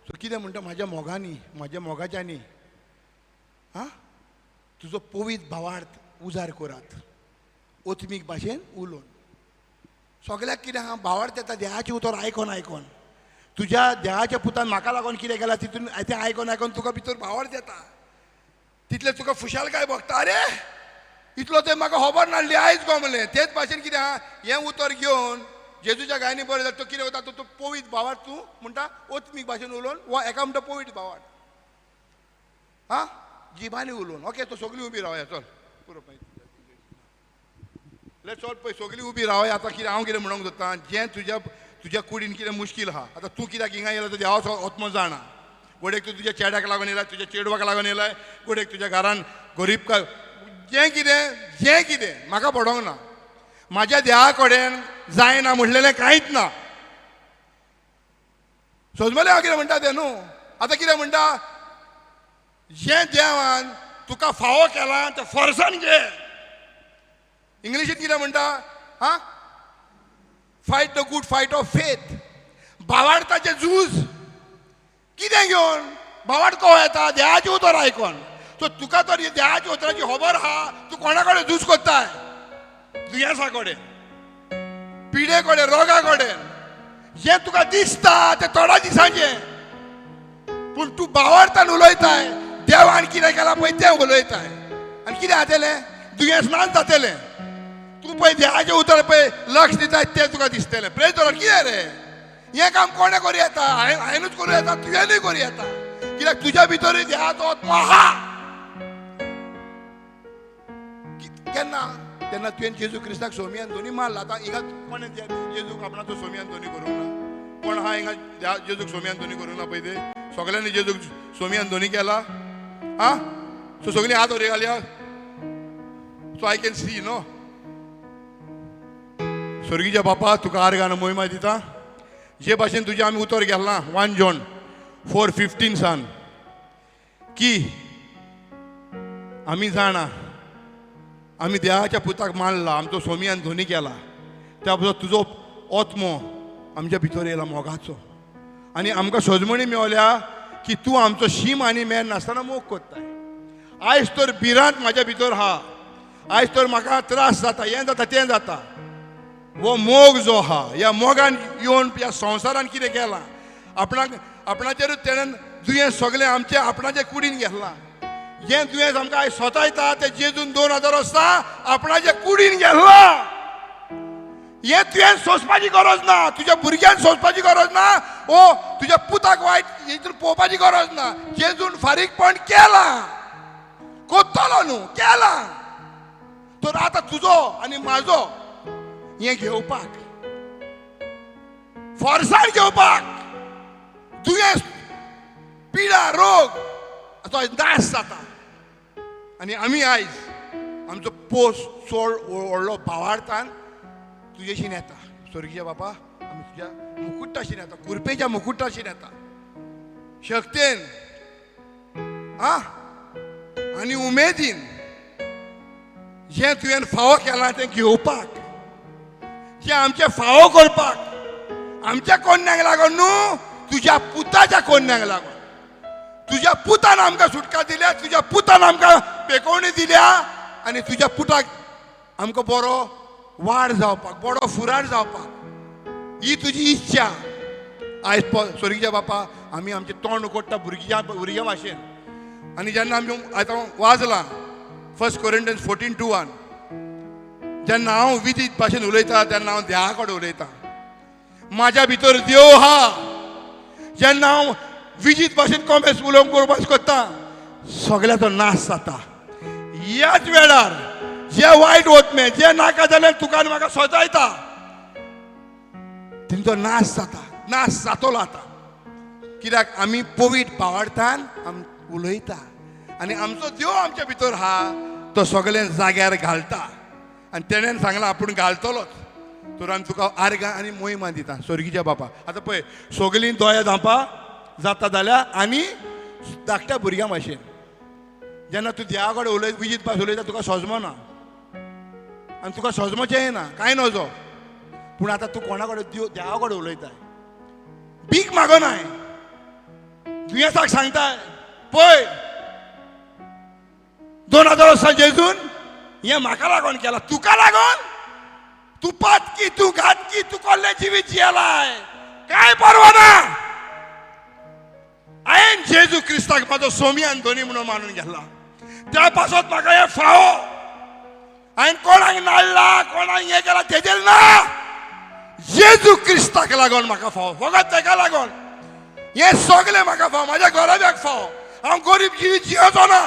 सो कितें म्हणटा म्हाज्या मोगांनी म्हाज्या मोगाच्यांनी आं तुजो पवित्र भावार्थ उजार करात ओत्मीक भाशेन उलोवन सगळ्याक कितें आहा भावार्थ येता देवाचें उतर आयकोन तुज्या देवाच्या पुतान म्हाका लागून कितें केलां तितून तें आयकोन तुका भितर भावार्थ येता तितलें तुका खुशालकाय भोगता अरे इतलो तें म्हाका खबर नासली आयज गमलें तेच भाशेन कितें आहा हें उतर घेवन जेजूच्या गायनी बरें जाता तो कितें करता तो पवित्र भावार्थ तूं म्हणटा ओत्मीक भाशेन उलोवन वा एका म्हणटा पवित्र भावार्थ आं जिबानी उलोवन ओके तो सगळीं उबी रावया चल पुरो लेट्स ऑल पळय सगळीं उबी रावया आतां कितें हांव कितें म्हणूंक सोदतां जें तुज्या कुडीन कितें मुश्कील आहा आतां तूं कित्याक हिंगा येयला तो देवाचो आत्मो जाणा गोडेक तूं तुज्या चेड्याक लागून येयला तुज्या चेडवाक लागून येयलाय गोडेक तुज्या घरान गरीब जें कितें म्हाका पडोंक ना म्हाज्या देवा कडेन जायना म्हणलेलें कांयच ना सोजमले हांव कितें म्हणटा तें न्हू आतां कितें म्हणटा जें देवान तुका फावो केला तें फोर्सान घे इंग्लिशीत कितें म्हणटा हा fight the good fight of faith. भावार्थाचे झूज कितें घेवन भावार्थ को येता देहाची उतर आयकोन. सो तुका तर देहाची उतराची खबर आहा तू कोणा कडेन झूज कोत्ताय? दुयेंसा कडेन, पिडे कडेन, रोगा कडेन. जे तुका दिसता ते थोड्या दिसांचें, पूण तूं भावार्थान उलयताय देवान कितें केलां पळय तें उलयताय. आनी कितें जातलें? दुयेंस ना जातलें. तूं पळय देहाचें उतर पळय लक्ष दिताय तें तुका दिसतलें. Praise the Lord. कितें रे हें काम कोणें करूं येता? हांवेनूच करूं येता, तुवेंनूय करूं येता. कित्याक तुज्या भितरूय देहाचो आत्मा आहा. केन्ना? तेन्ना तुवें जेजू क्रिस्ताक सोमियान दोनी मारला. आतां हिंगा कोणें जेजूक आपणाचो सोमियान दोनी करूंक ना? कोण आहा हिंगा जेजूक सोमियान दोनी करूंक ना पळय ते? सगळ्यांनी जेजूक सोमियान दोनी केला. हा सो सगळीं हात वरी घालया. So I can see no. स्वर्गीच्या बापा तुका आर्गान मोहिमा दिता. जे भाशेन तुजें आमी उतर गेलां 1 जॉन 4:15 सान की आमी जाणा आमी देवाच्या पुताक मानला, आमचो सोमियान धोनी केला. त्या बद्दल तुजो आत्मो आमच्या भितर येयला मोगाचो. आनी आमकां सजमणी मेवल्या की तूं आमचो शीम आनी मेर नासतना मोग कोत्ताय. आयज तर भिरांत म्हाज्या भितर आहा. आयज तर म्हाका त्रास जाता, हें जाता तें जाता. वो मोग जो आहा ह्या मोगान येवन ह्या संवसारान कितें केलां? आपणाचेरूच तेणेन दुयेंस सगळें आमचें आपणाचे कुडीन घेतलां. जें दुयेंस आमकां आयज सोतायता तें जेजून 2000 वर्सां आपणाचे कुडीन घेतलां. हें तुवें सोंसपाची गरज ना, तुज्या भुरग्यान सोंसपाची गरज ना, ओ तुज्या पुताक वायट हितून पळोवपाची गरज ना. जेजून फारीकपण केलां, कोत्तलो न्हू, केलां. तर आतां तुजो आनी म्हाजो हें घेवपाक, फोर्सान घेवपाक दुयेंस, पिडा, रोग तो नाश जाता. आनी आमी आयज आमचो पोस्ट चड व्हडलो भावार्थान तुजेशीन येता. स्वर्गीय बापा आमी तुज्या मुकुटाशीन येता, कुरपेच्या मुकुटाशीन येता. शक्तेन आनी उमेदीन जें तुवें फावो केलां तें घेवपाक, जें आमचें फावो करपाक आमच्या कोन्यांक लागून न्हू, तुज्या पुताच्या कोन्यांक लागून. तुज्या पुतान आमकां सुटका दिल्या, तुज्या पुतान आमकां पेकोवणी दिल्या. आनी तुज्या पुताक आमकां बरो वाड जावपाक, बरो फुडार जावपाक ही तुजी इच्छा. आयज स्वर्गीय बापा आमी आमचें तोंड उगडटा भुरग्या भाशेन. आनी जेन्ना आमी आतां वाजलां 1 Corinthians 14:1, जेन्ना हांव विधीत भाशेन उलयता तेन्ना हांव देवा कडेन उलयतां. म्हाज्या भितर देव आहा. जेन्ना हांव विजीत भाशेन कॉमेस उलोवंक करपाक कोत्ता सगळ्याचो नाश जाता. ह्याच वेळार जे वायट वतमे, जे नाका जाल्यार तुका म्हाका सोजायता, तेंचो नाश जाता, नाश जातलो आतां. कित्याक आमी पवित्र भावार्थान उलयता आनी आमचो देव आमच्या भितर आहा तो सगळें जाग्यार घालता. आनी तेणेन सांगलां आपूण घालतलोच. तर आमी तुका आर्गां आनी मोहिमा दिता. स्वर्गीच्या बापा आतां पळय सगळीं दोया धांपा जाता जाल्यार आनी धाकट्या भुरग्यां भाशेन जेन्ना तूं देवा कडेन उलयता, विजीत भास उलयता, तुका सोजमो ना आनी तुका सोजमोचें येना, कांय नजो. पूण आतां तूं कोणा कडेन देवा कडेन उलयताय, भीक मागोनाय, दुयेंसाक सांगताय पळय 2000 वर्सां जेजून हें म्हाका लागून केलां, तुका लागून. तूं पातकी, तूं घातकी, तूं कोल्लें जिवीत जियेलाय, कांय परवा ना. हांवें जेजू क्रिस्ताक म्हाजो सोमियान धोनी म्हणून मानून गेला. त्या पासत म्हाका हें फावो. हांवें कोणाक नाडला, कोणाक हें केलां तेजेर ना. जेजू क्रिस्ताक लागून म्हाका फावो, फकत तेका लागून. हें सगळें म्हाका फावो, म्हाज्या घराब्याक फावो. हांव गरीब जिवीत जियोचो ना.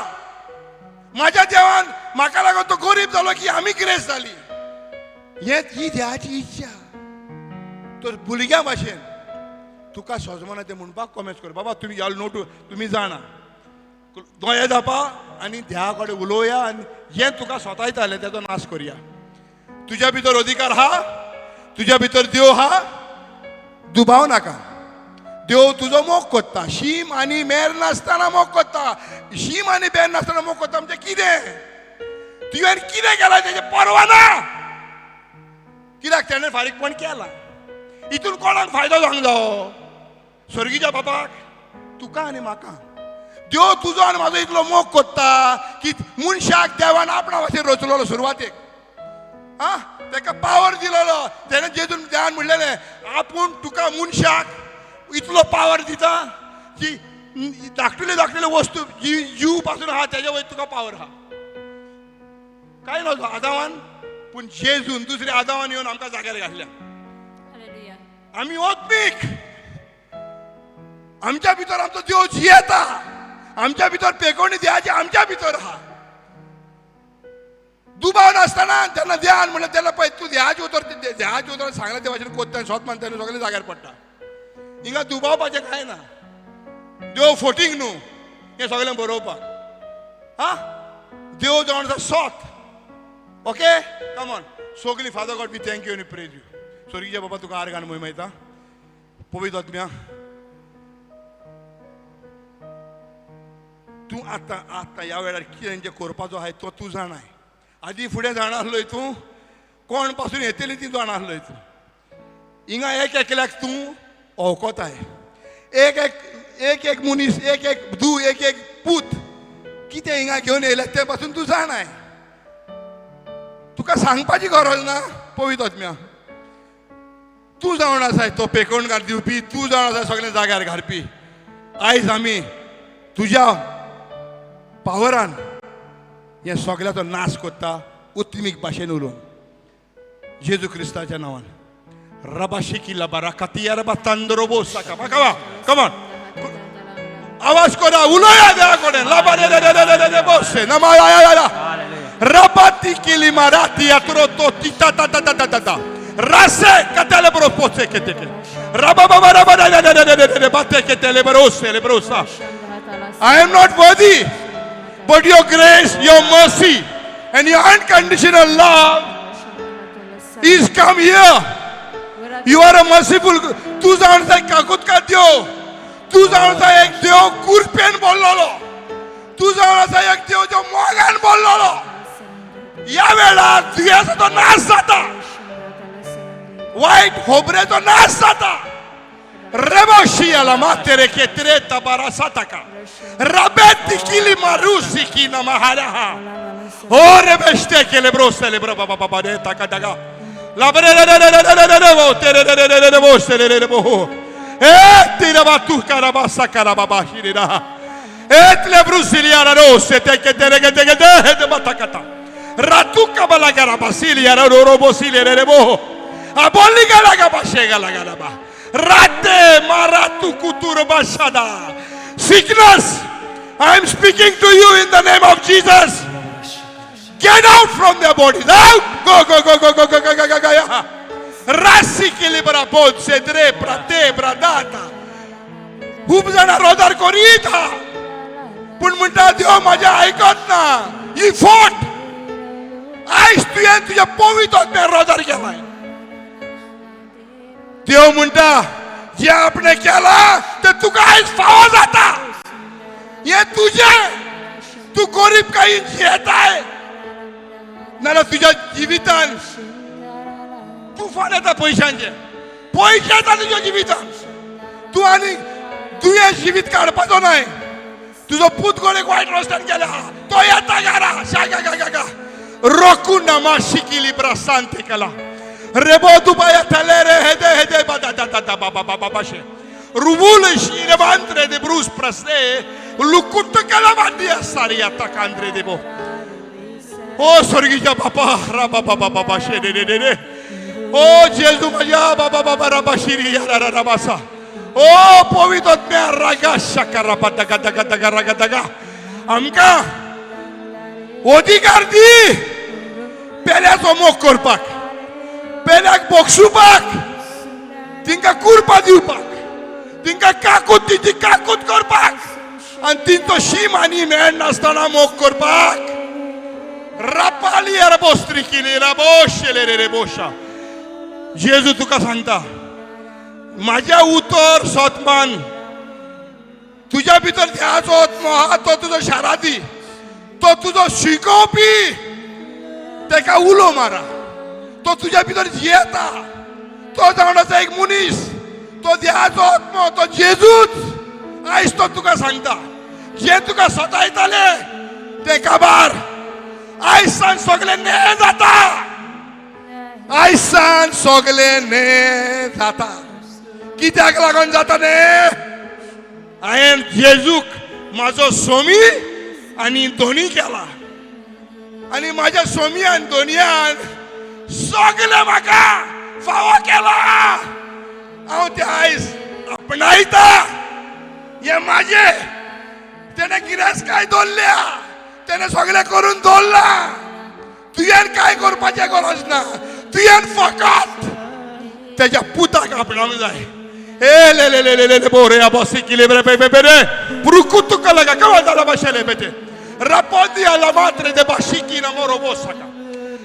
म्हाज्या देवान म्हाका लागून तो गरीब जालो की आमी ग्रेस जाली. ही देवाची इच्छा. तर भुरग्या भाशेन तुका सोजमना तें म्हणपाक कॉमेंट कर. बाबा तुमी ह्या नोटू तुमी जाणा दोये धापा आनी देवा कडेन उलोवया आनी जें तुका सोतायतालें तेजो नाश करया. तुज्या भितर अधिकार आहा, तुज्या भितर देव आहा, दुबाव नाका. देव तुजो मोग कोत्ता. शीम आनी मेर नासतना मोग कोत्ता. शीम आनी मेर नासतना मोग कोत्ता म्हणजे कितें? तुवें कितें केलां तेजे परवा ना. कित्याक तेणें फारीकपण केला. हितून कोणाक फायदो जावंक जावो? स्वर्गीच्या बापाक, तुका आनी म्हाका. देव तुजो आनी म्हाजो इतलो मोग कोत्ता की मनशाक देवान आपणा भाशेन रचलेलो सुरवातेक. ताका पावर दिलेलो. तेणें जेजून देवान म्हणलेलें आपूण तुका मनशाक इतलो पावर दिता की धाकटुल्यो धाकटुल्यो वस्तू जीव पासून आहा तेज्या वयर तुका पावर आहा. काय नव्हतो आदावान, पूण जेजून दुसऱ्या आदावान येवन आमकां जाग्यार घातल्या. आमी ओत्मीक, आमच्या भितर आमचो देव जियेता. आमच्या भितर पेकोवणी देवाची आमच्या भितर आहा. दुबाव नासतना जेन्ना देवान म्हणलें तेन्ना पळय तूं देवाचे उतर सांगलें ते भाशेन कोत्ता सोदमान तेन्ना सगळें जाग्यार पडटा. हिंगा दुबावपाचें कांय ना. देव फोटींग न्हू हें सगळें बरोवपाक. देव जावन आसा सोत. Okay, come on. सगळीं father God we thank you आनी प्रेज यू. स्वर्गीय बाबा तुका आर्गान महिमा. पवित्र आत्म्या, तूं आतां आतां ह्या वेळार कितें जें करपाचो आहा तो तूं जाणाय. आदी फुडें जाणासलोय तूं, कोण पासून येतली ती जाणासलोय तूं. हिंगा एक एकल्याक तूं वळखताय. एक एक मनीस, एक एक धू, एक एक पूत कितें हिंगा घेवन येयले ते पासून तूं जाणाय. तुका सांगपाची गरज ना. पवित्र आत्म्या, तूं जावन आसाय तो पेकोवणकार दिवपी. तूं जावन आसाय सगळें जाग्यार घालपी. आयज आमी तुज्या पावरान हे सगळ्याचो नाश कोत्ता उत्मीक भाशेन उलोवन जेजू क्रिस्ताच्या नांवान. रबाशिकी लबारा Katya rava तांदरोबो Saka बाकावा. Come on, आवाज करा, उलोया देवा कडेन. लाबा रे रे रे रे रे बोसे नमाया या या रबाती किली माराती अत्रो तो तिता ता ता ता ता ता रासे कतले बरो पोचे केते के रबा बाबा रबा रे रे रे रे रे बाते केते ले बरोसे ले बरोसा. I am not worthy, but your grace, your mercy and your unconditional love is come here. You are a merciful. तू जाण साय काकुत का देव. तू जाण साय एक देव कुरपेन बोललोलो. तू जाण साय एक देव जो मोगान बोललोलो. या वेळार दुयेसाचो नाश जाता. वाईट खोबरेचो नाश जाता. Reboshiala matere che treta barasataka. Rabetti kili marusi ki namaharaha. Ore beste che le brosse le brava baba deta kadaga. La brere vo tere tere vo tere vo. Tira batu karabasa karababa hirira. Le brusiliara rosse te che te batakata. Ratuka balagara basilia ro bosilia revo. Aboliga la gabashega la garaba. Rate maratu kutur bashada. Sickness, I am speaking to you in the name of Jesus. Get out from their bodies. Out. Go, go, go, go, go, go, go, go, go, go. Rasi kilibra pod sedre prate bradata. खूप जण रोजार करीत. पण म्हणटा देव माझ्या ऐकत ना. ही फोट आयज तुवें तुझ्या पवित्र आत्म्यान रोजार केलाय. देव म्हणटा जे आपणे केला ते तुका आयज फावो जाता. हे तुझे. तू गरीब काही येताय नाल्यार तुझ्या जिवितान तुफान येता पैशांचे. पैसे येता तुझ्या जिवितान. तू आनी तुवें जिवीत काडपाचो न्हय. तुजो पूत कोणेक वायट रस्त्यान गेला तो येता घरा. शागा गा गा रोकू नमा शिकिली प्रशांत केला. Rebo dupaya telere hede hede badadada baba baba bashe. Ruvule shire vantre de brus prasne. Lukutta kalavandia saria takandre debo. Oh sorgija papa raba baba baba she de de de. Oh Jesu maya baba baba raba shiri ya rabasa. Oh povitot me raga shakara badaga daga daga raga daga. Amka अधिकार दी पेल्याचो मोग करपाक. पेल्याक बोगसुपाक. तिंका कुरपा दिवपाक. तिंका काकूत ती काकूत करपाक. आनी तिंचो शीम आनी मेळ नासतना मोग करपाक. रापाली बोस्त्री केली राबोशेले रे बोशा. जेजू तुका सांगता माझ्या उतर सोतमान तुझ्या भितर देवाचो आत्मा आहा. तो तुजो शारादी. तो तुजो शिकोवपी. तेका उलो मारा. तो तुझ्या भितर जियेता. तो जावन आसा एक मनीस. तो देहाचो आत्मो तो जेजूच आयज तो तुका सांगता जे तुका सतायताले ते काबार आयज सान सगळे ने जाता. आयज सान सगळे ने जाता. कित्याक लागून जाता ने? हांवें जेजूक म्हाजो सोमी आनी दोनी केला आनी म्हाज्या सोमी आनी दोनयान सगळे म्हाका फावो केला. हांव ते आयज आपणायता. हे माझे त्याने गिरेस्ताय दवरल्या. त्याने सगळे करून दवरला. तुवें काय करपाचें गरज ना. तुवें फकत तेज्या पुताक आपणावंक जाय. ए ले ले ले ले ले बोरे बसी किले बरे पे पे रे पुरुकुतु कलगा कवादाला बशले बेटे rapodi alla madre de bashiki na morobo saka.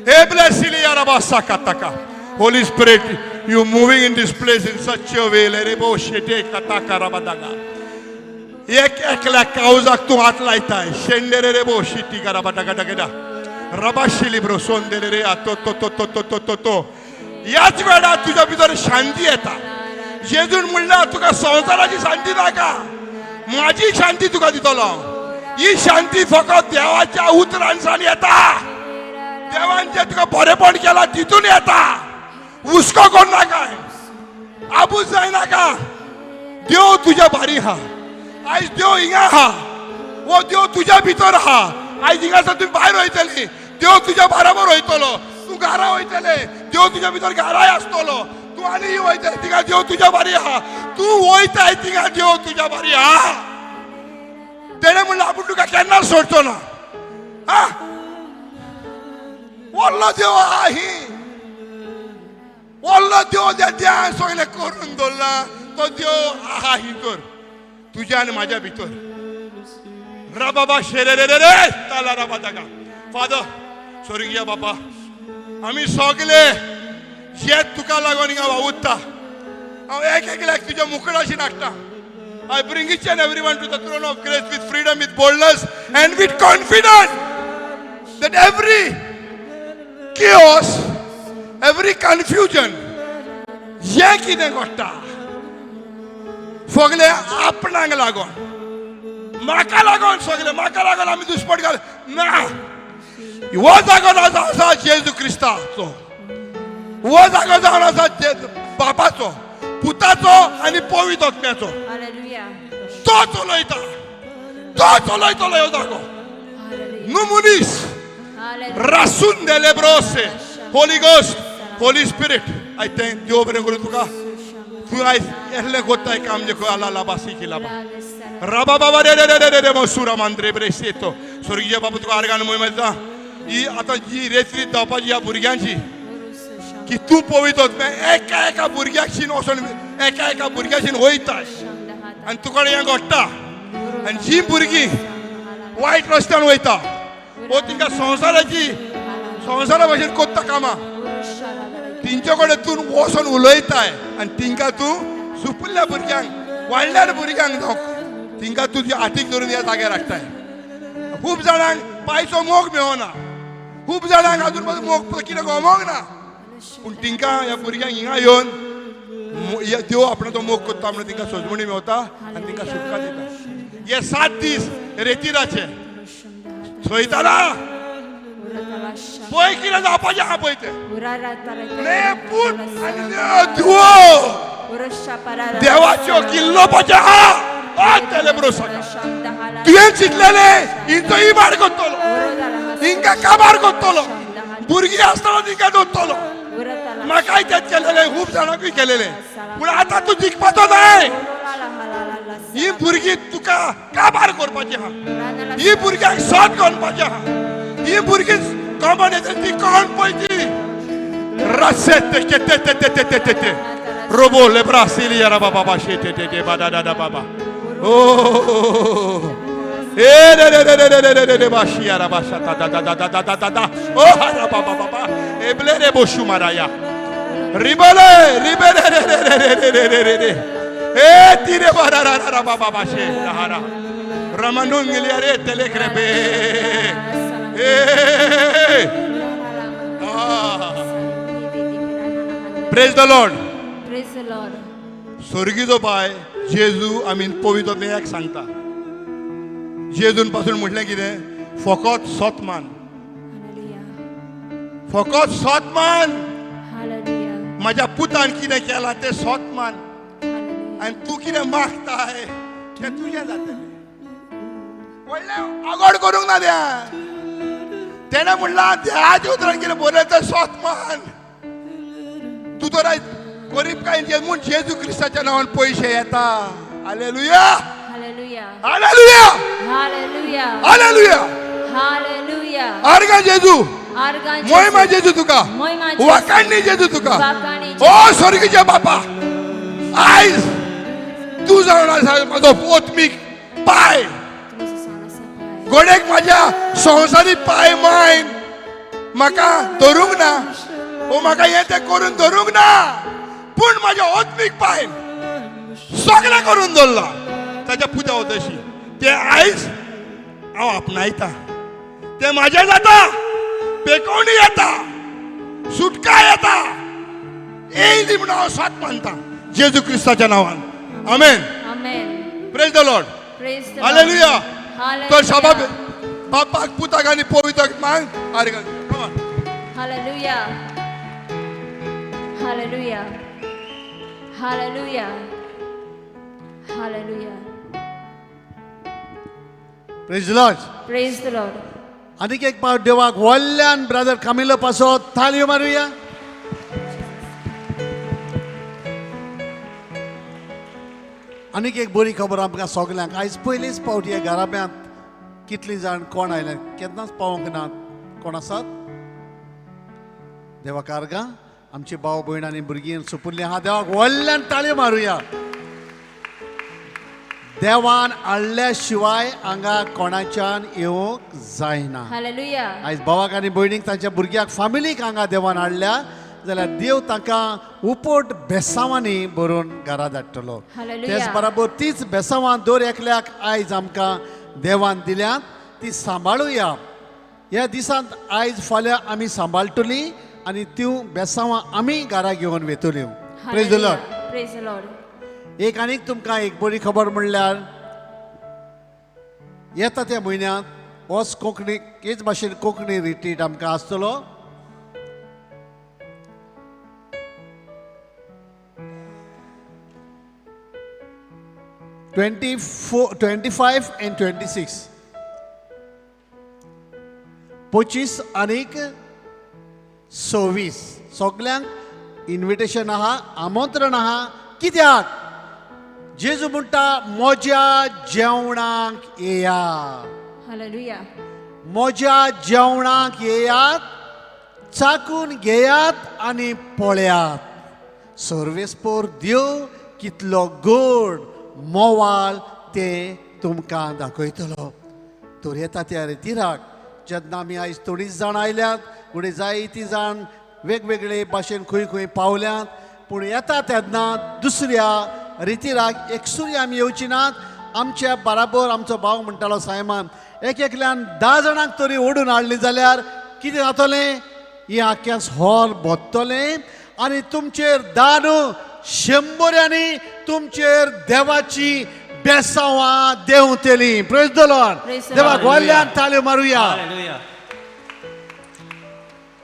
E blessili ya rabasaka taka. Holy Spirit, you moving in this place in such a way le rebo shete kataka rabadaga. एक एकल्या काउजाक तू हात लायताय. शेंडेरे रे बो शिटी करा बटाका टाकेदा रबाशिली ब्रो सोंदेरे रे तो तो तो तो तो तो तो तो याच वेळा तुझ्या भितर शांती येता. जेजून म्हणला तुका संसाराची शांती नाका, माझी शांती तुका दितलो. ही शांती फकत देवाच्या उतरांसान येता. देवान जे तुका बरेपण केला तितून येता. हुस्को कोण नाका, आबूज जाय नाका. देव तुझ्या बारी हा. आयज देव हिंगा हा. वो देव तुझ्या भितर हा. आयज हिंगासान तुम्ही भायर वयतली, देव तुझ्या बरोबर वयतलो. तू घरा वयतले, देव तुझ्या भितर घराय आसतलो. तू आनी वयतले तिंगा देव तुझ्या बारी हा. तू वयताय तिंगा देव तुझ्या बारी हा. तेणे म्हणलं आपूण तुका केन्ना सोडचो ना. हा व्हडलो देव हा. ही व्हडलो देव जे देहान सगळें करून दवरला तो देव आहा हितूर तुझ्या आणि माझ्या भितर. राबाबा शेरे रे रे रे ताला राबा दागा. फादर स्वर्गीय बाबा, आम्ही सगळे जे तुका लागून हिंगा वावुरता. हांव एक एकल्याक तुज्या मुखाराशी नाचता. I bring each and everyone to the throne of grace with freedom, with boldness and with confidence that every chaos, every confusion जे कितें घडटा सगळे आपणाक लागून, म्हाका लागून, सगळे म्हाका लागून आमी दुश्मन घाल ना. हो जागो आसा जेजू क्रिस्ताचो. हो जागो जावन आसा बापाचो, पुताचो आनी पवित्र आत्म्याचो. तो चलयता, तो चलयतलो ह्यो जागो. न्हू मनीस. रासून देले ब्रोसे. Holy Ghost, Holy Spirit, I thank देव बरें करून तुका. तू आयज एहले कोत्ताय काम जे आला लाबासी केला बा राबा बाबा रे रे रे रे रे मसुरा मांद्रे बरे सेतो. स्वर्गीय बाबा तुका आर्गान मोयता. ही आता जी रेत्री जावपाची ह्या भुरग्यांची की तू पवित्र एका एका भुरग्याशीन वचून एका एका भुरग्याशीन वयताय आनी तुका हें घडटा. आनी जी भुरगीं वायट रस्त्यान वयता वो तिंका संवसारा भशेन कोत्ता कामां तिंचे कडेन तूं वचून उलयताय आनी तिंका तूं सुपुल्ल्या भुरग्यांक, वाडल्या भुरग्यांक जावं तिंका तूं हातीक धरून ह्या जाग्यार हाडटाय. खूब जाणांक पांयचो मोग मेळना. खूब जाणांक अजून पासून मोग कितें गमोंक ना. पूण तिंका ह्या भुरग्यांक हिंगा येवन देव आपणाचो मोग कोत्ता म्हणून तिंका सजमणी मेवता आनी तिंका सुटका दिता. हे 7 दीस रेतीराचे थंयताना पळय कितें जावपाचें आहा पळय तें. देवाच्यो किल्लोवपाचें आहा. तुवें चिंतलेले हिंचो इबाड कोत्तलो, हिंका काबार कोत्तलो, भुरगीं आसतना तिंका दवरतलो. म्हाकाय तेच केलेले, खूब जाणांकूय केलेले. पूण आतां तूं जिखपाचो जाय. ही भुरगीं तुका काबार करपाची आहा. ही भुरग्यांक सोद कोणपाचें आहा. ही भुरगीं कॉमन येता ती कोण पळय ती रसेते ते ते ते ते ते ते ते रोबो ले ब्रासिलिया रा बाबा शे ते ते ते बादा दादा बाबा. ओ ए रे रे रे रे रे रे रे बाशिया रा बाशा दा दा दा दा दा दा दा. ओ रा बाबा बाबा एबले रे बोशु माराया रिबले रिबले रे रे रे रे रे रे रे रे ए तिरे बारा रा रा बाबा बाशे हारा रमनुंगलिया रे तेले क्रेबे. Praise the Lord. Praise the Lord. स्वर्गीचो बाय जेजू आमी पवित्र मेयाक सांगता. जेजून पासून म्हटलें कितें? फकत सत मान, Hallelujah. फकत सत मान. Hallelujah. माझ्या पुतान कितें केलां तें सत मान. Hallelujah. आनी तूं कितें मागताय तें तुजें जातलें. व्हडलें आगोड करूंक ना त्या. तेणें म्हणलां देवाच्या उतरान कितें बरयलें तें सत मान. तूं तर आयज गरीब काय म्हूण जेजू क्रिस्ताच्या नांवान पयशे येता. Hallelujah, Hallelujah. Hallelujah, Hallelujah. Hallelujah. Hallelujah. आर्गा जेजू, Argan मोहिमा जेजू तुका, मोहिमा जेजू. वाकाणणी जेजू तुका. वाकाणणी ओ स्वर्गीच्या बापा, आयज तू जावन आसा म्हाजो पोतमीक पाय. गोडेक म्हाज्या संवसारी पाय मायन म्हाका धरूंक ना. ओ म्हाका हें तें करून धरूंक ना. पूण म्हाज्या ओत्मीक पाय सगळें करून दवरला ताच्या पुता तशी. ते आयज हांव आपणायता. ते म्हाजें जाता. पेकोवणी येता, सुटका येता. येयली म्हणून हांव साथ मानता जेजू क्रिस्ताच्या नांवान. आमेन. Amen. Praise the Lord. Praise the hallelujah. Lord. Hallelujah. तर शाबा बापाक पुताक आनी पवित्राक मांग. आर्गा. Come on. Hallelujah. Hallelujah. Hallelujah. Hallelujah. Praise Lord. Praise the Lord. आनीक एक पावट देवाक व्हडल्यान ब्रदर कामिलो पासत थाळयो मारुया. आनीक एक बरी खबर आमकां सगल्यांक. आयज पयलीच पावट ह्या घराब्यांत कितलीं जाण कोण आयले केन्नाच पावोंक नात. कोण आसात? देवाक आर्गा. आमची भाव भयण आनी भुरगीं सुपुल्लीं आहा. देवाक व्हडल्यान ताळयो मारुया. देवान हाडल्या शिवाय हांगा कोणाच्यान येवंक जायना. Hallelujah. आयज भावाक आनी भयणीक तांच्या भुरग्याक फामिलीक हांगा देवान हाडल्या जाल्यार देव तांकां उपट बेसांवांनी भरून घरा धाडटलो. Hallelujah. तेच बरोबर तीच बेसांवां दर एकल्याक आयज आमकां देवान दिल्यात ती सांबाळुया. ह्या दिसांत आयज फाल्यां आमी सांबाळटलीं आनी त्यो बेसांवां आमी घरा घेवन वेतल्यो. Praise the Lord. Hallelujah. Praise the Lord. एक आनीक तुमकां एक बरी खबर म्हणल्यार येता त्या म्हयन्यांत होच कोंकणी हेच भाशेन कोंकणी रिट्रीट आमकां आसतलो. ट्वेंटी 25 and 26 25 आनीक 26 सगल्यांक इन्विटेशन आहा, आमंत्रण आहा. कित्याक? जेजू म्हणटा म्हज्या जेवणाक येया. Hallelujah. म्हज्या जेवणाक येयात, चाकून घेयात आनी पळयात. सर्वेस्पोर देव कितलो गोड मोवाल ते तुमकां दाखयतलो. तर येता त्या रितीराक जेन्ना आमी आयज थोडीच जाण आयल्यात फुडें जायतीं जाण वेगवेगळे भाशेन खंय खंय पावल्यात. पूण येता तेन्ना दुसऱ्या रितीराक एकसूरी आमी येवची नात. आमच्या बराबर आमचो भाव म्हणटालो सायमान एक एकल्यान 10 जाणांक तरी ओडून हाडली जाल्यार कितें जातलें? ही आख्या हॉल भोत्तलें आनी तुमचेर 10 न्हू 100 तुमचेर देवाची बेसांवां देंवतलीं. Praise the Lord. Praise the देवाक Lord. व्हडल्यान ताळयो मारुया.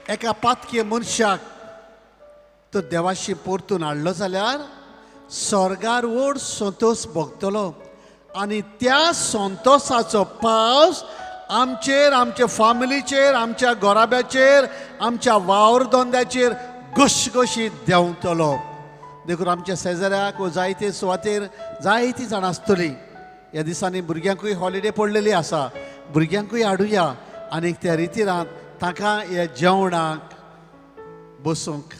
एका पातके मनशाक तो देवाशी परतून हाडलो जाल्यार स्वर्गार वड संतोष भोगतलो आनी त्या संतोषाचो पावस आमचेर, आमच्या फामिलीचेर, आमच्या गोराब्याचेर, आमच्या वावर धंद्याचेर घशघशीत देंवतलो. देखून आमच्या शेजाऱ्याक व जायते सुवातेर जायतीं जाणां आसतलीं. ह्या दिसांनी भुरग्यांकूय हॉलिडे पडलेली आसा. भुरग्यांकूय हाडुया आनीक त्या रितीरांत तांकां ह्या जेवणाक बसूंक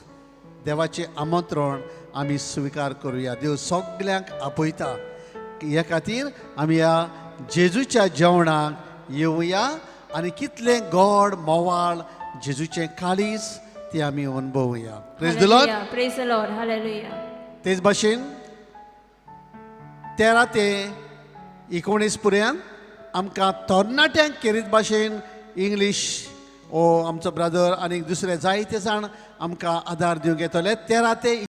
देवाचें आमंत्रण आमी स्विकार करुया. देव सगल्यांक आपयता. ह्या खातीर आमी ह्या जेजूच्या जेवणाक येवया आनी कितलें गोड मोवाळ जेजूचें काळीज तें आमी अनुभवुया. Praise the Lord. Hallelujah. Praise the Lord. Hallelujah. तेच भाशेन 13 ते 19 पर्यंत आमकां तरणाट्यांक केरीत भाशेन इंग्लीश ओ आमचो ब्रदर आनी दुसरे जायते जाण आमकां आदार दिवंक येतले 13 ते